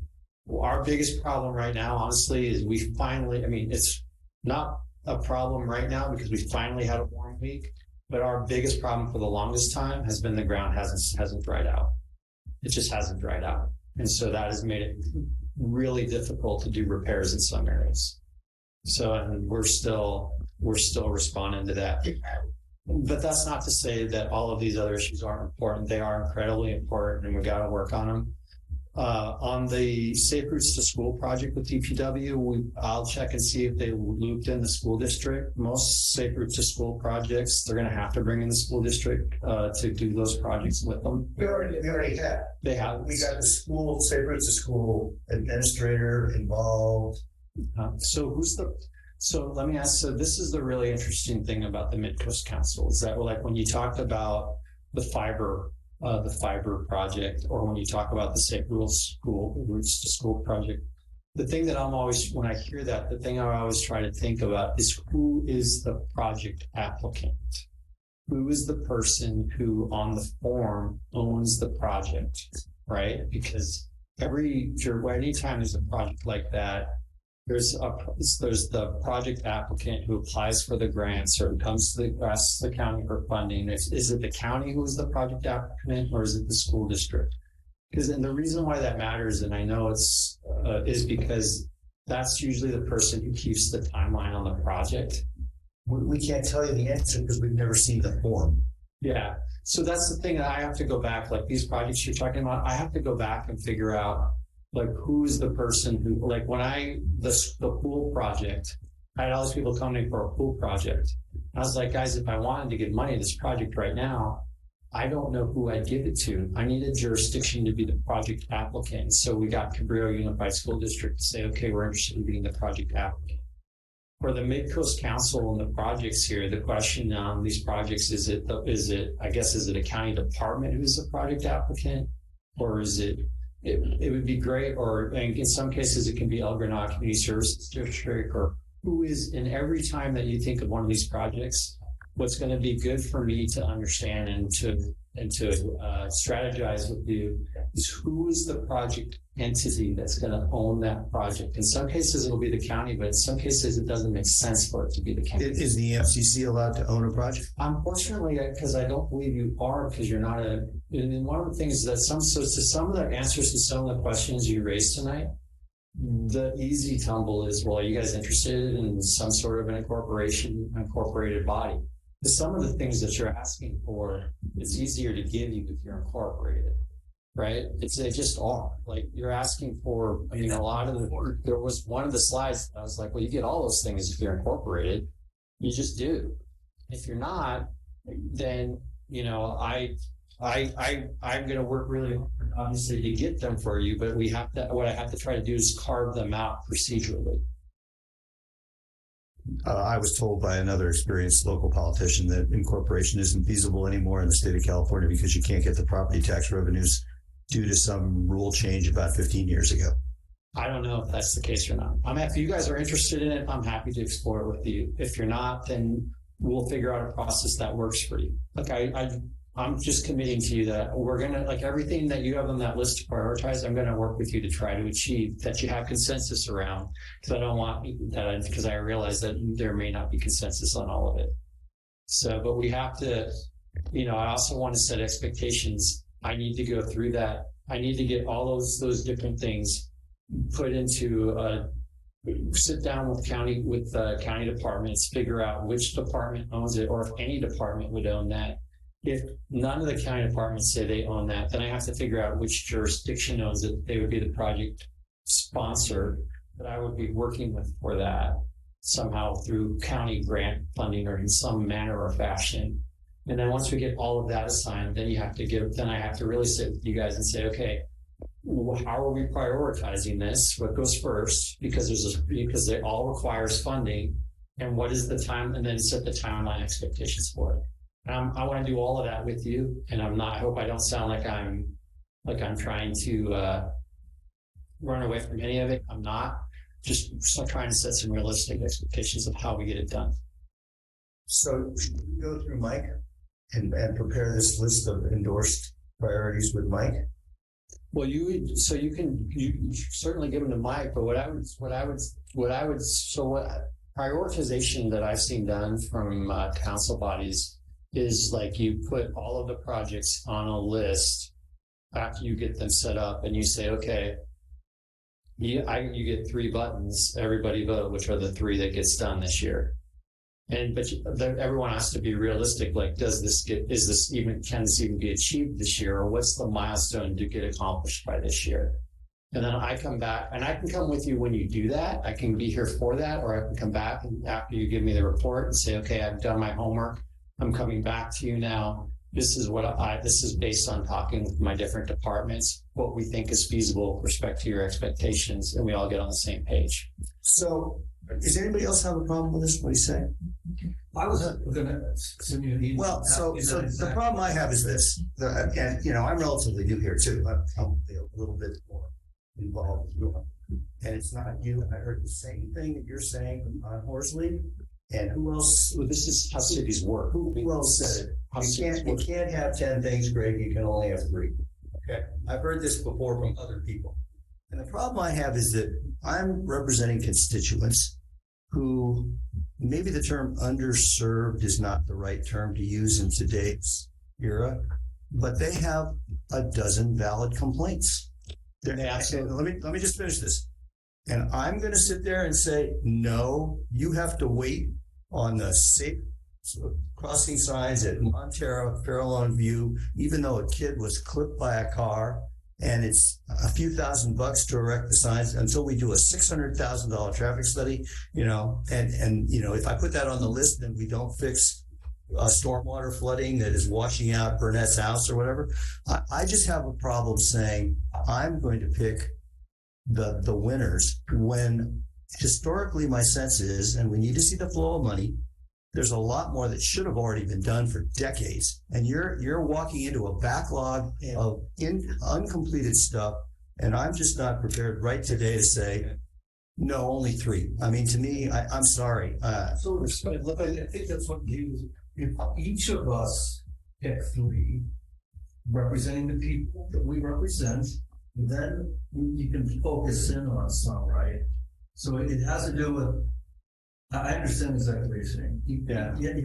S5: our biggest problem right now, honestly, is it's not a problem right now because we finally had a warm week, but our biggest problem for the longest time has been the ground hasn't dried out. It just hasn't dried out. And so that has made it really difficult to do repairs in some areas. So, and we're still responding to that. But that's not to say that all of these other issues aren't important. They are incredibly important, and we got to work on them. On the Safe Routes to School project with DPW, I'll check and see if they looped in the school district. Most Safe Routes to School projects, they're going to have to bring in the school district to do those projects with them.
S1: We already have.
S5: They have.
S1: We got the school, Safe Routes to School administrator involved.
S5: So let me ask, so this is the really interesting thing about the Midcoast Council is that like when you talked about the fiber project, or when you talk about the Safe Routes to School project, the thing that when I hear that, the thing I always try to think about is who is the project applicant? Who is the person who on the form owns the project, right? Because anytime there's a project like that, there's the project applicant who applies for the grants or comes to asks the county for funding. Is it the county who is the project applicant, or is it the school district? And the reason why that matters, and I know is because that's usually the person who keeps the timeline on the project.
S1: We can't tell you the answer because we've never seen the form.
S5: Yeah. So that's the thing that I have to go back, like these projects you're talking about, I have to go back and figure out like who's the person who, like when the pool project, I had all these people coming for a pool project. I was like, guys, if I wanted to give money to this project right now, I don't know who I'd give it to. I need a jurisdiction to be the project applicant. So we got Cabrillo Unified School District to say, okay, we're interested in being the project applicant. For the Midcoast Council and the projects here, the question on these projects, is it a county department who's the project applicant, or is it would be great, or in some cases it can be El Granada Community Services District, or who is, in every time that you think of one of these projects, what's going to be good for me to understand and to strategize with you is who is the project entity that's going to own that project. In some cases it'll be the county, but in some cases it doesn't make sense for it to be the county.
S1: Is the MCC allowed to own a project?
S5: Unfortunately, because I don't believe you are, because you're not and one of the things that some of the answers to some of the questions you raised tonight, the easy tumble is, well, are you guys interested in some sort of an incorporated body?
S10: some of the things that you're asking for, it's easier to give you if you're incorporated, right? They just are. Like, you're asking for, I mean, a lot of there was one of the slides, I was like, well, you get all those things if you're incorporated. You just do. If you're not, then, you know, I'm going to work really hard, obviously, to get them for you, but what I have to try to do is carve them out procedurally.
S1: I was told by another experienced local politician that incorporation isn't feasible anymore in the state of California because you can't get the property tax revenues due to some rule change about 15 years ago.
S10: I don't know if that's the case or not. If you guys are interested in it, I'm happy to explore it with you. If you're not, then we'll figure out a process that works for you. Like, I'm just committing to you that we're going to, like, everything that you have on that list to prioritize, I'm going to work with you to try to achieve that you have consensus around, because I don't want that, because I realize that there may not be consensus on all of it. So, but we have to, you know, I also want to set expectations. I need to go through that. I need to get all those different things put into sit down with county departments, figure out which department owns it, or if any department would own that. If none of the county departments say they own that, then I have to figure out which jurisdiction owns it. They would be the project sponsor that I would be working with for that somehow through county grant funding or in some manner or fashion. And then once we get all of that assigned, then I have to really sit with you guys and say, okay, how are we prioritizing this? What goes first? Because it all requires funding. And what is the time? And then set the timeline expectations for it. I want to do all of that with you, and I hope I don't sound like I'm trying to run away from any of it. I'm not. Just trying to set some realistic expectations of how we get it done.
S1: So you go through Mike and prepare this list of endorsed priorities with Mike.
S10: Well, you certainly give them to Mike, but what prioritization that I've seen done from council bodies is like you put all of the projects on a list after you get them set up, and you say, okay, you get 3 buttons, everybody vote, which are the 3 that gets done this year. But everyone has to be realistic. Like, can this even be achieved this year, or what's the milestone to get accomplished by this year? And then I come back, and I can come with you when you do that. I can be here for that, or I can come back and after you give me the report and say, okay, I've done my homework. I'm coming back to you now. This is based on talking with my different departments, what we think is feasible with respect to your expectations, and we all get on the same page.
S1: So, does anybody else have a problem with this? What do you say?
S2: I was going to send you an email.
S1: Well, so the problem I have is this, and you know, I'm relatively new here too. I'm probably a little bit more involved, and it's not you. I heard the same thing that you're saying on Horsley. And who else?
S10: Well, this is how cities work.
S1: Who else said it? You can't have 10 things, Greg. You can only have 3. Okay. I've heard this before from other people. And the problem I have is that I'm representing constituents who maybe the term underserved is not the right term to use in today's era, but they have a dozen valid complaints. Let me just finish this. And I'm going to sit there and say, no, you have to wait on the safe crossing signs at Montero, Farallon View, even though a kid was clipped by a car and it's a few $1,000 to erect the signs until we do a $600,000 traffic study, you know, and, you know, if I put that on the list, then we don't fix stormwater flooding that is washing out Burnett's house or whatever. I just have a problem saying I'm going to pick the winners when historically my sense is, and we need to see the flow of money, there's a lot more that should have already been done for decades. And you're walking into a backlog of uncompleted stuff. And I'm just not prepared right today to say, no, only 3. I mean, to me, I'm sorry.
S2: So I think that's what if each of us pick 3 representing the people that we represent, then you can focus in on some, right? So it has to do with, I understand exactly what you're saying. You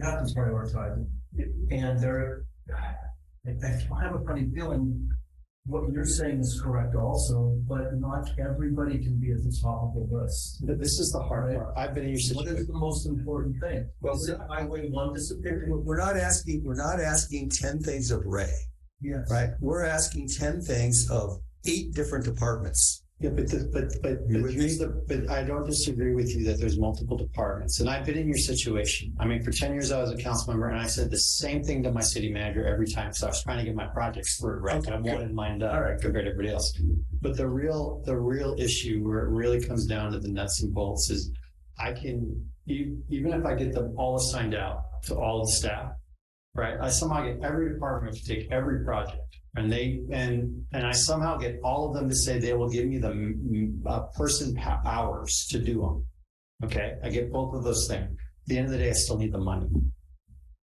S2: have to prioritize it. And I have a funny feeling what you're saying is correct also, but not everybody can be at the top of the list.
S5: This is the hard
S2: Right.
S5: part. I've been in your
S2: What
S5: situation.
S2: is the most important thing?
S1: Well,
S2: Is it Highway 1 disappearing?
S1: We're not asking 10 things of Ray,
S2: Yes.
S1: right? We're asking 10 things of 8 different departments.
S5: Yeah, but
S1: You with
S5: here's
S1: me?
S5: but I don't disagree with you that there's multiple departments, and I've been in your situation. I mean, for 10 years I was a council member, and I said the same thing to my city manager every time. So I was trying to get my projects through, right?
S1: Okay,
S5: I wanted mine done,
S1: All right,
S5: compared to everybody else. But the real issue where it really comes down to the nuts and bolts is I can even if I get them all assigned out to all the staff, right? I somehow get every department to take every project. And I somehow get all of them to say they will give me the person hours to do them. Okay, I get both of those things. At the end of the day, I still need the money.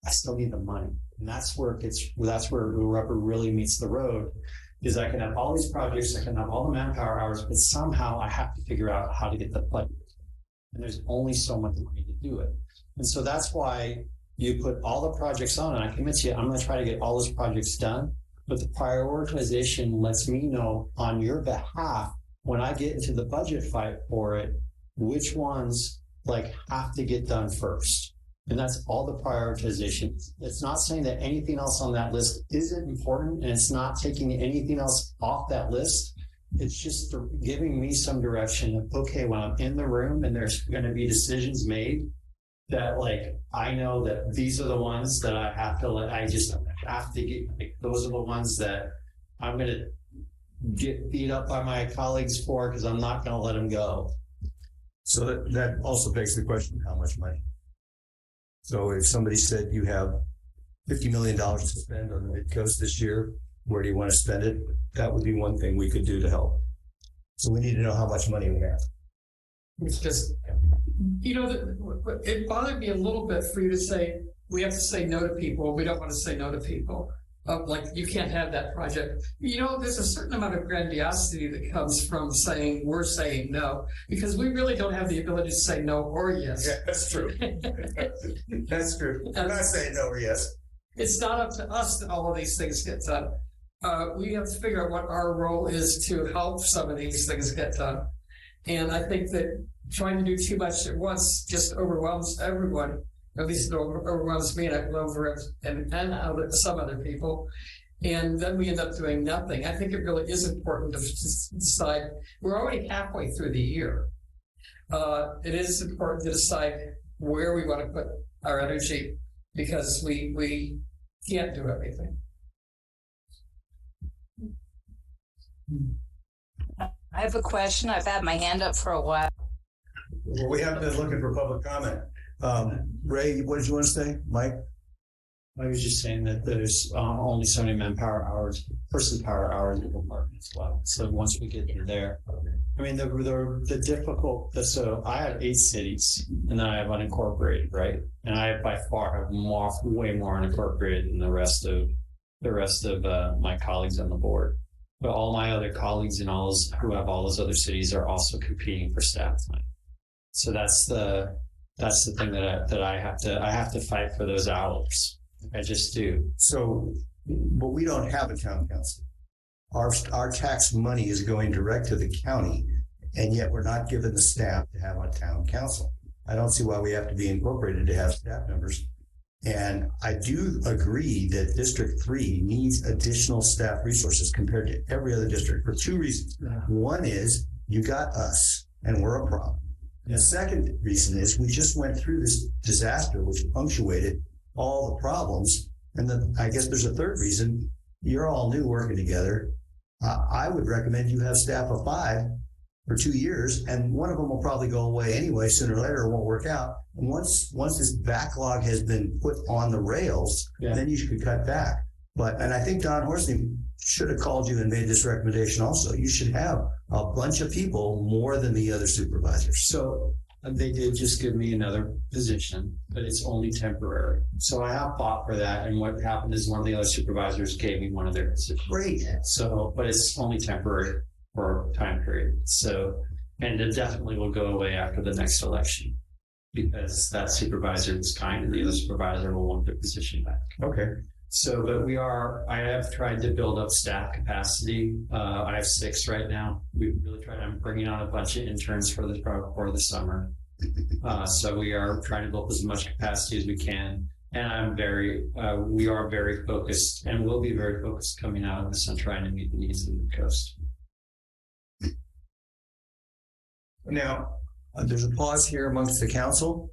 S5: And that's where the rubber really meets the road. Is I can have all these projects, I can have all the manpower hours, but somehow I have to figure out how to get the budget. And there's only so much money to do it. And so that's why you put all the projects on, and I commit you, I'm going to try to get all those projects done. But the prioritization lets me know on your behalf, when I get into the budget fight for it, which ones have to get done first. And that's all the prioritization. It's not saying that anything else on that list isn't important, and it's not taking anything else off that list. It's just giving me some direction of, okay, when I'm in the room and there's going to be decisions made, that I know that these are the ones that I have to get, those are the ones that I'm going to get beat up by my colleagues for, because I'm not going to let them go.
S1: So that also begs the question, how much money? So if somebody said you have $50 million to spend on the Midcoast this year, where do you want to spend it? That would be one thing we could do to help. So we need to know how much money we have.
S4: It's just, it bothered me a little bit for you to say, we have to say no to people. We don't want to say no to people. You can't have that project. There's a certain amount of grandiosity that comes from saying, we're saying no, because we really don't have the ability to say no or yes.
S1: Yeah, that's true. That's true. I'm not saying no or yes.
S4: It's not up to us that all of these things get done. We have to figure out what our role is to help some of these things get done. And I think that trying to do too much at once just overwhelms everyone. At least it overwhelms me, and I and some other people. And then we end up doing nothing. I think it really is important to decide. We're already halfway through the year. It is important to decide where we want to put our energy, because we can't do everything.
S11: I have a question. I've had my hand up for a while.
S1: Well, we have been looking for public comment. Ray, what did you want to say? Mike?
S5: I was just saying that there's only so many manpower hours, person power hours in the department as well. So once we get there, I mean, so I have 8 cities, and then I have unincorporated, right? And I by far have way more unincorporated than the rest of my colleagues on the board. But all my other colleagues and who have all those other cities are also competing for staff time. So that's the thing that I have to fight for those hours. I just do.
S1: So, but we don't have a town council. Our tax money is going direct to the county, and yet we're not given the staff to have a town council. I don't see why we have to be incorporated to have staff members. And I do agree that District 3 needs additional staff resources compared to every other district for 2 reasons. One is you got us, and we're a problem. The second reason is we just went through this disaster, which punctuated all the problems. And then I guess there's a third reason. You're all new working together. I would recommend you have staff of 5 for 2 years, and one of them will probably go away anyway, sooner or later. It won't work out. And once this backlog has been put on the rails, then you should cut back. And I think Don Horsley should have called you and made this recommendation also. You should have a bunch of people more than the other supervisors.
S5: So they did just give me another position, but it's only temporary. So I have fought for that. And what happened is one of the other supervisors gave me one of their positions.
S1: Great.
S5: So, but it's only temporary for a time period. So, and it definitely will go away after the next election, because that supervisor was kind and the other supervisor will want their position back.
S1: Okay.
S10: So, but I have tried to build up staff capacity. I have 6 right now. We really tried, I'm bringing on a bunch of interns for the summer. So we are trying to build as much capacity as we can. And we are very focused and will be very focused coming out of this on trying to meet the needs of the Midcoast.
S1: Now, there's a pause here amongst the council.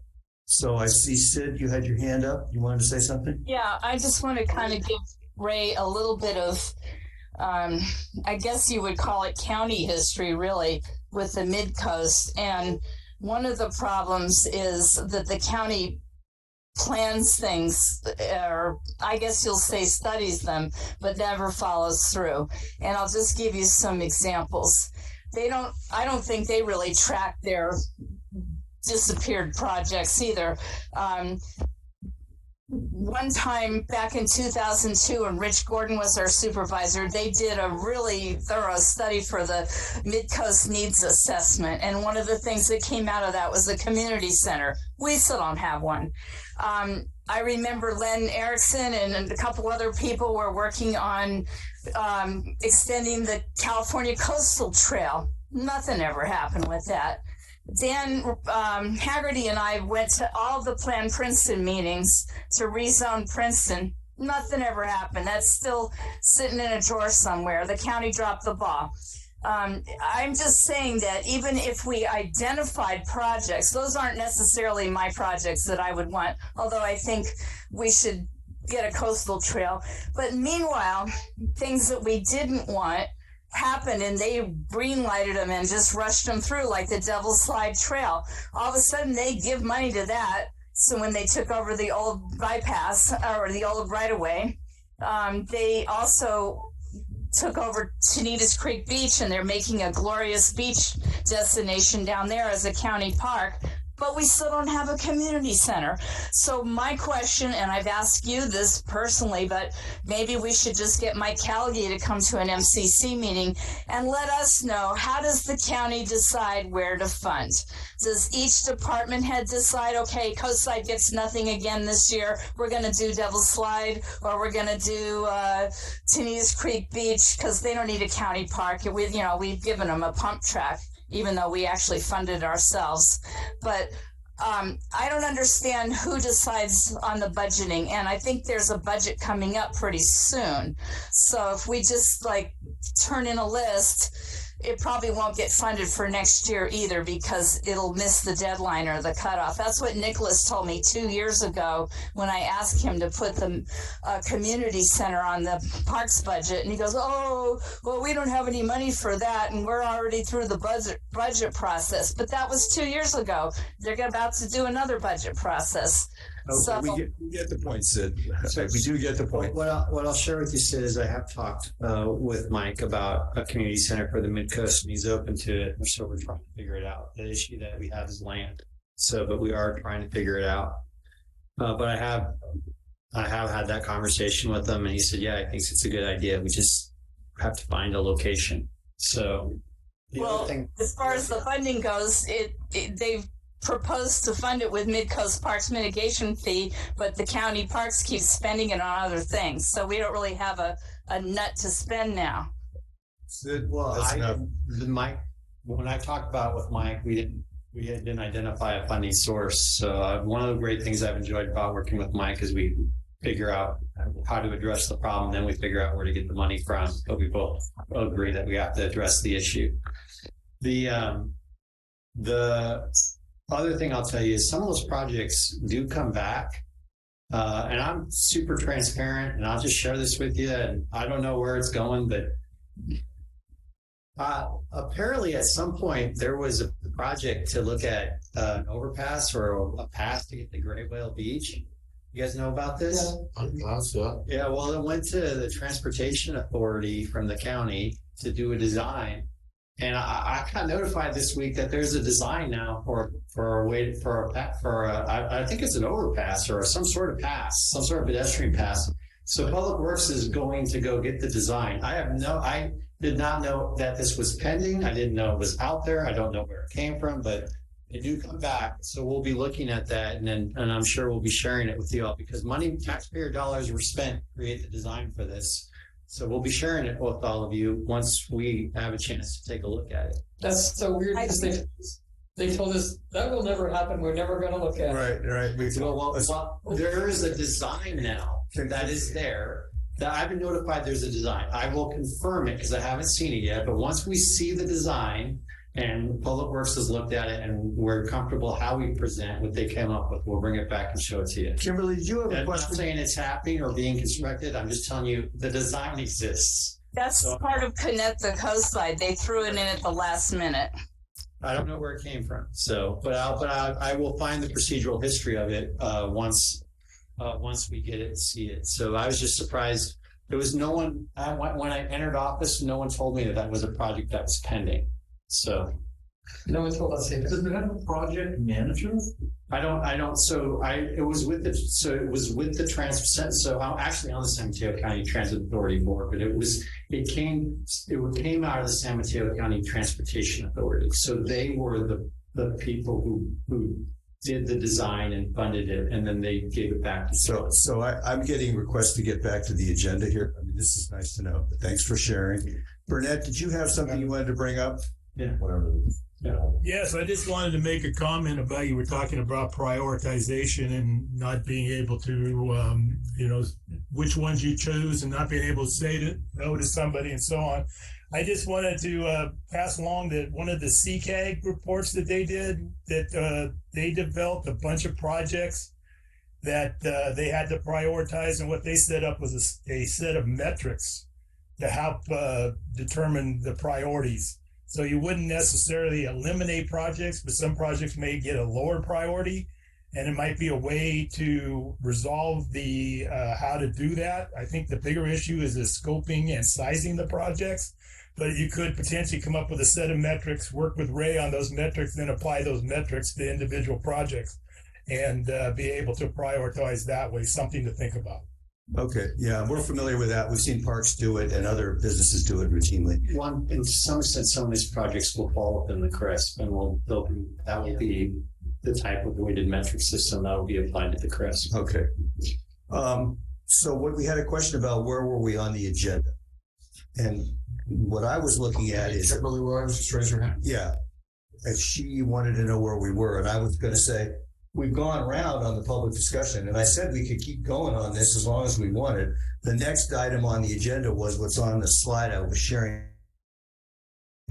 S1: So I see Sid, you had your hand up. You wanted to say something?
S11: Yeah, I just want to kind of give Ray a little bit of, I guess you would call it county history, really, with the Midcoast. And one of the problems is that the county plans things, or I guess you'll say studies them, but never follows through. And I'll just give you some examples. I don't think they really track their disappeared projects either. One time back in 2002, when Rich Gordon was our supervisor, they did a really thorough study for the Midcoast Needs Assessment. And one of the things that came out of that was the community center. We still don't have one. I remember Len Erickson and a couple other people were working on extending the California Coastal Trail. Nothing ever happened with that. Dan Haggerty and I went to all the Plan Princeton meetings to rezone Princeton. Nothing ever happened. That's still sitting in a drawer somewhere. The county dropped the ball. I'm just saying that even if we identified projects, those aren't necessarily my projects that I would want, although I think we should get a coastal trail. But meanwhile, things that we didn't want happened and they green lighted them and just rushed them through, like the Devil's Slide Trail. All of a sudden they give money to that. So when they took over the old bypass or the old right of way, they also took over Tenitas Creek Beach, and they're making a glorious beach destination down there as a county park. But we still don't have a community center. So my question, and I've asked you this personally, but maybe we should just get Mike Callaghan to come to an MCC meeting and let us know, how does the county decide where to fund? Does each department head decide, okay, Coastside gets nothing again this year, we're going to do Devil's Slide, or we're going to do Tenitas Creek Beach, because they don't need a county park. We've given them a pump track, even though we actually funded ourselves. But I don't understand who decides on the budgeting. And I think there's a budget coming up pretty soon. So if we just turn in a list, it probably won't get funded for next year either, because it'll miss the deadline or the cutoff. That's what Nicholas told me 2 years ago when I asked him to put the community center on the parks budget. And he goes, oh, well, we don't have any money for that, and we're already through the budget process. But that was 2 years ago. They're about to do another budget process.
S1: Okay,
S11: So
S1: we get the point, Sid. We do get the point.
S10: What I'll share with you, Sid, is I have talked with Mike about a community center for the Midcoast, and he's open to it. So we're trying to figure it out. The issue that we have is land. But we are trying to figure it out. But I have had that conversation with him, and he said, yeah, I think it's a good idea. We just have to find a location. So
S11: as far as the funding goes, they've proposed to fund it with Midcoast Parks mitigation fee, but the county parks keep spending it on other things. So we don't really have a nut to spend now.
S1: Sid,
S10: Mike, when I talked about it with Mike, we didn't identify a funding source. So one of the great things I've enjoyed about working with Mike is we figure out how to address the problem, then we figure out where to get the money from. But we both agree that we have to address the issue. The other thing I'll tell you is some of those projects do come back, and I'm super transparent, and I'll just share this with you. And I don't know where it's going, but apparently at some point there was a project to look at an overpass or a path to get to Gray Whale Beach. You guys know about this? Yeah, well, it went to the Transportation Authority from the county to do a design. And I got notified this week that there's a design now for I think it's an overpass or some sort of pass, some sort of pedestrian pass. So Public Works is going to go get the design. I did not know that this was pending. I didn't know it was out there. I don't know where it came from, but They do come back, so we'll be looking at that, and I'm sure we'll be sharing it with you all because taxpayer dollars were spent to create the design for this. So we'll be sharing it with all of you once we have a chance to take a look at it.
S4: That's so weird because they told us that will never happen. We're never going to look at it.
S1: Right.
S10: Well, there is a design now that is there. That I've been notified there's a design. I will confirm it because I haven't seen it yet. But once we see the design and Public Works has looked at it and we're comfortable how we present what they came up with, we'll bring it back and show it to you.
S1: Kimberly, did you have a
S10: I'm not
S1: question?
S10: saying it's happening or being constructed. I'm just telling you the design exists.
S11: That's part of Connect the Coastline. They threw it in at the last minute.
S10: I don't know where it came from. So, but I will find the procedural history of it once we get it and see it. So I was just surprised. There was no one when I entered office. No one told me that was a project that was pending. So
S4: No one told us.
S2: Does it have a project manager?
S10: I don't. So it was with the transit. So I'm actually on the San Mateo County Transit Authority board, but it came out of the San Mateo County Transportation Authority. So they were the people who did the design and funded it, and then they gave it back to.
S1: So I'm getting requests to get back to the agenda here. I mean, this is nice to know. But thanks for sharing. Burnett, did you have something you wanted to bring up?
S10: Yeah.
S6: Whatever.
S10: Yeah.
S12: Yes, I just wanted to make a comment about, you were talking about prioritization and not being able to, which ones you choose and not being able to say no to somebody and so on. I just wanted to pass along that one of the CCAG reports that they did, that they developed a bunch of projects that they had to prioritize, and what they set up was a set of metrics to help determine the priorities. So you wouldn't necessarily eliminate projects, but some projects may get a lower priority, and it might be a way to resolve the how to do that. I think the bigger issue is the scoping and sizing the projects, but you could potentially come up with a set of metrics, work with Ray on those metrics, then apply those metrics to individual projects and be able to prioritize that way. Something to think about.
S1: Okay, yeah, we're familiar with that. We've seen parks do it and other businesses do it routinely.
S10: In some sense, some of these projects will fall within the CRESP, and that will be the type of weighted metric system that will be applied to the CRESP.
S1: Okay. So what we had a question about, where were we on the agenda? And what I was looking at is,
S6: Kimberly Williams, just raise your hand.
S1: yeah, if she wanted to know where we were, and I was going to say, we've gone around on the public discussion, and I said we could keep going on this as long as we wanted. The next item on the agenda was what's on the slide I was sharing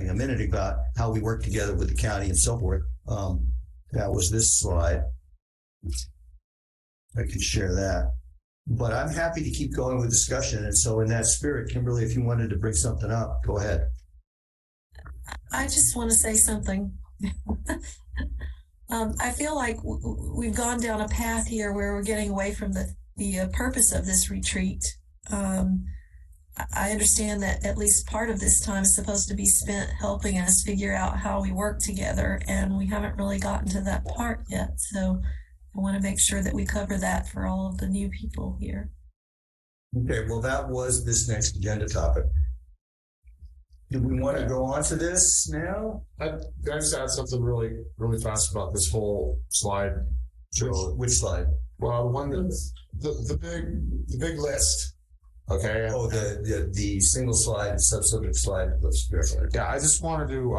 S1: a minute about how we work together with the county and so forth. That was this slide. I can share that. But I'm happy to keep going with discussion. And so in that spirit, Kimberly, if you wanted to bring something up, go ahead.
S3: I just want to say something. I feel like we've gone down a path here where we're getting away from the purpose of this retreat. I understand that at least part of this time is supposed to be spent helping us figure out how we work together, and we haven't really gotten to that part yet. So I want to make sure that we cover that for all of the new people here.
S1: Okay, well, that was this next agenda topic. Do we want to go on to this now?
S6: I just add something really, really fast about this whole slide.
S1: Which slide?
S6: Well, the one that's the big list. Okay.
S1: Oh, the single slide, subsubject slide.
S6: Yeah, I just wanted to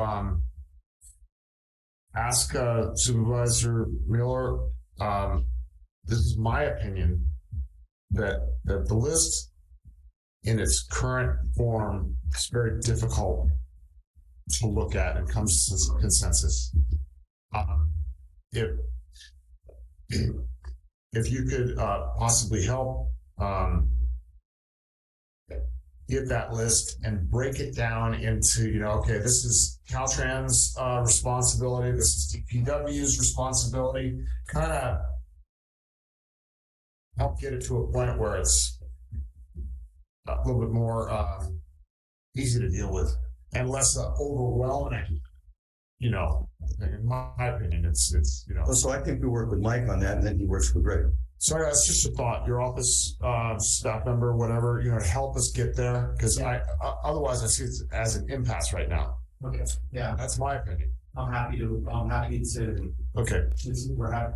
S6: ask Supervisor Miller. This is my opinion that the list in its current form is very difficult to look at and come to consensus. If you could possibly help get that list and break it down into, okay, this is Caltrans' responsibility, this is DPW's responsibility, kind of help get it to a point where it's a little bit more easy to deal with and less overwhelming. In my opinion, it's.
S1: Oh, so I think we work with Mike on that, and then he works with Ray.
S6: Sorry, that's just a thought. Your office staff member, whatever, to help us get there, because otherwise I see it as an impasse right now.
S10: Okay. Yeah.
S6: That's my opinion.
S10: I'm happy to,
S6: Okay.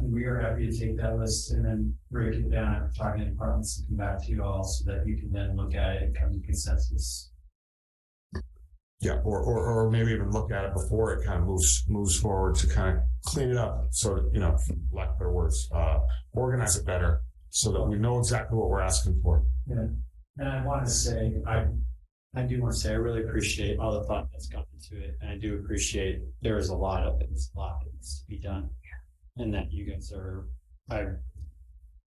S10: we are happy to take that list and then break it down and target departments and come back to you all so that you can then look at it and come to consensus.
S6: Yeah, or maybe even look at it before it kind of moves forward to kind of clean it up. So, you know, for lack of better words, organize it better so that we know exactly what we're asking for.
S10: Yeah. And I want to say, I do want to say, I really appreciate all the thought that's gone into it. And I do appreciate there is a lot of things, that needs to be done. And that you guys are,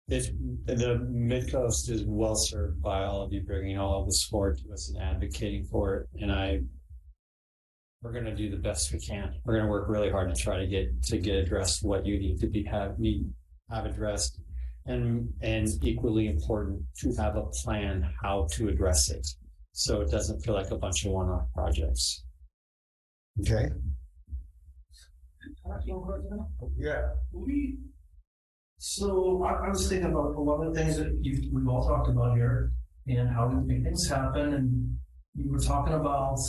S10: the Midcoast is well served by all of you bringing all of this forward to us and advocating for it. And we're going to do the best we can. We're going to work really hard to try to get addressed what you need to have addressed. And equally important to have a plan how to address it. So it doesn't feel like a bunch of one-off projects.
S1: Okay.
S6: Yeah.
S2: So I was thinking about a lot of the things that we've all talked about here and how we make things happen. And you were talking about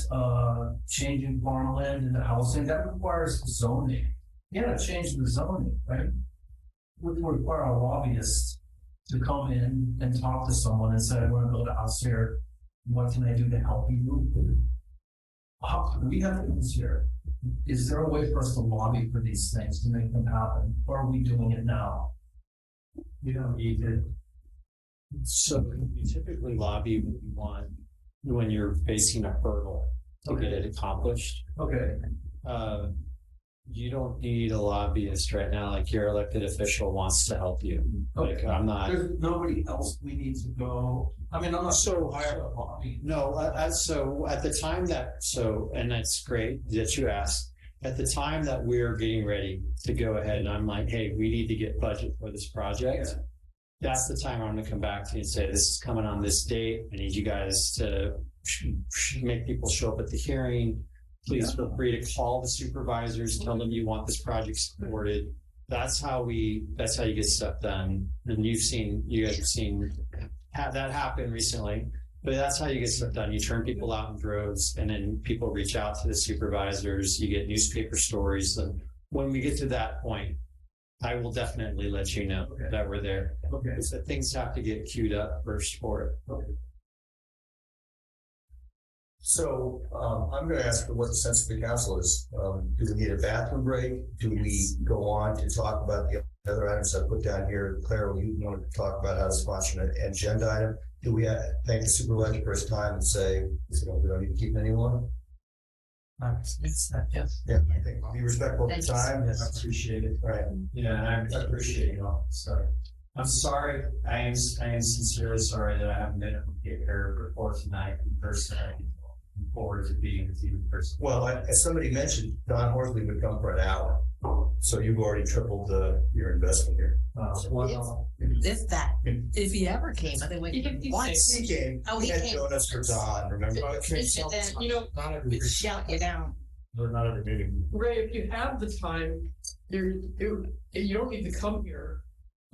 S2: changing farmland into housing. That requires zoning. You gotta change the zoning, right? Would require a lobbyist to come in and talk to someone and say, I want to build a house here. What can I do to help you? We have things here. Is there a way for us to lobby for these things to make them happen? Or are we doing it now?
S10: You don't need to. So you typically lobby when you want, when you're facing a hurdle to get it accomplished.
S2: Okay.
S10: You don't need a lobbyist right now. Like your elected official wants to help you. Like I'm not.
S2: There's nobody else we need to go. I mean, I'm not
S10: So
S2: hire a lobby.
S10: No, so at the time and that's great that you asked. At the time that we're getting ready to go ahead, and I'm like, hey, we need to get budget for this project. Yeah. That's the time I'm going to come back to you and say, this is coming on this date. I need you guys to make people show up at the hearing. Please feel free to call the supervisors, tell them you want this project supported. That's how you get stuff done. And you guys have seen that happen recently, but that's how you get stuff done. You turn people out in droves and then people reach out to the supervisors. You get newspaper stories. And when we get to that point, I will definitely let you know that we're there.
S2: Okay.
S10: So things have to get queued up first for it.
S2: Okay.
S1: So I'm going to ask for what the sense of the council is. Do we need a bathroom break? Do we go on to talk about the other items I put down here? Claire, you wanted to talk about how to sponsor an agenda item. Do we thank the supervisor for his time and say, we don't need to keep anyone?
S2: Yes.
S1: Yeah, I think be respectful of the time.
S10: Yes, I appreciate it.
S1: Right.
S10: Yeah, and I appreciate it all. So I'm sorry. I am sincerely sorry that I haven't been able to get here before tonight in person. I'm forward to being with you in person.
S1: Well, as somebody mentioned, Don Horsley would come for an hour. So you've already tripled your investment here.
S7: If he ever came, I think once.
S1: He came.
S7: Oh, he
S1: had
S7: came.
S1: donuts for Don, remember?
S6: Not every
S7: Shout you down.
S6: not every meeting.
S4: Ray, if you have the time, you don't need to come here.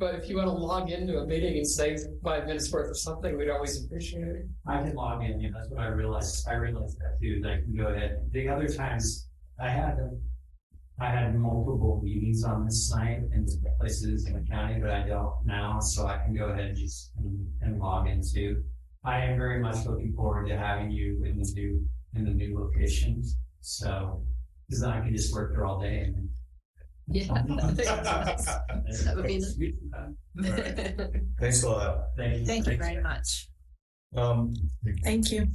S4: But if you want to log into a meeting and say 5 minutes worth of something, we'd always appreciate it.
S10: I can log in. Yeah, that's what I realized. I realized that too. That I can go ahead. The other times I had multiple meetings on this site in places in the county, but I don't now, so I can go ahead and log in too. I am very much looking forward to having you in the new locations. So, because then I can just work there all day and.
S7: That would be
S1: Thanks a lot.
S7: Thank you very much.
S3: Thank you.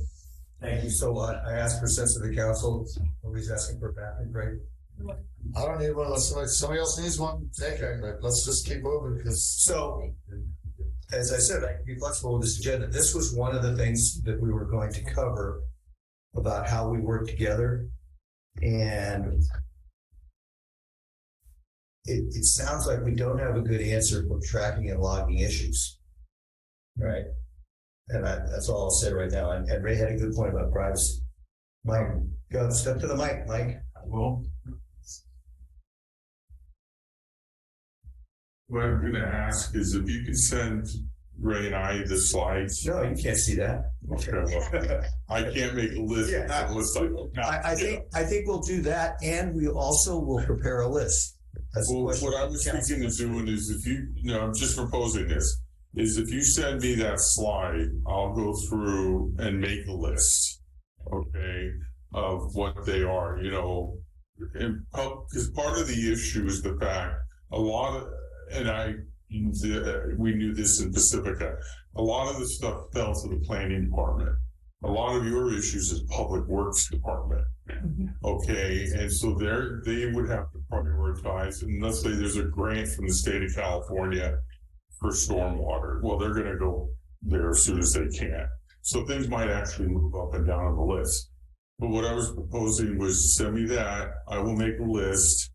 S1: Thank you. So I asked for sense of the council. Nobody's asking for a bathroom break.
S6: I don't need one unless somebody else needs one. Okay, but let's just keep moving because.
S1: So, as I said, I can be flexible with this agenda. This was one of the things that we were going to cover about how we work together. And it sounds like we don't have a good answer for tracking and logging issues. Right. And that's all I'll say right now. And Ray had a good point about privacy. Mike, go step to the mic, Mike.
S6: Well, what I'm going to ask is if you can send
S13: Ray and I the slides?
S1: No, you can't see that.
S13: Okay, well, I can't make a list.
S1: Yeah.
S13: A list
S1: I think we'll do that, and we also will prepare a list. That's the
S13: Well,
S1: question.
S13: what I was thinking of doing is if I'm just proposing this, is if you send me that slide, I'll go through and make a list, okay, of what they are, because part of the issue is the fact we knew this in Pacifica, a lot of the stuff fell to the planning department. A lot of your issues is public works department. Okay, and so they would have to prioritize, and let's say there's a grant from the state of California for stormwater. Well, they're going to go there as soon as they can. So things might actually move up and down on the list. But what I was proposing was send me that. I will make a list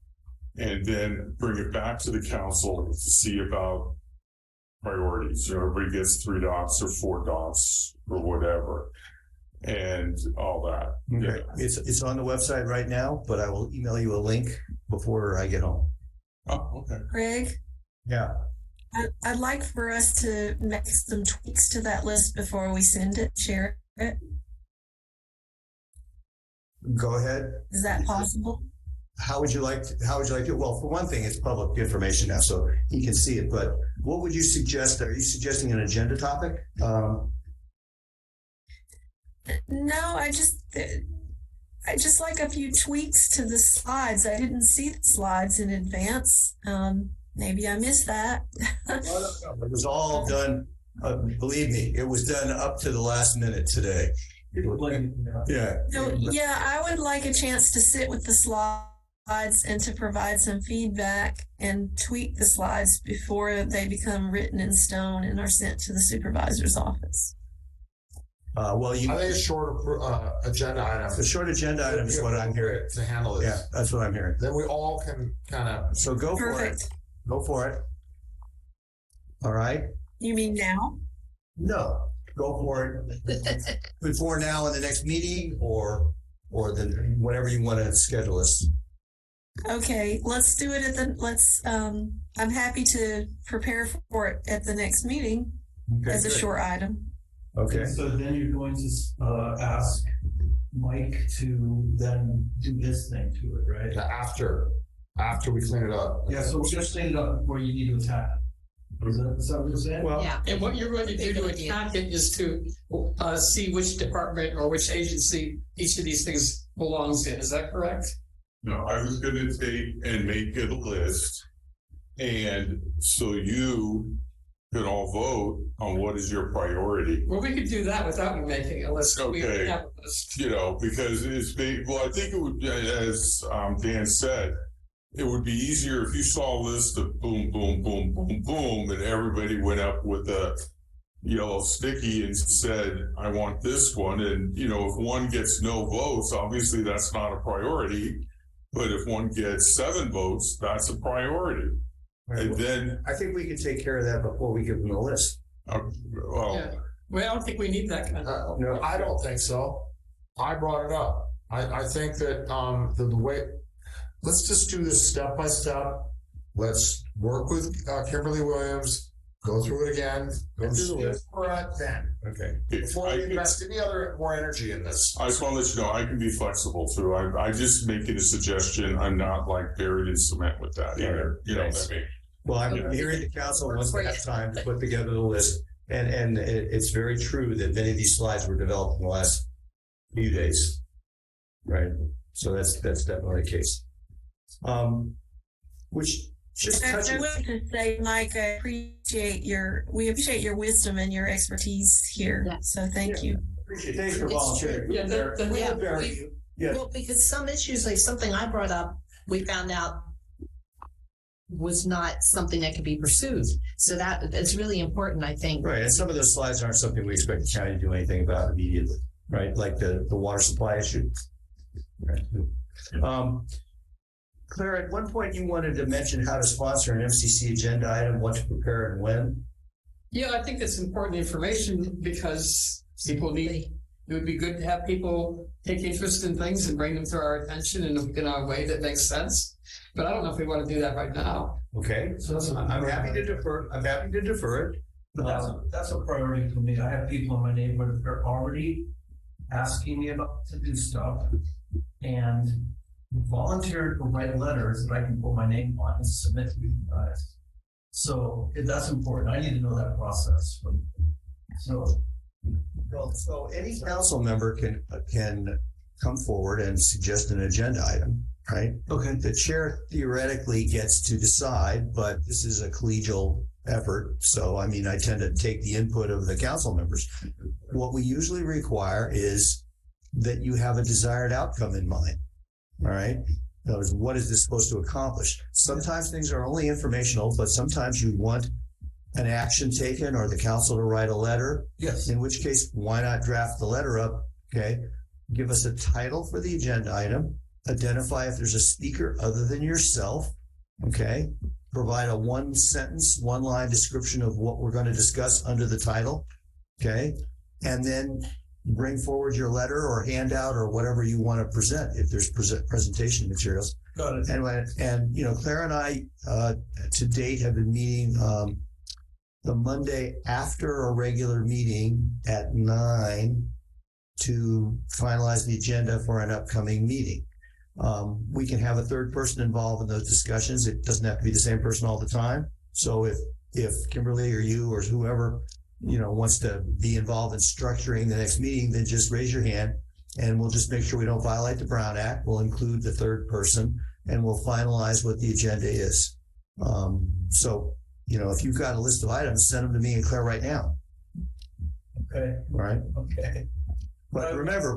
S13: and then bring it back to the council to see about priorities. Everybody gets 3 dots or 4 dots or whatever. And all that.
S1: Okay. It's on the website right now, but I will email you a link before I get home.
S13: Oh, okay.
S3: Greg,
S1: Yeah.
S3: I'd like for us to make some tweaks to that list before we send it, share it.
S1: Go ahead.
S3: Is that possible?
S1: How would you like to? Well, for one thing, it's public information now, so he can see it. But what would you suggest? Are you suggesting an agenda topic?
S3: No, I just like a few tweaks to the slides. I didn't see the slides in advance. Maybe I missed that.
S1: It was all done. Believe me, it was done up to the last minute today. Yeah.
S3: So, yeah, I would like a chance to sit with the slides and to provide some feedback and tweak the slides before they become written in stone and are sent to the supervisor's office.
S6: I think a short agenda item.
S1: The short agenda item is what I'm hearing
S6: to handle this.
S1: Yeah, that's what I'm hearing.
S6: Then we all can kind of.
S1: So go
S3: Perfect.
S1: for it. Go for it. All right.
S3: You mean now?
S1: No, go for it. Before now in the next meeting, or then whenever you want to schedule us.
S3: Okay, let's do it I'm happy to prepare for it at the next meeting as a short item.
S1: Okay.
S2: So then you're going to ask Mike to then do his thing to it, right?
S6: After we clean it up.
S2: Yeah, so we're just clean it up before you need to attack it. Is that what you're saying?
S1: Well,
S7: Yeah.
S4: And what you're going to do to attack it is to see which department or which agency each of these things belongs in. Is that correct?
S13: No, I was going to take and make it a list, and so you can all vote on what is your priority.
S4: Well, we could do that without me making a list. We
S13: Okay.
S4: have a list.
S13: Because I think it would, as Dan said, it would be easier if you saw a list of boom, boom, boom, boom, boom, and everybody went up with a yellow sticky and said, I want this one. And, if one gets no votes, obviously that's not a priority. But if one gets 7 votes, that's a priority. And then
S1: I think we can take care of that before we give them the list.
S4: Yeah. Well, I don't think we need that kind of.
S1: No.
S6: I don't think so. I brought it up. I think that the way, let's just do this step by step. Let's work with Kimberly Williams, go through it again, go through the list. We're at then.
S1: Okay.
S6: Before we invest any other more energy in this.
S13: I just want to let you know I can be flexible too. I just making a suggestion. I'm not like buried in cement with that either. You know what I mean?
S1: Well, I'm hearing the council wants to have time to put together the list, and it's very true that many of these slides were developed in the last few days, right? So that's definitely the case. Which just
S3: I
S1: touches.
S3: want to say, Mike, we appreciate your wisdom and your expertise here.
S7: Yeah.
S3: So thank you.
S1: Thanks for volunteering.
S4: Yeah,
S1: Yeah.
S7: Well, because some issues, like something I brought up, we found out was not something that could be pursued. So that's really important, I think.
S1: Right, and some of those slides aren't something we expect the county to do anything about immediately, right? Like the water supply issue. Right. Claire, at one point you wanted to mention how to sponsor an MCC agenda item, what to prepare and when.
S4: Yeah, I think that's important information because it would be good to have people take interest in things and bring them to our attention in a way that makes sense. But I don't know if we want to do that right now.
S1: Okay, so I'm happy to defer. I'm happy to defer it.
S2: But that's a priority for me. I have people in my neighborhood that are already asking me about to do stuff and volunteered to write letters that I can put my name on and submit to you guys. So that's important. I need to know that process.
S1: So any council member can come forward and suggest an agenda item, right?
S2: Okay.
S1: The chair theoretically gets to decide, but this is a collegial effort. So, I mean, I tend to take the input of the council members. What we usually require is that you have a desired outcome in mind. All right. In other words, what is this supposed to accomplish? Sometimes things are only informational, but sometimes you want an action taken or the council to write a letter.
S2: Yes.
S1: In which case, why not draft the letter up? Okay. Give us a title for the agenda item. Identify if there's a speaker other than yourself. Okay. Provide a 1-sentence, 1-line description of what we're going to discuss under the title. Okay. And then bring forward your letter or handout or whatever you want to present if there's presentation materials.
S2: Got it.
S1: Anyway, and you know, Claire and I to date have been meeting the Monday after a regular meeting at 9 to finalize the agenda for an upcoming meeting. We can have a third person involved in those discussions. It doesn't have to be the same person all the time. So if Kimberly or you or whoever, you know, wants to be involved in structuring the next meeting, then just raise your hand and we'll just make sure we don't violate the Brown Act. We'll include the third person and we'll finalize what the agenda is. So, you know, if you've got a list of items, send them to me and Claire right now.
S2: Okay.
S1: All right.
S2: Okay.
S1: But remember,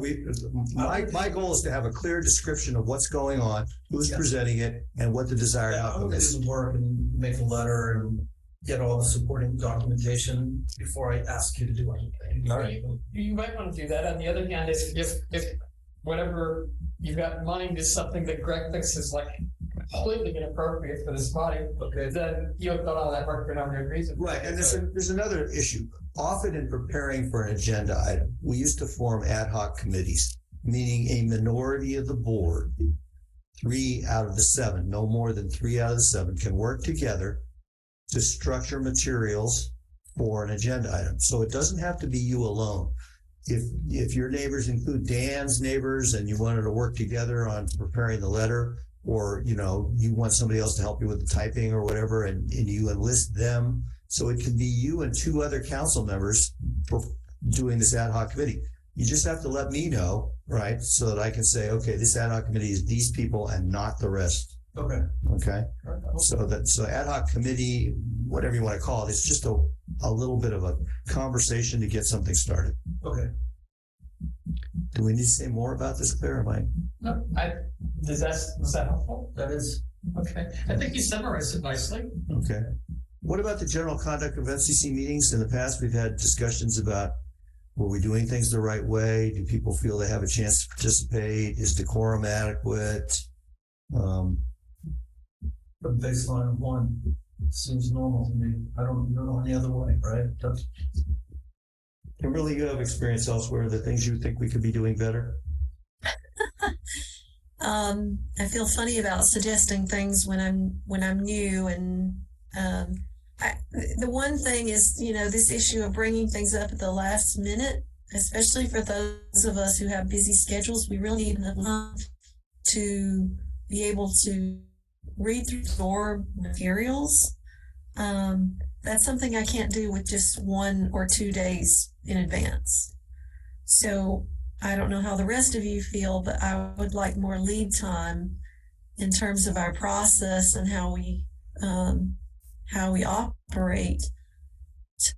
S1: my goal is to have a clear description of what's going on, who's presenting it, and what the desired outcome is.
S2: I'm going to do the work and make a letter and get all the supporting documentation before I ask you to do anything.
S1: All right.
S4: You might want to do that. On the other hand, if whatever you've got in mind is something that Greg thinks is like completely inappropriate for this body, okay, then you have done all that work for no good reason.
S1: Right, and there's another issue. Often in preparing for an agenda item, we used to form ad hoc committees, meaning a minority of the board, 3 out of the 7, no more than 3 out of the 7, can work together to structure materials for an agenda item. So it doesn't have to be you alone. If your neighbors include Dan's neighbors and you wanted to work together on preparing the letter, or you know you want somebody else to help you with the typing or whatever, and you enlist them. So it can be you and 2 other council members for doing this ad hoc committee. You just have to let me know, right? So that I can say, okay, this ad hoc committee is these people and not the rest.
S2: Okay.
S1: Okay. So ad hoc committee, whatever you want to call it, it's just a little bit of a conversation to get something started.
S2: Okay.
S1: Do we need to say more about this, Claire?
S4: No, was that helpful?
S2: That is.
S4: Okay. I think you summarized it nicely.
S1: Okay. What about the general conduct of MCC meetings? In the past, we've had discussions about, were we doing things the right way? Do people feel they have a chance to participate? Is decorum adequate?
S2: The baseline of 1 seems normal to me. I don't know any other way, right?
S1: Kimberly, you have experience elsewhere, the things you think we could be doing better?
S3: I feel funny about suggesting things when I'm new, and the one thing is, you know, this issue of bringing things up at the last minute, especially for those of us who have busy schedules. We really need enough time to be able to read through more materials. That's something I can't do with just 1 or 2 days in advance. So I don't know how the rest of you feel, but I would like more lead time in terms of our process and how we operate,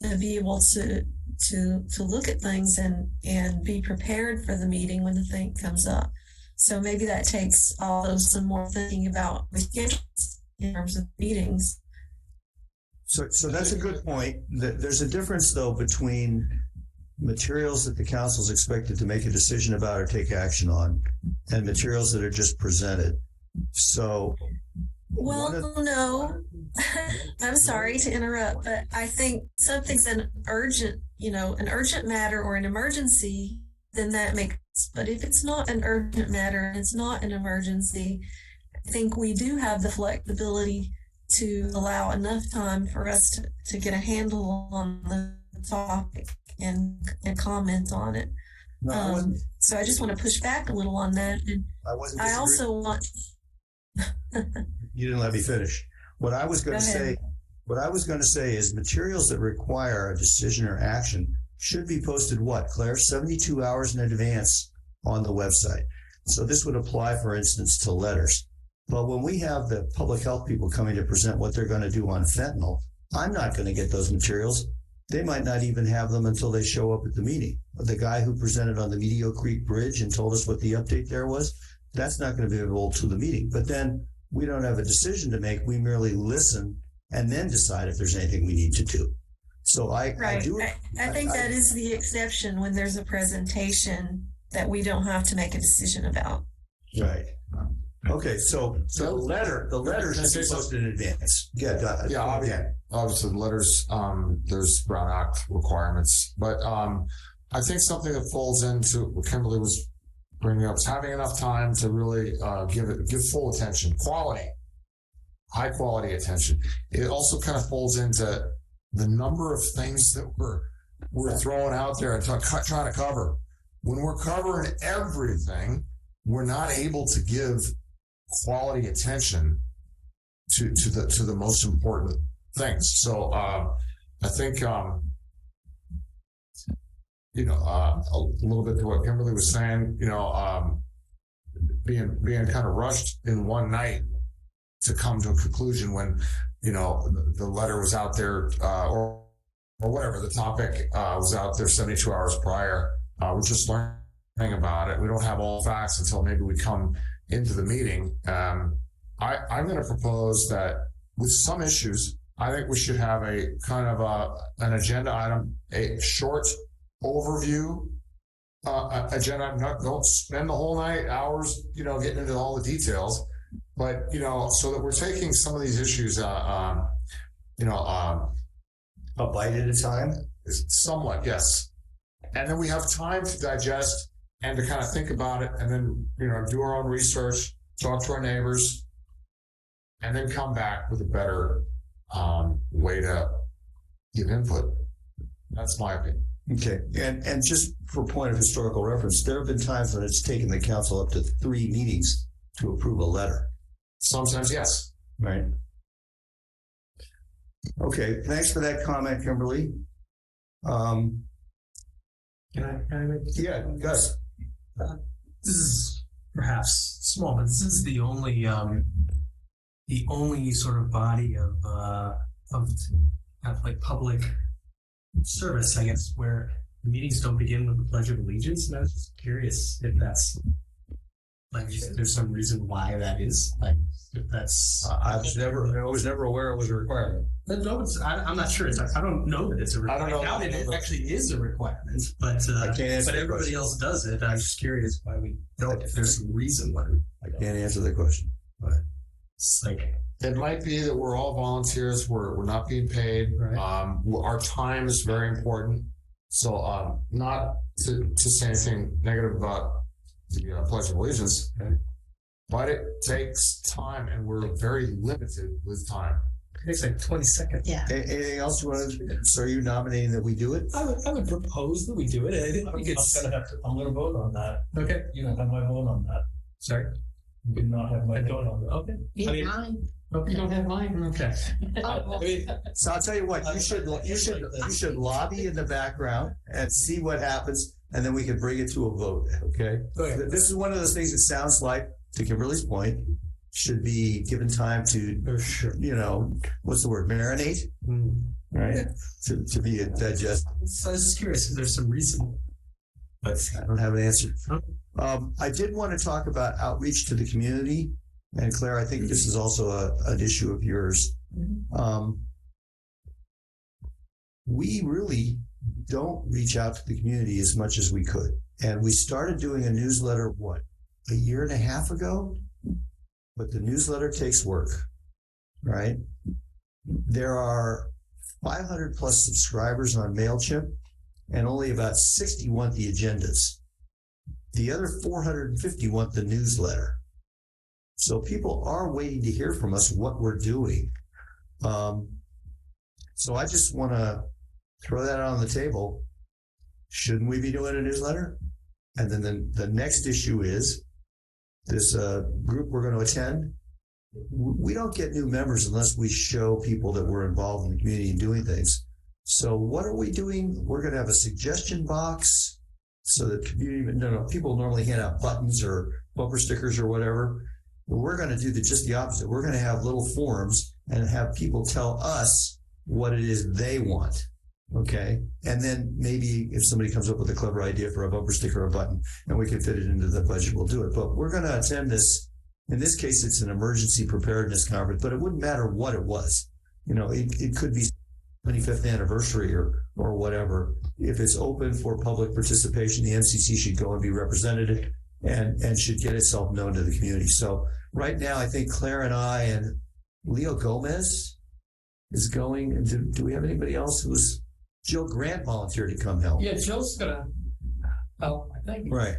S3: to be able to look at things and be prepared for the meeting when the thing comes up. So maybe that takes also some more thinking about the schedules in terms of meetings.
S1: So that's a good point. There's a difference, though, between materials that the council is expected to make a decision about or take action on, and materials that are just presented. So,
S3: no, I'm sorry to interrupt, but I think something's an urgent matter or an emergency, then that makes sense. But if it's not an urgent matter and it's not an emergency, I think we do have the flexibility to allow enough time for us to get a handle on the topic and comment on it.
S1: No, I wasn't.
S3: So I just want to push back a little on that. And
S1: I wasn't.
S3: I also want.
S1: You didn't let me finish. What I was going to say. What I was going to say is materials that require a decision or action should be posted. What, Claire? 72 hours in advance on the website. So this would apply, for instance, to letters. But when we have the public health people coming to present what they're going to do on fentanyl, I'm not going to get those materials. They might not even have them until they show up at the meeting. The guy who presented on the Medio Creek Bridge and told us what the update there was, that's not going to be available to the meeting. But then we don't have a decision to make. We merely listen and then decide if there's anything we need to do. So I
S3: think that is the exception when there's a presentation that we don't have to make a decision about.
S1: Right. Okay, so the letter should be posted in advance.
S6: Obviously the letters, there's Brown Act requirements, but I think something that falls into what Kimberly was bringing up is having enough time to really give full attention, high quality attention. It also kind of falls into the number of things that we're throwing out there and trying to cover. When we're covering everything, we're not able to give quality attention to the most important things. So I think a little bit to what Kimberly was saying, being kind of rushed in one night to come to a conclusion when the letter was out there or whatever the topic was out there 72 hours prior. We're just learning about it. We don't have all facts until maybe we come into the meeting. I'm going to propose that with some issues, I think we should have a kind of an agenda item, a short overview agenda. Don't spend the whole night, hours, getting into all the details, but so that we're taking some of these issues, a
S1: bite at a time.
S6: Somewhat, yes. And then we have time to digest and to kind of think about it, and then do our own research, talk to our neighbors, and then come back with a better way to give input. That's my opinion.
S1: Okay, and just for point of historical reference, there have been times when it's taken the council up to 3 meetings to approve a letter.
S6: Sometimes, yes.
S1: Right. Okay, thanks for that comment, Kimberly.
S2: Can I make?
S1: Yeah, Gus.
S2: This is perhaps small, but this is the only sort of body of like public service, I guess, where the meetings don't begin with the Pledge of Allegiance. And I was just curious if that's like, if there's some reason why that is. Like, if that's
S1: I was never aware it was a requirement.
S2: But no, I'm not sure. I don't know that it's a requirement. I doubt it actually is a requirement, but everybody else does it. I'm just curious why we don't. If there's some reason why
S1: I can't answer the question.
S2: But it's like,
S6: it might be that we're all volunteers. We're not being paid.
S2: Right.
S6: Our time is very important. So not to say anything negative about the Pledge of Allegiance, but it takes time, and we're very limited with time.
S2: It takes like 20 seconds.
S7: Yeah.
S1: Anything else you want to? So are you nominating that we do it?
S2: I would propose that we do it. I think it's.
S14: I'm going to vote on that.
S2: Okay.
S14: You don't have my vote on that.
S2: Sorry.
S14: You do not have my vote on that.
S2: Okay.
S7: Mine.
S2: You don't have mine. Okay.
S1: So I'll tell you what. You should lobby in the background and see what happens, and then we can bring it to a vote. Okay. This is one of those things that sounds like, to Kimberly's point, should be given time to, what's the word, marinate, right? To be digested.
S2: So I was just curious if there's some reason, but
S1: I don't have an answer. I did want to talk about outreach to the community, and Claire, I think this is also an issue of yours. We really don't reach out to the community as much as we could, and we started doing a newsletter, a year and a half ago? But the newsletter takes work, right? There are 500 plus subscribers on MailChimp, and only about 60 want the agendas. The other 450 want the newsletter. So people are waiting to hear from us what we're doing. So I just want to throw that out on the table. Shouldn't we be doing a newsletter? And then the next issue is this group we're going to attend. We don't get new members unless we show people that we're involved in the community and doing things. So what are we doing? We're going to have a suggestion box so that people normally hand out buttons or bumper stickers or whatever. But we're going to do just the opposite. We're going to have little forums and have people tell us what it is they want. Okay. And then maybe if somebody comes up with a clever idea for a bumper sticker or a button and we can fit it into the budget, we'll do it. But we're going to attend this. In this case, it's an emergency preparedness conference, but it wouldn't matter what it was. It could be 25th anniversary or whatever. If it's open for public participation, the MCC should go and be represented and should get itself known to the community. So right now, I think Claire and I and Leo Gomez is going. And do we have anybody else who's Jill Grant volunteered to come help?
S4: Yeah, Jill's gonna help, I think.
S1: Right.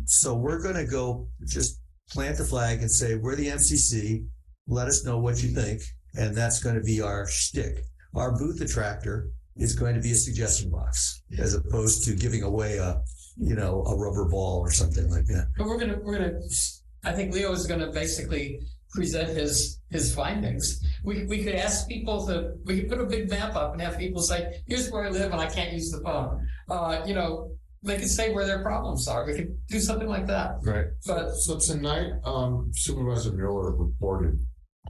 S1: So we're going to go just plant the flag and say, we're the MCC. Let us know what you think. And that's going to be our shtick. Our booth attractor is going to be a suggestion box as opposed to giving away a rubber ball or something like that.
S4: But we're gonna, I think Leo is gonna basically present his findings. We could ask people we could put a big map up and have people say, here's where I live and I can't use the phone. They could say where their problems are. We could do something like that.
S1: Right.
S4: But
S6: So tonight, Supervisor Miller reported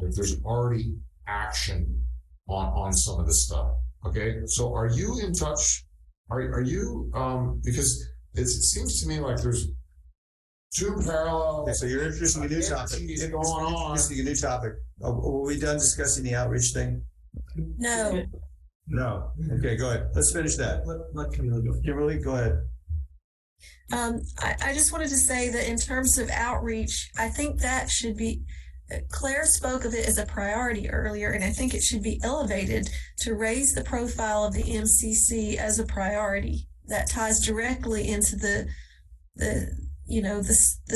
S6: that there's already action on some of this stuff. Okay. So are you in touch? Are you, because it seems to me like there's two parallel.
S1: Okay, so you're introducing a new topic.
S6: Going on.
S1: Introducing a new topic. Were we done discussing the outreach thing?
S3: No.
S1: No. Okay, go ahead. Let's finish that.
S2: Let Camila go.
S1: Kimberly, go ahead.
S3: I just wanted to say that in terms of outreach, I think that should be, Claire spoke of it as a priority earlier, and I think it should be elevated to raise the profile of the MCC as a priority. That ties directly into the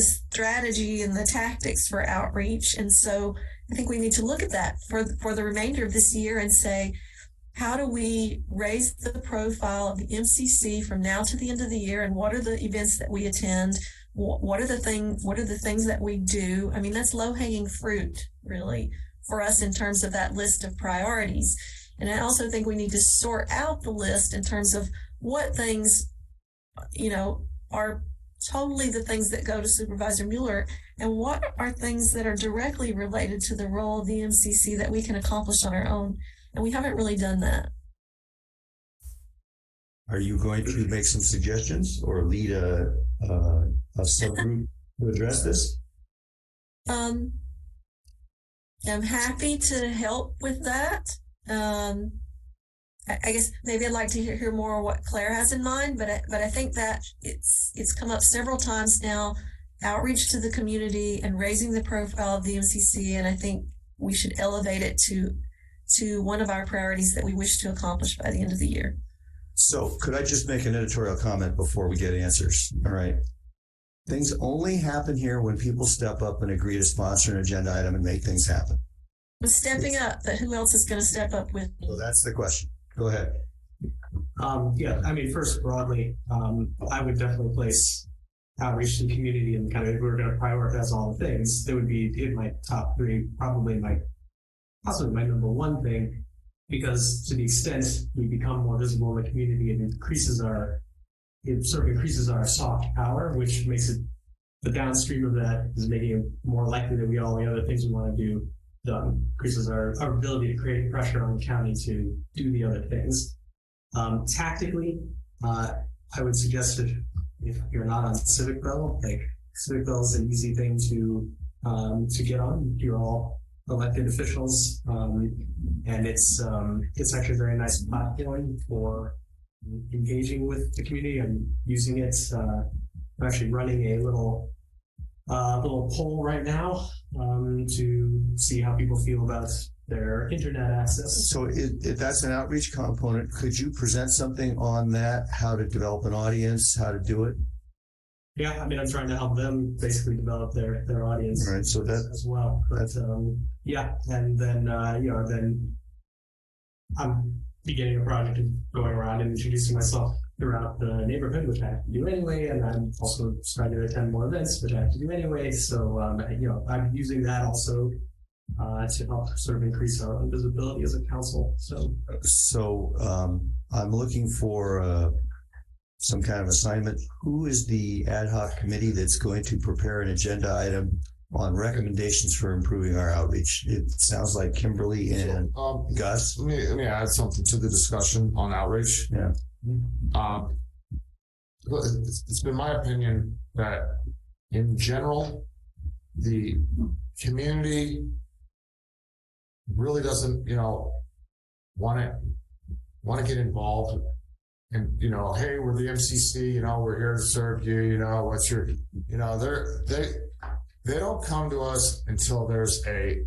S3: strategy and the tactics for outreach. And so I think we need to look at that for the remainder of this year and say, how do we raise the profile of the MCC from now to the end of the year? And what are the events that we attend? What are the things that we do? I mean, that's low hanging fruit really for us in terms of that list of priorities. And I also think we need to sort out the list in terms of what things, are totally the things that go to Supervisor Mueller, and what are things that are directly related to the role of the MCC that we can accomplish on our own. And we haven't really done that.
S1: Are you going to make some suggestions or lead a subgroup to address this?
S3: I'm happy to help with that. I guess maybe I'd like to hear more what Claire has in mind, but I think that it's come up several times now, outreach to the community and raising the profile of the MCC, and I think we should elevate it to one of our priorities that we wish to accomplish by the end of the year.
S1: So could I just make an editorial comment before we get answers? All right. Things only happen here when people step up and agree to sponsor an agenda item and make things happen.
S3: With stepping up, but who else is going to step up with me?
S1: So that's the question. Go ahead.
S15: First broadly, I would definitely place outreach to the community and kind of, if we were going to prioritize all the things, it would be in my top three, possibly my number one thing, because to the extent we become more visible in the community, it sort of increases our soft power, which makes it, the downstream of that is making it more likely that all the other things we want to do done, increases our ability to create pressure on the county to do the other things. Tactically, I would suggest that if you're not on Civic Bell, like Civic Bell is an easy thing to get on. You're all elected officials, and it's actually a very nice platform for engaging with the community and using it. I'm actually running a little poll right now to see how people feel about their internet access.
S1: So if that's an outreach component, could you present something on that, how to develop an audience, how to do it?
S15: yeah, I mean, I'm trying to help them basically develop their audience
S1: All right, so that
S15: as well. But yeah, and then then I'm beginning a project of going around and introducing myself throughout the neighborhood, which I have to do anyway, and I'm also trying to attend more events, which I have to do anyway. So I'm using that also to help sort of increase our own visibility as a council.
S1: So I'm looking for some kind of assignment. Who is the ad hoc committee that's going to prepare an agenda item on recommendations for improving our outreach? It sounds like Kimberly and Gus.
S6: Let me add something to the discussion on outreach.
S1: Yeah.
S6: It's been my opinion that in general, the community really doesn't, want to get involved. And, hey, we're the MCC, we're here to serve you, what's your, they don't come to us until there's a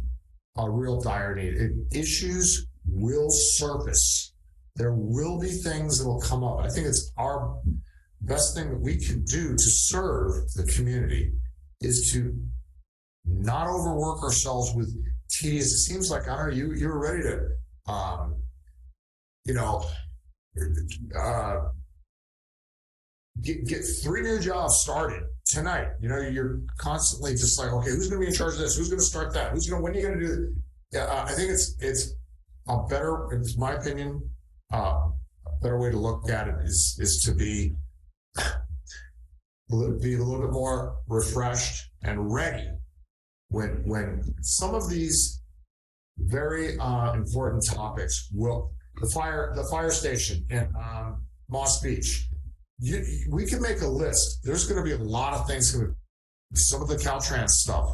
S6: real dire need. Issues will surface. There will be things that will come up. I think it's our best thing that we can do to serve the community is to not overwork ourselves with tedious. It seems like, I don't know, you're ready to, get 3 new jobs started tonight. You're constantly just like, okay, who's going to be in charge of this? Who's going to start that? When are you going to do it? Yeah, I think it's my opinion, a better way to look at it is to be a little bit more refreshed and ready when some of these very important topics the fire station in Moss Beach. We can make a list. There's going to be a lot of things. Some of the Caltrans stuff.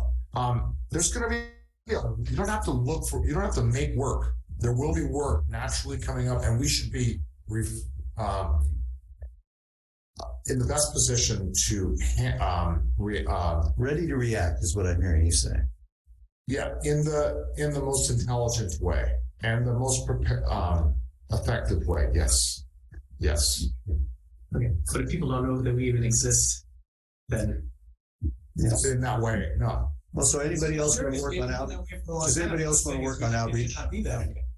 S6: There's going to be. You don't have to make work. There will be work naturally coming up, and we should be in the best position to
S1: ready to react is what I'm hearing you say.
S6: Yeah, in the most intelligent way and the most effective way. Yes.
S15: Okay, but if people don't know that we even exist, then
S6: in that way, no.
S1: Well, so anybody else want to work on outreach? Does anybody else want to work on outreach?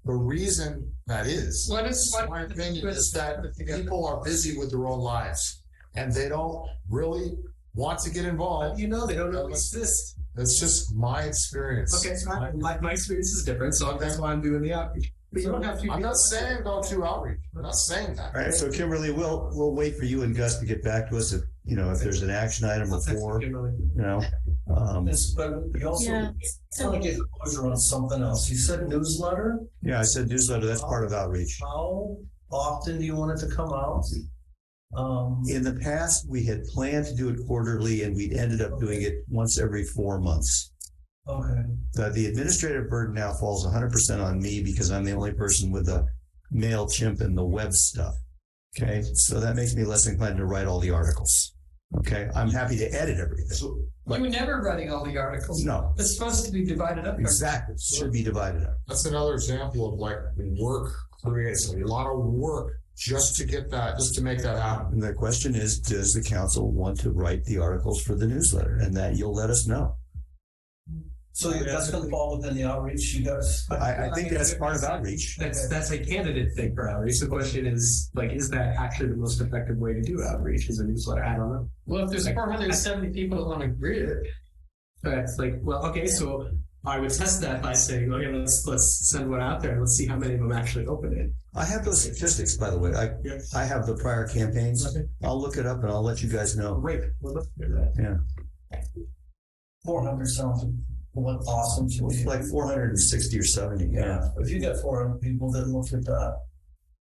S6: The reason that is, my opinion is that people are busy with their own lives and they don't really want to get involved.
S15: They don't know we exist.
S6: That's just my experience.
S15: Okay, so my experience is different, so that's why I'm doing the outreach. But you don't have to.
S6: I'm not saying don't do outreach. I'm not saying that.
S1: All right, so Kimberly, we'll wait for you and Gus to get back to us if there's an action item before.
S14: But you also want to get closure on something else. You said newsletter.
S1: Yeah, I said newsletter. That's part of outreach.
S14: How often do you want it to come out?
S1: In the past, we had planned to do it quarterly, and we ended up doing it once every 4 months.
S14: Okay.
S1: The administrative burden now falls 100% on me because I'm the only person with the MailChimp and the web stuff. Okay, so that makes me less inclined to write all the articles. Okay, I'm happy to edit everything.
S4: You were never writing all the articles.
S1: No.
S4: It's supposed to be divided up.
S1: Exactly. It should be divided up.
S6: That's another example of work creates a lot of work just to make that happen.
S1: And the question is, does the council want to write the articles for the newsletter? And that you'll let us know.
S14: So that's going to fall within the outreach, you guys?
S1: I think that's part of outreach.
S15: That's a candidate thing for outreach. The question is, is that actually the most effective way to do outreach? Is a newsletter? I don't know.
S4: Well, if there's 470 people that want to read it,
S15: it's okay. So I would test that by saying, okay, let's send one out there and let's see how many of them actually open it.
S1: I have those statistics, by the way. I have the prior campaigns. Okay. I'll look it up and I'll let you guys know.
S15: Great. We'll look at that.
S1: Yeah.
S14: 400 sounds awesome.
S1: It's like 460 or 70.
S14: Yeah. If you get 400 people that look at that,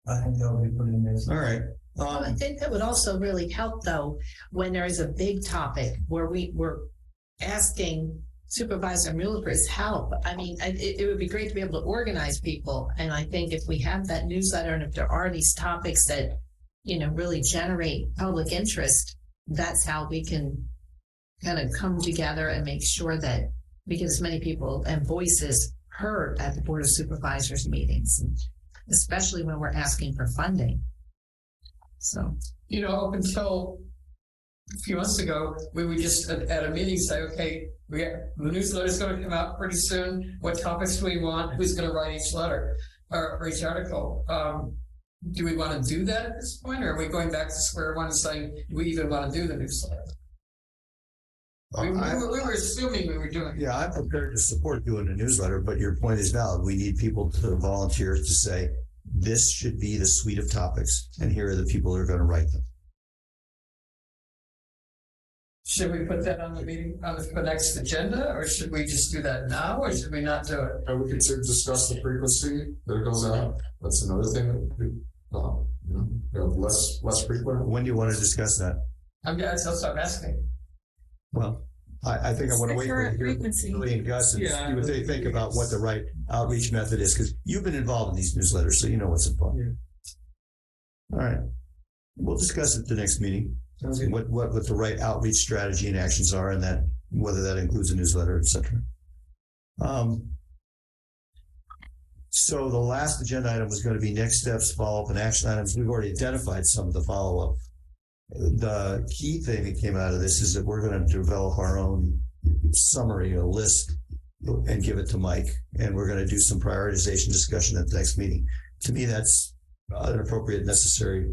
S14: I think that would be pretty amazing.
S1: All right.
S7: I think that would also really help, though, when there is a big topic where we're asking Supervisor Mueller for his help. I mean, it would be great to be able to organize people. And I think if we have that newsletter and if there are these topics that, really generate public interest, that's how we can kind of come together and make sure that we get as many people and voices heard at the Board of Supervisors meetings, especially when we're asking for funding. So,
S4: up until a few months ago, we would just at a meeting say, okay, the newsletter's going to come out pretty soon. What topics do we want? Who's going to write each letter or each article? Do we want to do that at this point, or are we going back to square one and saying, do we even want to do the newsletter? We were assuming we were doing it.
S1: Yeah, I'm prepared to support doing a newsletter, but your point is valid. We need people to volunteer to say, this should be the suite of topics, and here are the people who are going to write them.
S4: Should we put that on the meeting, on the next agenda, or should we just do that now, or should we not do it?
S6: And we could discuss the frequency that it goes out. That's another thing that we less frequent.
S1: When do you want to discuss that?
S4: That's what I'm asking.
S1: Well, I think I want to wait for Julie and Gus and see what they think about what the right outreach method is, because you've been involved in these newsletters, so you know what's important. Yeah. All right. We'll discuss it at the next meeting. What the right outreach strategy and actions are, and that whether that includes a newsletter, etc. So the last agenda item was going to be next steps, follow-up, and action items. We've already identified some of the follow-up. The key thing that came out of this is that we're going to develop our own summary, a list, and give it to Mike. And we're going to do some prioritization discussion at the next meeting. To me, that's an appropriate, necessary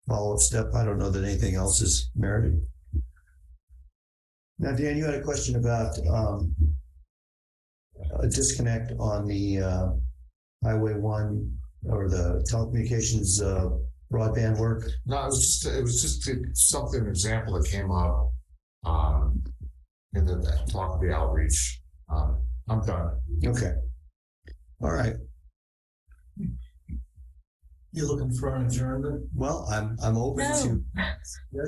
S1: follow-up step. I don't know that anything else is merited. Now, Dan, you had a question about a disconnect on the Highway 1 or the telecommunications broadband work.
S6: No, it was just something, an example that came up in the talk of the outreach. I'm done.
S1: Okay. All right.
S14: You're looking for an adjournment?
S1: Well, I'm open to. You're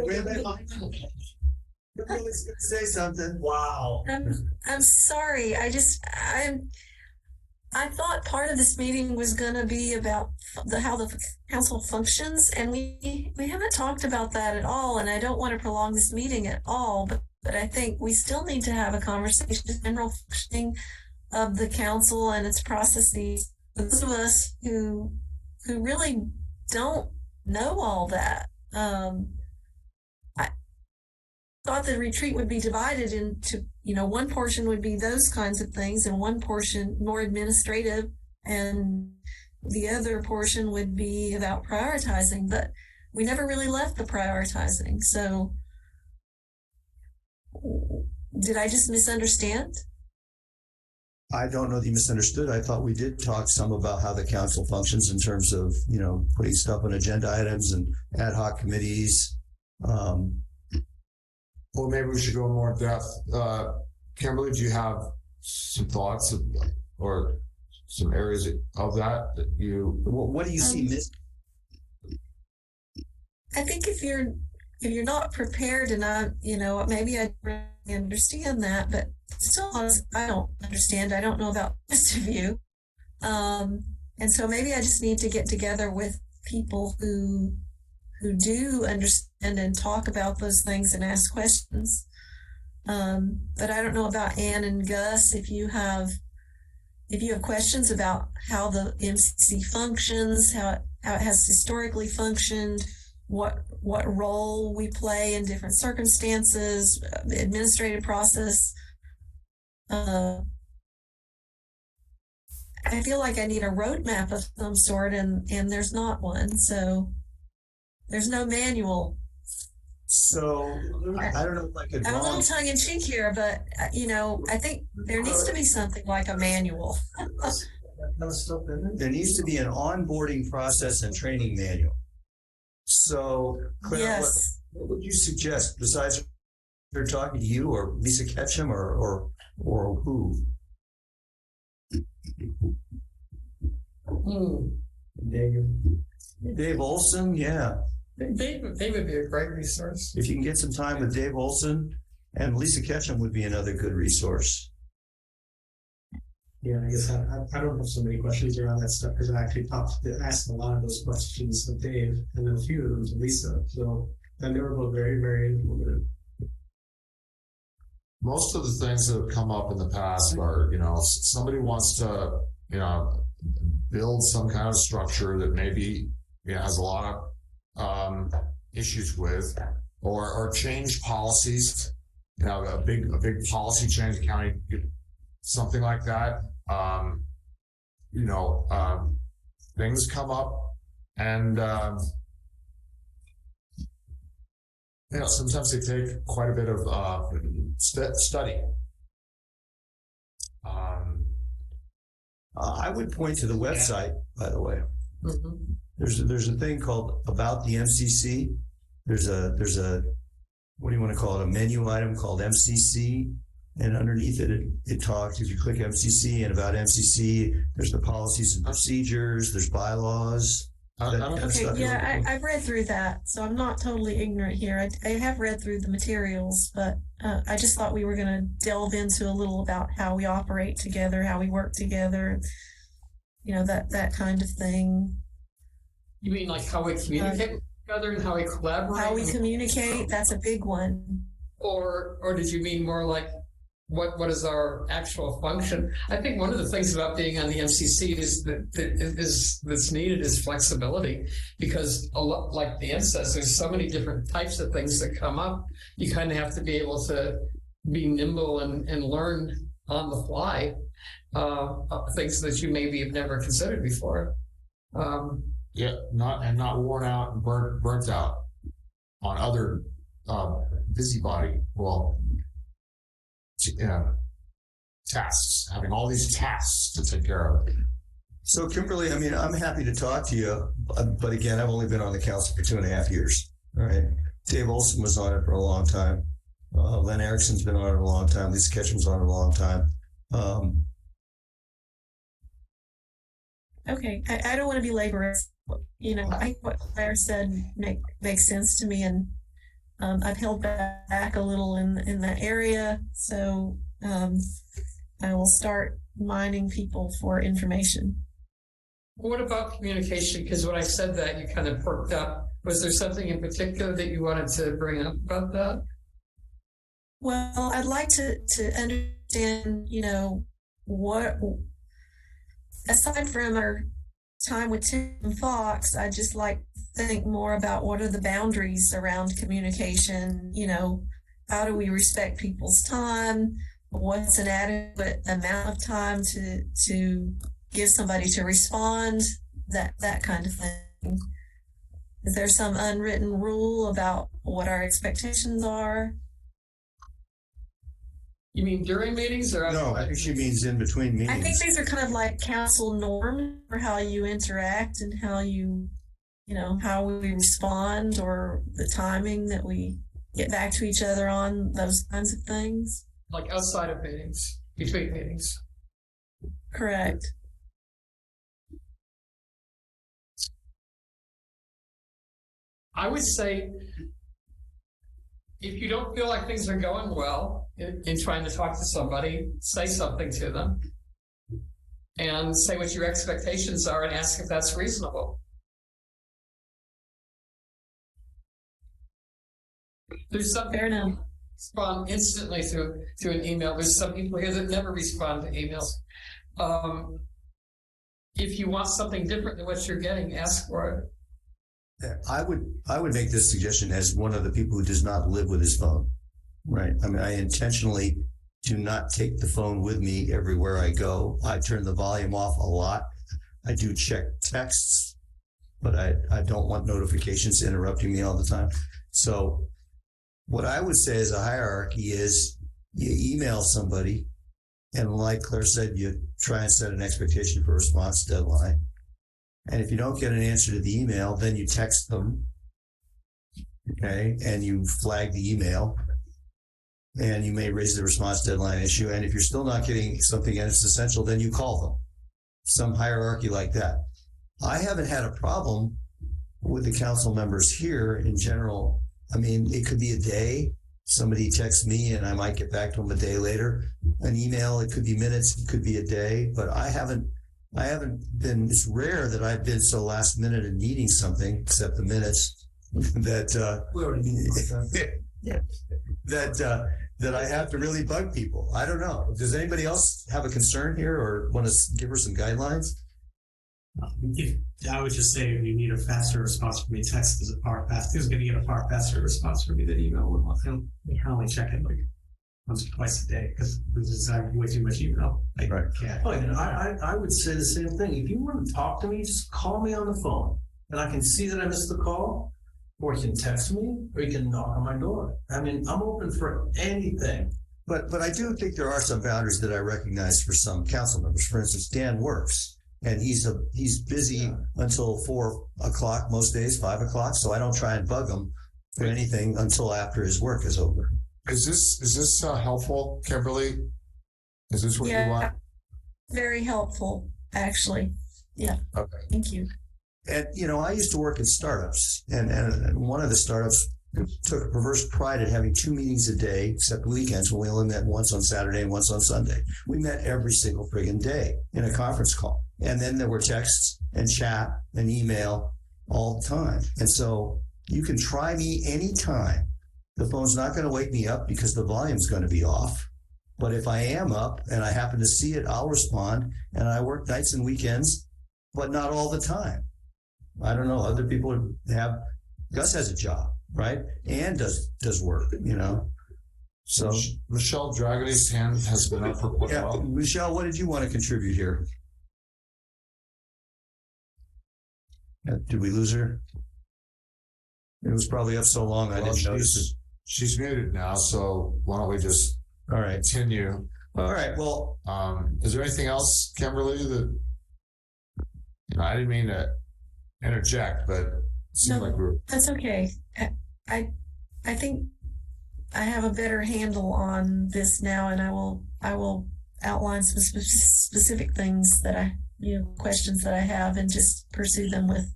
S1: really going to say something.
S14: Wow.
S3: I'm sorry. I thought part of this meeting was going to be about how the council functions, and we haven't talked about that at all. And I don't want to prolong this meeting at all, but I think we still need to have a conversation, general functioning of the council and its processes. Those of us who really don't know all that. I thought the retreat would be divided into, one portion would be those kinds of things, and one portion more administrative, and the other portion would be about prioritizing, but we never really left the prioritizing. So did I just misunderstand?
S1: I don't know that you misunderstood. I thought we did talk some about how the council functions in terms of, putting stuff on agenda items and ad hoc committees.
S6: Well, maybe we should go in more depth. Kimberly, do you have some thoughts or some areas of that you?
S1: What do you see missing?
S3: I think if you're not prepared, and maybe I don't really understand that, but still, I don't understand. I don't know about the rest of you, and so maybe I just need to get together with people who do understand and talk about those things and ask questions. But I don't know about Ann and Gus. If you have questions about how the MCC functions, how it has historically functioned, what role we play in different circumstances, the administrative process. I feel like I need a roadmap of some sort, and there's not one. So there's no manual.
S1: So I don't know if I could.
S3: I'm a little tongue in cheek here, but I think there needs to be something like a manual.
S1: There needs to be an onboarding process and training manual. So, Claire,
S3: yes.
S1: What would you suggest besides her talking to you or Lisa Ketchum or who? Dave Olson, yeah.
S4: Dave would be a great resource.
S1: If you can get some time with Dave Olson, and Lisa Ketchum would be another good resource.
S15: Yeah, I guess I don't have so many questions around that stuff because I actually asked a lot of those questions of Dave and then a few of them to Lisa. So, and they were both very, very informative.
S6: Most of the things that have come up in the past are, somebody wants to, build some kind of structure that maybe has a lot of issues with, or change policies. You know, a big policy change, county, something like that. You know, things come up, and you know, sometimes they take quite a bit of study.
S1: I would point to the website, by the way.
S2: Mhm.
S1: There's a thing called About the MCC. There's a what do you want to call it? A menu item called MCC, and underneath it talks. If you click MCC and About MCC, there's the policies and procedures. There's bylaws. That kind of
S3: Okay,
S1: stuff.
S3: yeah, I've read through that, so I'm not totally ignorant here. I have read through the materials, but I just thought we were going to delve into a little about how we operate together, how we work together, you know, that kind of thing.
S4: You mean like how we communicate with each other and how we collaborate?
S3: How we communicate, that's a big one.
S4: Or did you mean more like what is our actual function? I think one of the things about being on the MCC is that's needed is flexibility, because a lot, like Dan says, there's so many different types of things that come up. You kind of have to be able to be nimble and learn on the fly things that you maybe have never considered before.
S6: Yeah, not worn out and burnt out on other busybody. Well, tasks, having all these tasks to take care of.
S1: So, Kimberly, I mean, I'm happy to talk to you, but again, I've only been on the council for 2.5 years. All right. Dave Olson was on it for a long time. Len Erickson's been on it a long time. Lisa Ketchum's on it a long time.
S3: Okay, I don't want to belabor it. You know, I think what Claire said makes sense to me, and I've held back a little in that area, so I will start mining people for information.
S4: What about communication? Because when I said that, you kind of perked up. Was there something in particular that you wanted to bring up about that?
S3: Well, I'd like to understand, you know, what, aside from our time with Tim Fox, I'd just like to think more about what are the boundaries around communication. You know, how do we respect people's time? What's an adequate amount of time to give somebody to respond? That kind of thing. Is there some unwritten rule about what our expectations are?
S4: You mean during meetings or after?
S1: No, I think she means in between meetings.
S3: I think these are kind of like council norms for how you interact and how you know, how we respond, or the timing that we get back to each other on, those kinds of things.
S4: Like outside of meetings, between meetings.
S3: Correct.
S4: I would say if you don't feel like things are going well in trying to talk to somebody, say something to them and say what your expectations are and ask if that's reasonable. There's some people who respond instantly to an email. There's some people here that never respond to emails. If you want something different than what you're getting, ask for it.
S1: I would make this suggestion as one of the people who does not live with his phone, right? I mean, I intentionally do not take the phone with me everywhere I go. I turn the volume off a lot. I do check texts, but I don't want notifications interrupting me all the time. So what I would say as a hierarchy is you email somebody, and like Claire said, you try and set an expectation for a response deadline. And if you don't get an answer to the email, then you text them, okay, and you flag the email, and you may raise the response deadline issue. And if you're still not getting something and it's essential, then you call them. Some hierarchy like that. I haven't had a problem with the council members here in general. I mean, it could be a day. Somebody texts me and I might get back to them a day later. An email, it could be minutes, it could be a day, but I haven't been, it's rare that I've been so last minute in needing something, except the minutes, that that I have to really bug people. I don't know. Does anybody else have a concern here or want to give her some guidelines?
S15: I would just say if you need a faster response from me, text is a far faster. He's going to get a far faster response from me than email would. I only check it like once or twice a day because this is way too much email. I can't.
S2: Oh, and I would say the same thing. If you want to talk to me, just call me on the phone, and I can see that I missed the call, or you can text me, or you can knock on my door. I mean, I'm open for anything.
S1: But I do think there are some boundaries that I recognize for some council members. For instance, Dan works. And he's busy until 4 o'clock most days, 5 o'clock. So I don't try and bug him for anything until after his work is over.
S6: Is this helpful, Kimberly? Is this what you want?
S3: Very helpful, actually. Yeah.
S6: Okay.
S3: Thank you.
S1: And I used to work in startups, and one of the startups took a perverse pride at having 2 meetings a day, except weekends when we only met once on Saturday and once on Sunday. We met every single friggin' day in a conference call. And then there were texts and chat and email all the time. And so you can try me anytime. The phone's not going to wake me up because the volume's going to be off. But if I am up and I happen to see it, I'll respond. And I work nights and weekends, but not all the time. I don't know. Other people have, Gus has a job, right? And does work, So
S6: Michelle Dragony's hand has been up for quite a while.
S1: Michelle, what did you want to contribute here? Did we lose her? It was probably up so long I didn't notice it.
S6: She's muted now, so why don't we just continue?
S1: All right. Well,
S6: is there anything else, Kimberly, that I didn't mean to interject, but it seemed like we're
S3: that's okay. I think I have a better handle on this now, and I will outline some specific things that questions that I have, and just pursue them with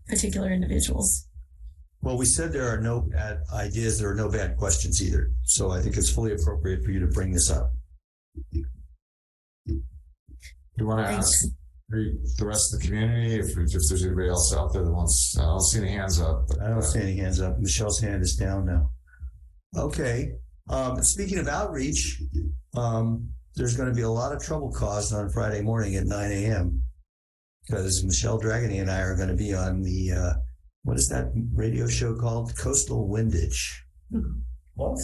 S3: particular individuals.
S1: Well, we said there are no bad ideas, there are no bad questions either. So I think it's fully appropriate for you to bring this up.
S6: You want to ask the rest of the community if there's anybody else out there that wants? I don't see any hands up.
S1: I don't see any hands up. Michelle's hand is down now. Okay. Speaking of outreach, there's going to be a lot of trouble caused on Friday morning at 9 a.m. because Michelle Dragony and I are going to be on the what is that radio show called? Coastal Windage.
S2: What?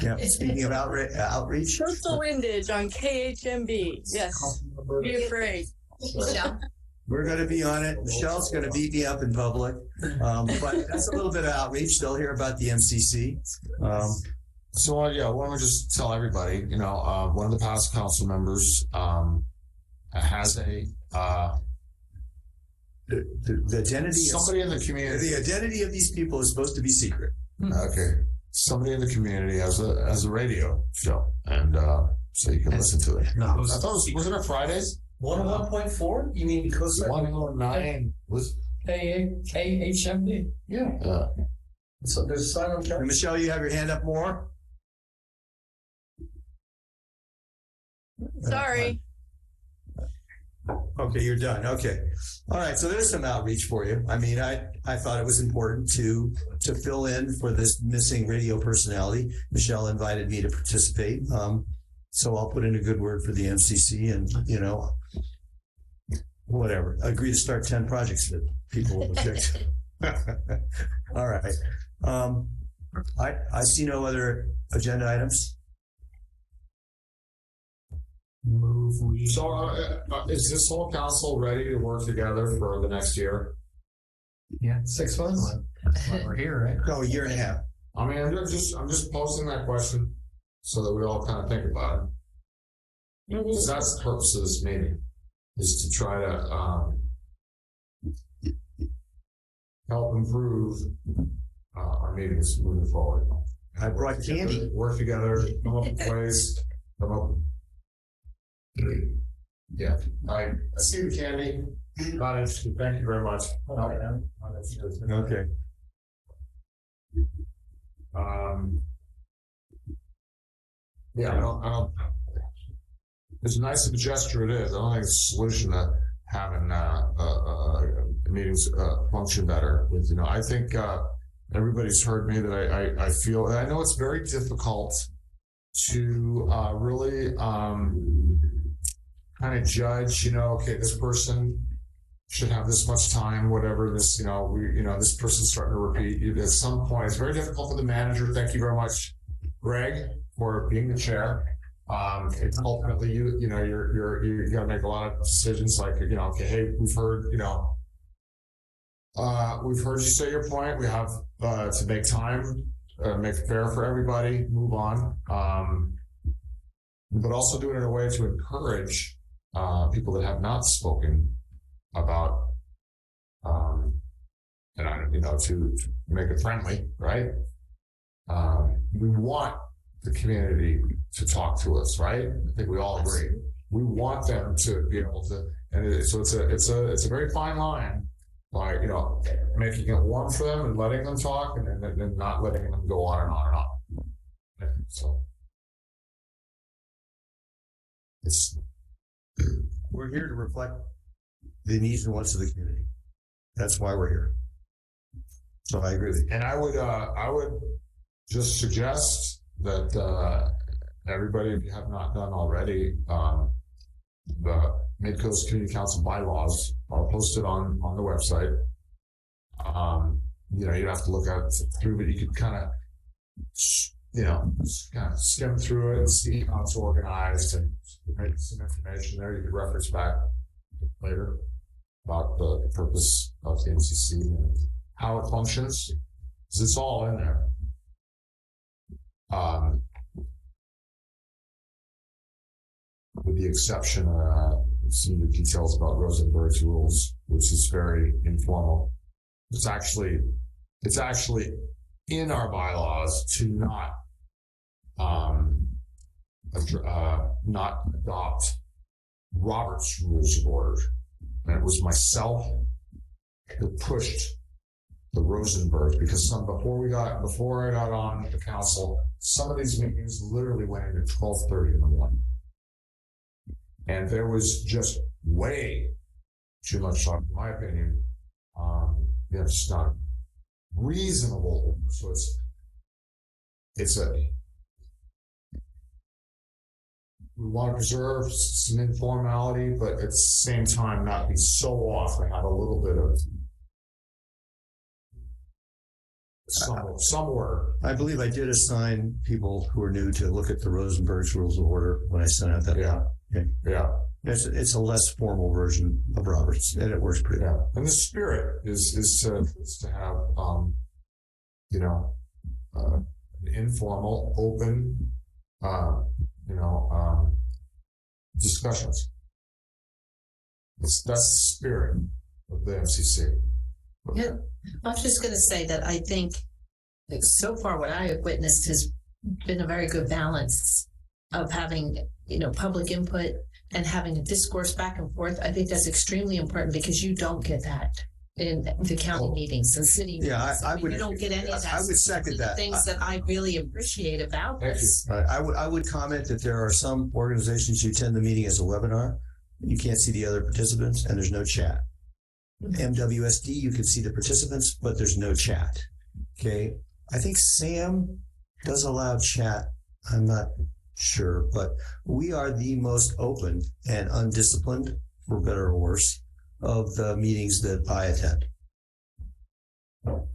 S1: Yeah. Speaking of outreach.
S16: Coastal Windage on KHMB. Yes. Be afraid.
S7: Michelle?
S1: We're going to be on it. Michelle's going to beat me up in public. But that's a little bit of outreach. They'll hear about the MCC.
S6: So, why don't we just tell everybody, one of the past council members has a
S1: the identity
S6: somebody in the community.
S1: The identity of these people is supposed to be secret.
S6: Okay. Somebody in the community has a radio show, and so you can listen to it.
S2: No,
S6: I thought wasn't it Fridays?
S2: 101.4? You mean because
S6: 109 was
S4: KHMD?
S2: Yeah. So there's a sign on camera.
S1: Michelle, you have your hand up more?
S16: Sorry.
S1: Okay, you're done. Okay. All right. So there's some outreach for you. I mean, I thought it was important to fill in for this missing radio personality. Michelle invited me to participate. So I'll put in a good word for the MCC and, whatever. Agree to start 10 projects that people will object to. All right. I see no other agenda items.
S6: So, is this whole council ready to work together for the next year?
S4: Yeah, 6 months.
S2: We're here, right?
S1: No, a year and a half.
S6: I mean, I'm just posing that question so that we all kind of think about it. Because that's the purpose of this meeting, is to try to help improve our meetings moving forward.
S1: I brought candy.
S6: Work together, come up with ways, come up. Yeah, I see the candy. Not interested. Thank you very much.
S1: Okay.
S6: Yeah, I don't. As nice of a gesture it is, I don't think it's a solution to having meetings function better. With I think everybody's heard me that I feel, and I know it's very difficult to really kind of judge. Okay, this person should have this much time, whatever this, this person's starting to repeat. At some point, it's very difficult for the manager. Thank you very much, Greg, for being the chair. It's ultimately you got to make a lot of decisions like, okay, hey, we've heard you say your point. We have to make time, make it fair for everybody, move on. But also do it in a way to encourage people that have not spoken about, to make it friendly, right? We want the community to talk to us, right? I think we all agree. We want them to be able to, so it's a very fine line, like, making it warm for them and letting them talk, and then not letting them go on and on and on. So
S1: we're here to reflect the needs and wants of the community. That's why we're here. So I agree with you.
S6: And I would just suggest that everybody, if you have not done already, the Midcoast Community Council bylaws are posted on the website. You have to look at through, but you can kind of skim through it and see how it's organized and maybe some information there you could reference back later about the purpose of the MCC and how it functions, because it's all in there. With the exception of some of the details about Rosenberg's rules, which is very informal. It's actually in our bylaws to not adopt Robert's rules of order. And it was myself who pushed the Rosenberg, because before I got on the council, some of these meetings literally went into 12:30 in the morning. And there was just way too much talk, in my opinion. It's not reasonable. So we want to preserve some informality, but at the same time not be so off and have a little bit of some order.
S1: I believe I did assign people who are new to look at the Rosenberg's rules of order when I sent out that. Okay.
S6: Yeah.
S1: It's a less formal version of Robert's, and it works pretty well.
S6: And the spirit is to have an informal, open discussions. That's the spirit of the MCC.
S7: Yeah, I was just going to say that I think so far what I have witnessed has been a very good balance of having, public input and having a discourse back and forth. I think that's extremely important because you don't get that in the county meetings and city meetings.
S1: Yeah, I would.
S7: You don't get any of that.
S1: I would second that.
S7: Things that I really appreciate about this.
S1: Right. I would comment that there are some organizations who attend the meeting as a webinar. You can't see the other participants, and there's no chat. MWSD, you can see the participants, but there's no chat. Okay. I think Sam does allow chat. I'm not sure, but we are the most open and undisciplined, for better or worse, of the meetings that I attend.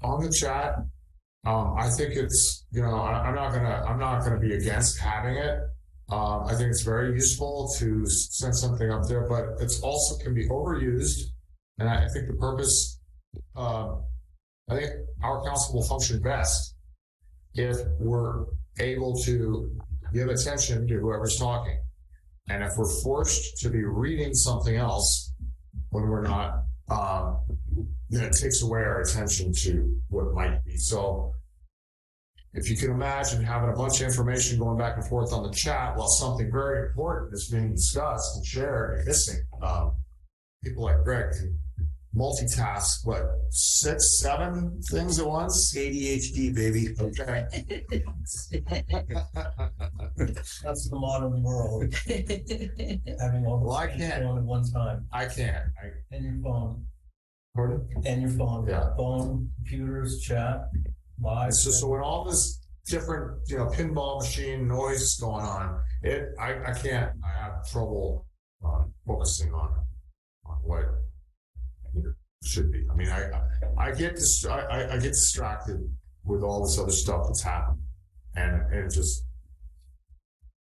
S6: On the chat, I think it's, I'm not gonna be against having it. I think it's very useful to send something up there, but it's also can be overused. And I think the purpose, I think our council will function best if we're able to give attention to whoever's talking. And if we're forced to be reading something else when we're not, then it takes away our attention to what might be. So if you can imagine having a bunch of information going back and forth on the chat while something very important is being discussed and shared and missing, people like Greg can multitask, 6, 7 things at once?
S1: ADHD, baby.
S6: Okay.
S14: That's the modern world. Having all the things going at one time.
S6: I can't.
S14: And your phone.
S6: Pardon?
S14: And your phone.
S6: Yeah.
S14: Phone, computers, chat, live.
S6: So when all this different, pinball machine noise is going on, I can't. I have trouble focusing on what should be. I mean, I get distracted with all this other stuff that's happened, and it just.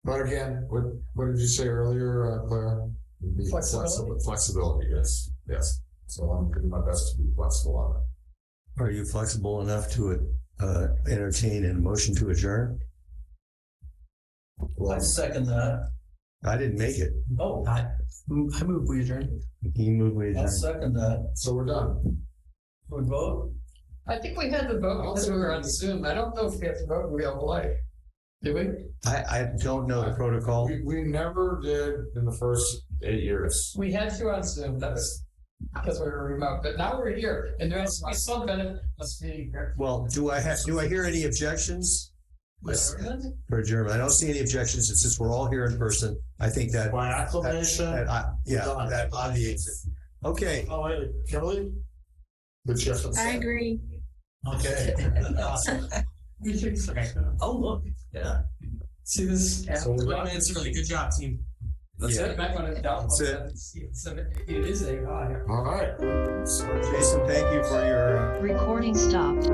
S6: But again, what did you say earlier, Claire? Flexibility. Yes. So I'm doing my best to be flexible on that.
S1: Are you flexible enough to entertain a motion to adjourn?
S2: I second that.
S1: I didn't make it.
S2: Oh, I move we adjourn.
S1: He moved we
S2: I'll
S1: adjourn.
S2: second that.
S6: So we're done.
S2: Would vote?
S4: I think we had to vote because we were on Zoom. I don't know if we have to vote in real life. Did we?
S1: I don't know the protocol.
S6: We never did in the first 8 years.
S4: We had to on Zoom. That was because we were remote. But now we're here, and there has to be some benefit of being here.
S1: Well, do I hear any objections for adjournment? I don't see any objections. And since we're all here in person, I think that
S6: By acclamation.
S1: that obviates it. Okay.
S6: Oh, wait, Kimberly?
S3: I agree.
S2: Okay. Awesome. Oh, look. Yeah.
S4: See this?
S6: So we're done.
S15: It's really good job, team.
S4: That's
S1: Yeah.
S4: it. Back on it. Down.
S1: That's
S4: It is AI.
S6: All right.
S1: Jason, thank you for your.
S17: Recording stopped.